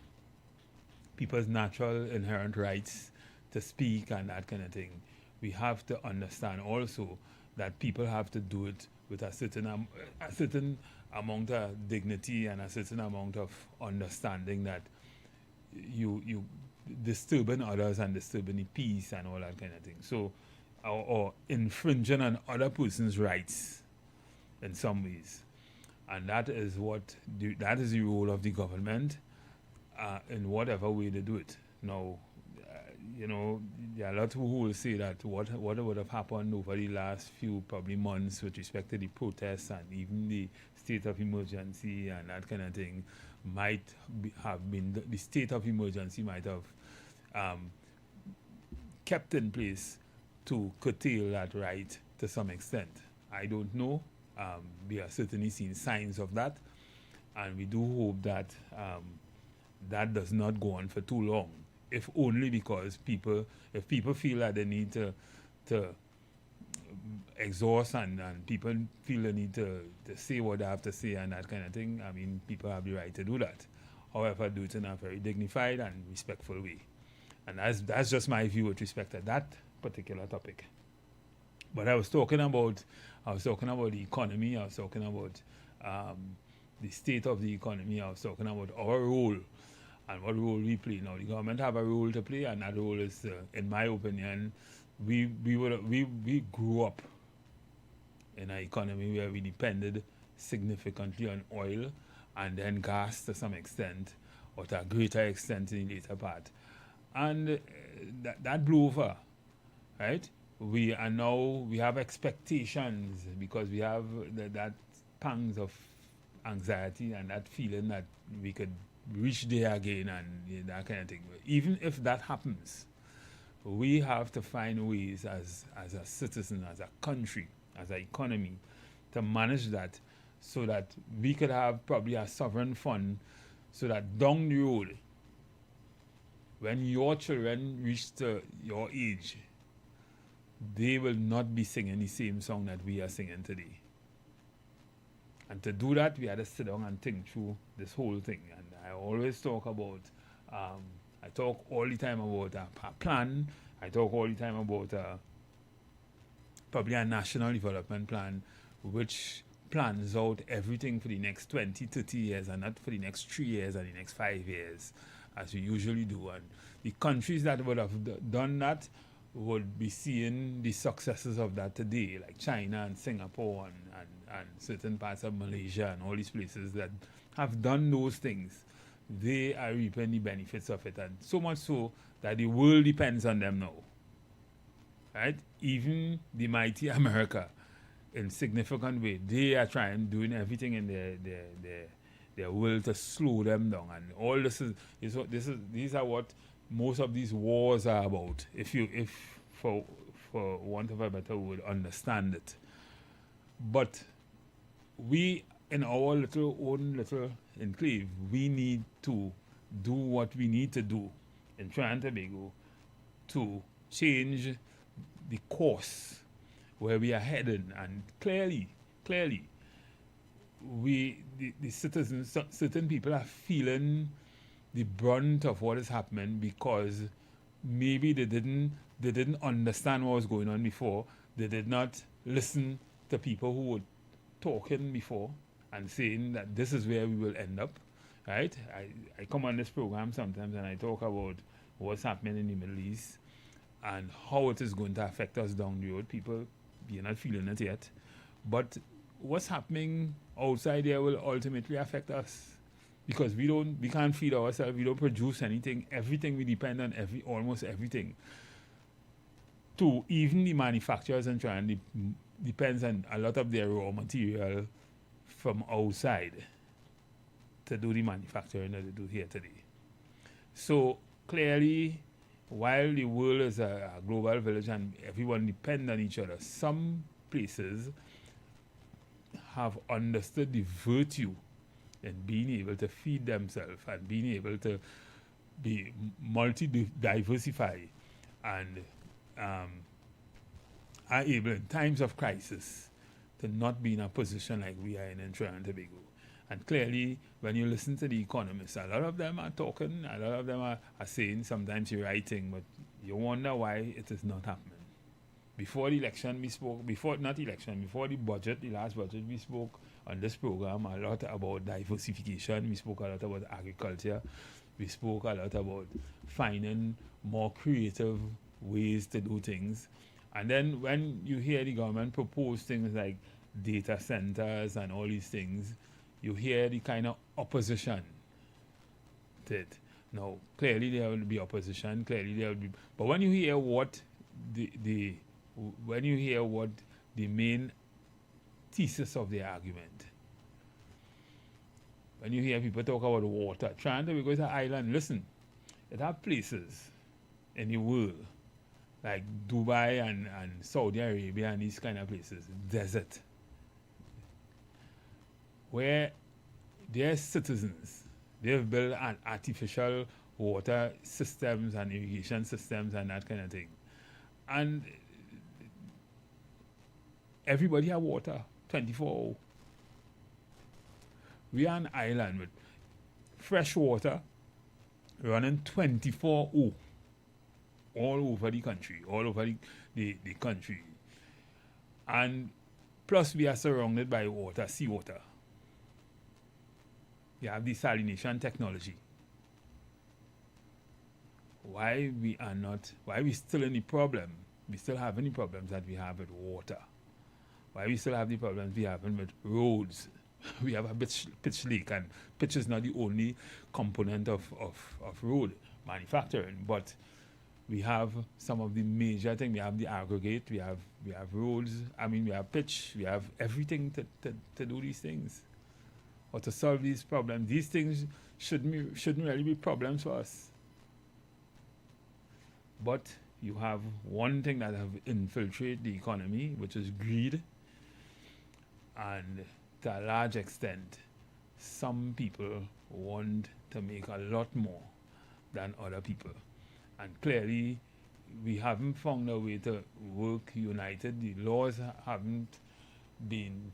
A: people's natural inherent rights to speak and that kind of thing, we have to understand also that people have to do it with a certain amount of dignity and a certain amount of understanding that you disturbing others and disturbing the peace and all that kind of thing. So, or infringing on other person's rights in some ways. And that is that is the role of the government in whatever way they do it. Now, there are a lot who will say that what would have happened over the last few probably months with respect to the protests and even the state of emergency and that kind of thing have been, the state of emergency might have kept in place to curtail that right to some extent. I don't know. We are certainly seeing signs of that, and we do hope that that does not go on for too long. if only because if people feel that they need to exhaust and people feel the need to say what they have to say and that kind of thing, I mean, people have the right to do that. However, do it in a very dignified and respectful way. And that's just my view with respect to that particular topic. But I was talking about the economy, I was talking about the state of the economy, I was talking about our role and what role we play. Now, the government have a role to play, and that role is, in my opinion, we grew up in an economy where we depended significantly on oil and then gas to some extent, or to a greater extent in the later part. And that blew over, right? We have expectations because we have that pangs of anxiety and that feeling that we could reach there again and that kind of thing. Even if that happens, we have to find ways as a citizen, as a country, as an economy, to manage that so that we could have probably a sovereign fund so that down the road, when your children reach your age, they will not be singing the same song that we are singing today. And to do that, we had to sit down and think through this whole thing. And I always talk about, I talk all the time about a plan. I talk all the time about probably a national development plan, which plans out everything for the next 20, 30 years, and not for the next 3 years and the next 5 years, as we usually do. And the countries that would have done that would be seeing the successes of that today, like China and Singapore and certain parts of Malaysia and all these places that have done those things. They are reaping the benefits of it, and so much so that the world depends on them now. Right? Even the mighty America, in significant way, they are doing everything in their will to slow them down, and all these are what most of these wars are about. If for want of a better word, understand it. But we, in our own little enclave, we need to do what we need to do in Trinidad and Tobago to change the course where we are heading. And clearly, the citizens, certain people are feeling the brunt of what is happening because maybe they didn't understand what was going on before. They did not listen to people who were talking before and saying that this is where we will end up, right? I come on this program sometimes and I talk about what's happening in the Middle East and how it is going to affect us down the road. People, you're not feeling it yet. But what's happening outside there will ultimately affect us because we can't feed ourselves, we don't produce anything. Everything we depend on, almost everything. To even the manufacturers and trying depends on a lot of their raw material from outside to do the manufacturing that they do here today. So clearly, while the world is a global village and everyone depends on each other, some places have understood the virtue in being able to feed themselves and being able to be diversify and are able in times of crisis to not be in a position like we are in Trinidad and Tobago. And clearly, when you listen to the economists, a lot of them are talking, a lot of them are saying, sometimes you're writing, but you wonder why it is not happening. Before the election, we spoke, before the budget, the last budget, we spoke on this program a lot about diversification. We spoke a lot about agriculture. We spoke a lot about finding more creative ways to do things. And then when you hear the government propose things like data centers and all these things, you hear the kind of opposition to it. Now, clearly there will be opposition, but when you hear what the main thesis of the argument, when you hear people talk about water, trying to go to an island, listen, it have places in the world like Dubai and Saudi Arabia and these kind of places, desert, where their citizens, they've built an artificial water systems and irrigation systems and that kind of thing. And everybody have water 24 hours. We are an island with fresh water running 24 hours all over the country, all over the country. And plus we are surrounded by water, seawater. We have desalination technology. Why we still in the problem? We still have any problems that we have with water? Why we still have the problems we have with roads? We have a pitch leak, and pitch is not the only component of road manufacturing, but we have some of the major things. We have the aggregate, we have roads, we have pitch, we have everything to do these things or to solve these problems. These things shouldn't really be problems for us. But you have one thing that have infiltrated the economy, which is greed. And to a large extent, some people want to make a lot more than other people. And clearly, we haven't found a way to work united. The laws haven't been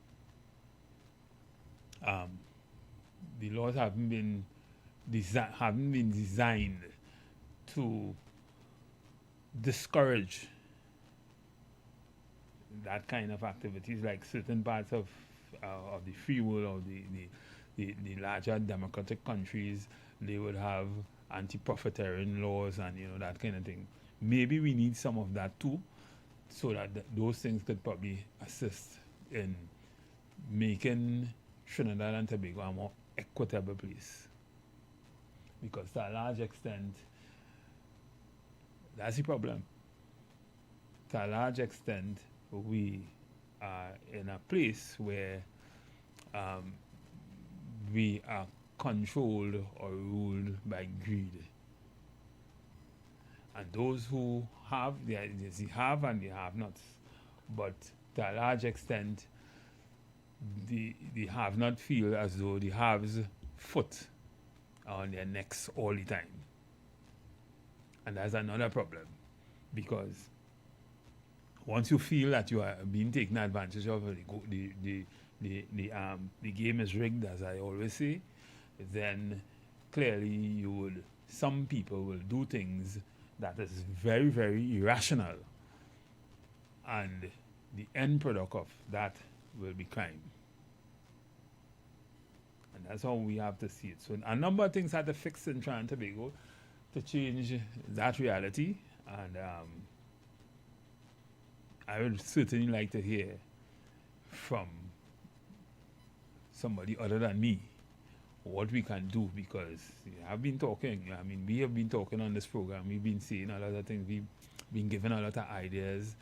A: designed to discourage that kind of activities, like certain parts of the free world or the larger democratic countries. They would have anti-profiteering laws and that kind of thing. Maybe we need some of that too, so that those things could probably assist in making Trinidad and Tobago a more equitable place. Because to a large extent, that's the problem. To a large extent, we are in a place where we are controlled or ruled by greed. And those who have, they have and they have not. But to a large extent, the have not feel as though the haves foot on their necks all the time. And that's another problem, because once you feel that you are being taken advantage of, the game is rigged, as I always say, then clearly some people will do things that is very, very irrational, and the end product of that will be crime. And that's how we have to see it. So a number of things had to fix in Trinidad and Tobago to change that reality, and I would certainly like to hear from somebody other than me what we can do, because I've been talking. We have been talking on this program. We've been saying a lot of things. We've been given a lot of ideas,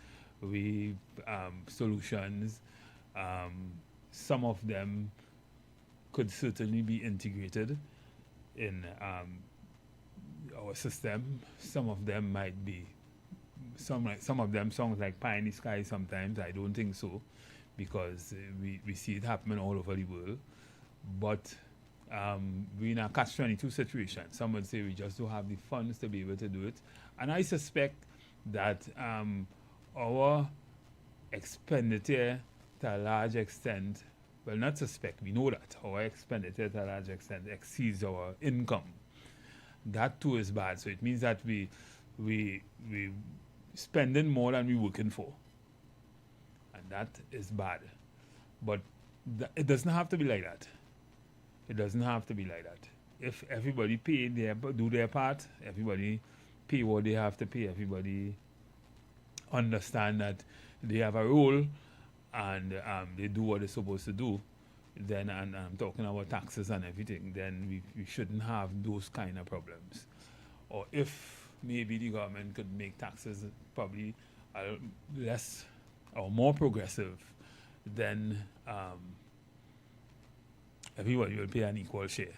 A: solutions. Some of them could certainly be integrated in our system. Some of them might be, some of them sound like pie in the sky sometimes. I don't think so, because we see it happening all over the world. But we're in a catch-22 situation. Some would say we just don't have the funds to be able to do it. And I suspect that our expenditure to a large extent, well, not suspect, we know that our expenditure to a large extent exceeds our income. That too is bad. So it means that we spending more than we're working for. And that is bad. But it doesn't have to be like that. It doesn't have to be like that. If everybody do their part, everybody pay what they have to pay, everybody understand that they have a role and they do what they're supposed to do, then, and I'm talking about taxes and everything, then we shouldn't have those kind of problems. Or if maybe the government could make taxes probably less or more progressive, then everybody will pay an equal share.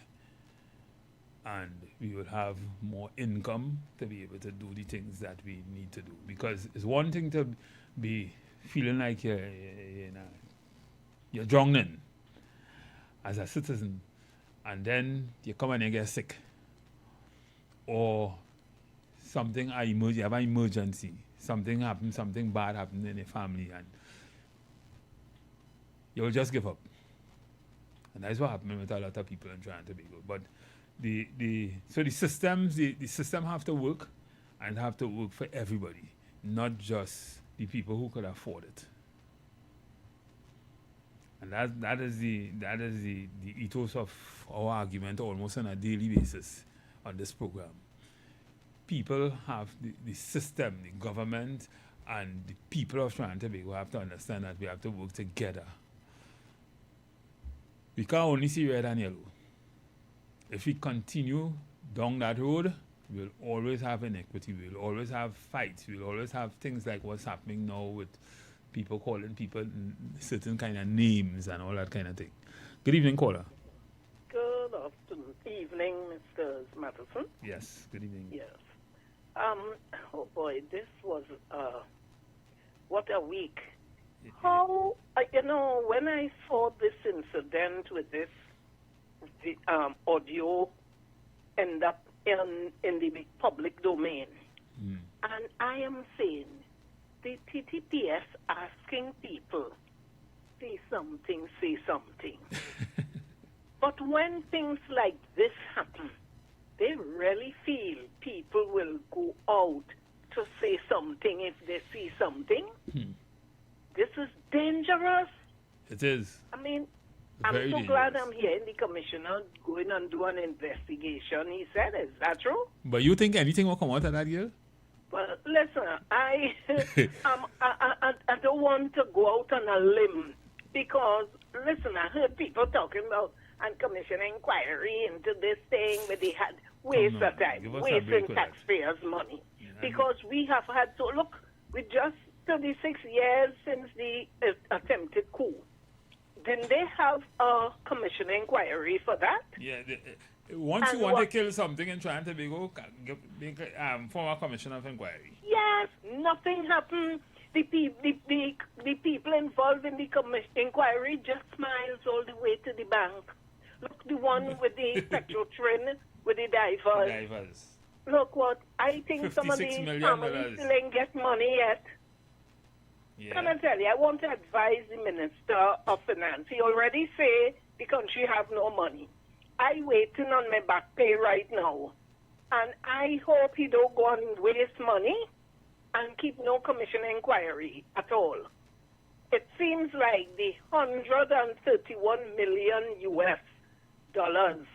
A: And we will have more income to be able to do the things that we need to do. Because it's one thing to be feeling like you're drowning as a citizen, and then you come and you get sick. or something you have an emergency, something happened, something bad happened in your family, and you'll just give up. And that's what happened with a lot of people in Trinidad and Tobago. But the system have to work, and have to work for everybody, not just the people who could afford it. And that is the ethos of our argument almost on a daily basis on this program. People have the system, the government, and the people of Trinidad and Tobago have to understand that we have to work together. We can't only see red and yellow. If we continue down that road, we'll always have inequity, we'll always have fights, we'll always have things like what's happening now with people calling people certain kind of names and all that kind of thing. Good evening, caller.
E: Good evening, Mr. Matheson.
A: Yes, good evening.
E: Yes. Oh boy, this was, what a week. How, when I saw this incident with this audio end up in the public domain, and I am saying, the TTPS asking people, say something. But when things like this happen, they really feel people will go out to say something if they see something. This is dangerous.
A: It is.
E: I mean,
A: Very
E: I'm so glad I'm hearing the commissioner going and do an investigation. He said, is that true?
A: But you think anything will come out of that, girl?
E: Well, listen, I don't want to go out on a limb because, listen, I heard people talking about and commission inquiry into this thing where they had waste of time, wasting taxpayers' money. Because we have had we just 36 years since the attempted coup. Didn't they have a commission inquiry for that?
A: Yeah. Once you want to kill something in Trinidad and Tobago, form a commission of inquiry.
E: Yes, nothing happened. The people involved in the commission inquiry just smiles all the way to the bank. Look, the one with the petrol train, with the divers. Look what, I think some of these families still ain't get money yet.
A: Yeah.
E: Can I tell you, I want to advise the Minister of Finance. He already say the country have no money. I waiting on my back pay right now. And I hope he don't go and waste money and keep no commission inquiry at all. It seems like the $131 million US dollars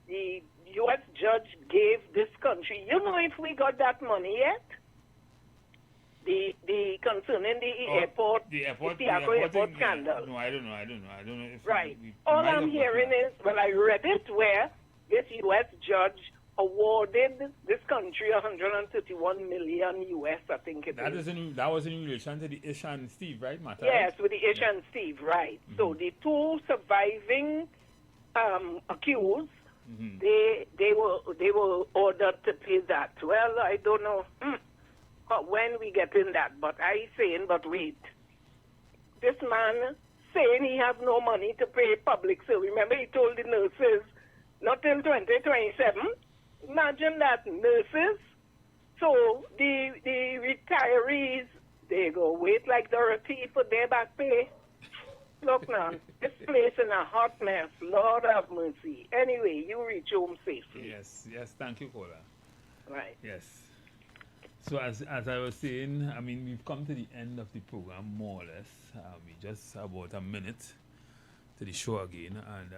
E: the U.S. judge gave this country. You know if we got that money yet? The concerning the airport scandal.
A: No, I don't know if
E: right. All I'm hearing is, well, I read it where this U.S. judge awarded this country $131 million US, I think it is.
A: That was in relation to the Ish and Steve, right, Mata?
E: Yes, with the Ish and Steve, right. Mm-hmm. So the two surviving accused, they were ordered to pay that. Well, I don't know when we get in that, but wait. This man saying he have no money to pay public service. Remember he told the nurses not till 2027. Imagine that, nurses. So the retirees, they go wait like Dorothy for their back pay. Look now, this place in a hot mess. Lord have mercy. Anyway, you reach home safely.
A: Yes, thank you, Kola.
E: Right.
A: Yes. So as I was saying, I mean, we've come to the end of the program, more or less. We just about a minute to the show again. And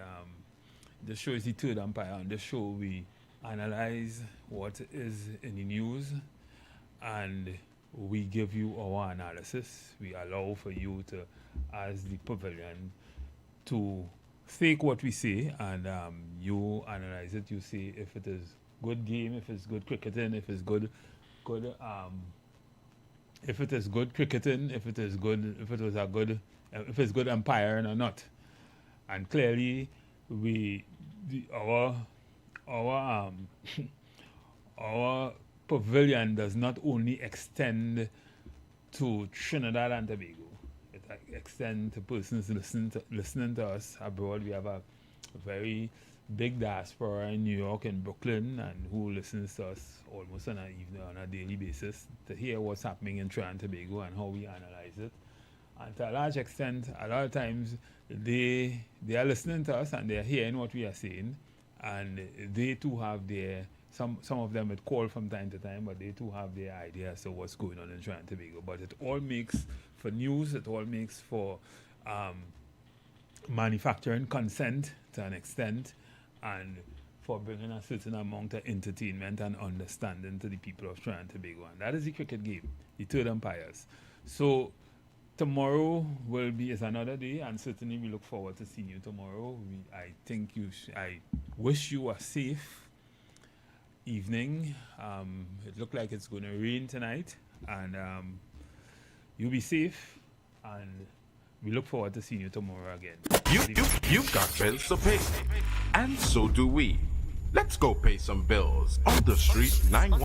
A: the show is the Third Empire. On this show, we analyze what is in the news and we give you our analysis. We allow for you to, as the pavilion, to take what we say and you analyze it. You say if it is good game, if it's good cricketing, if it's good cricketing, if it's good umpiring or not. And clearly our pavilion does not only extend to Trinidad and Tobago. It extends to persons listening to us abroad. We have a very big diaspora in New York and Brooklyn, and who listens to us almost on a daily basis, to hear what's happening in Trinidad and Tobago and how we analyze it. And to a large extent, a lot of times they are listening to us and they are hearing what we are saying, and they too have their, some of them would call from time to time, but they too have their ideas of what's going on in Trinidad and Tobago. But it all makes for news, it all makes for manufacturing consent to an extent, and for bringing a certain amount of entertainment and understanding to the people of Trinidad and Tobago. And that is the cricket game, the Third Empires. So tomorrow is another day, and certainly we look forward to seeing you tomorrow. I wish you a safe evening. It looked like it's going to rain tonight, and you be safe, and we look forward to seeing you tomorrow again.
P: You've got bills to pay, and so do we. Let's go pay some bills on the street 911.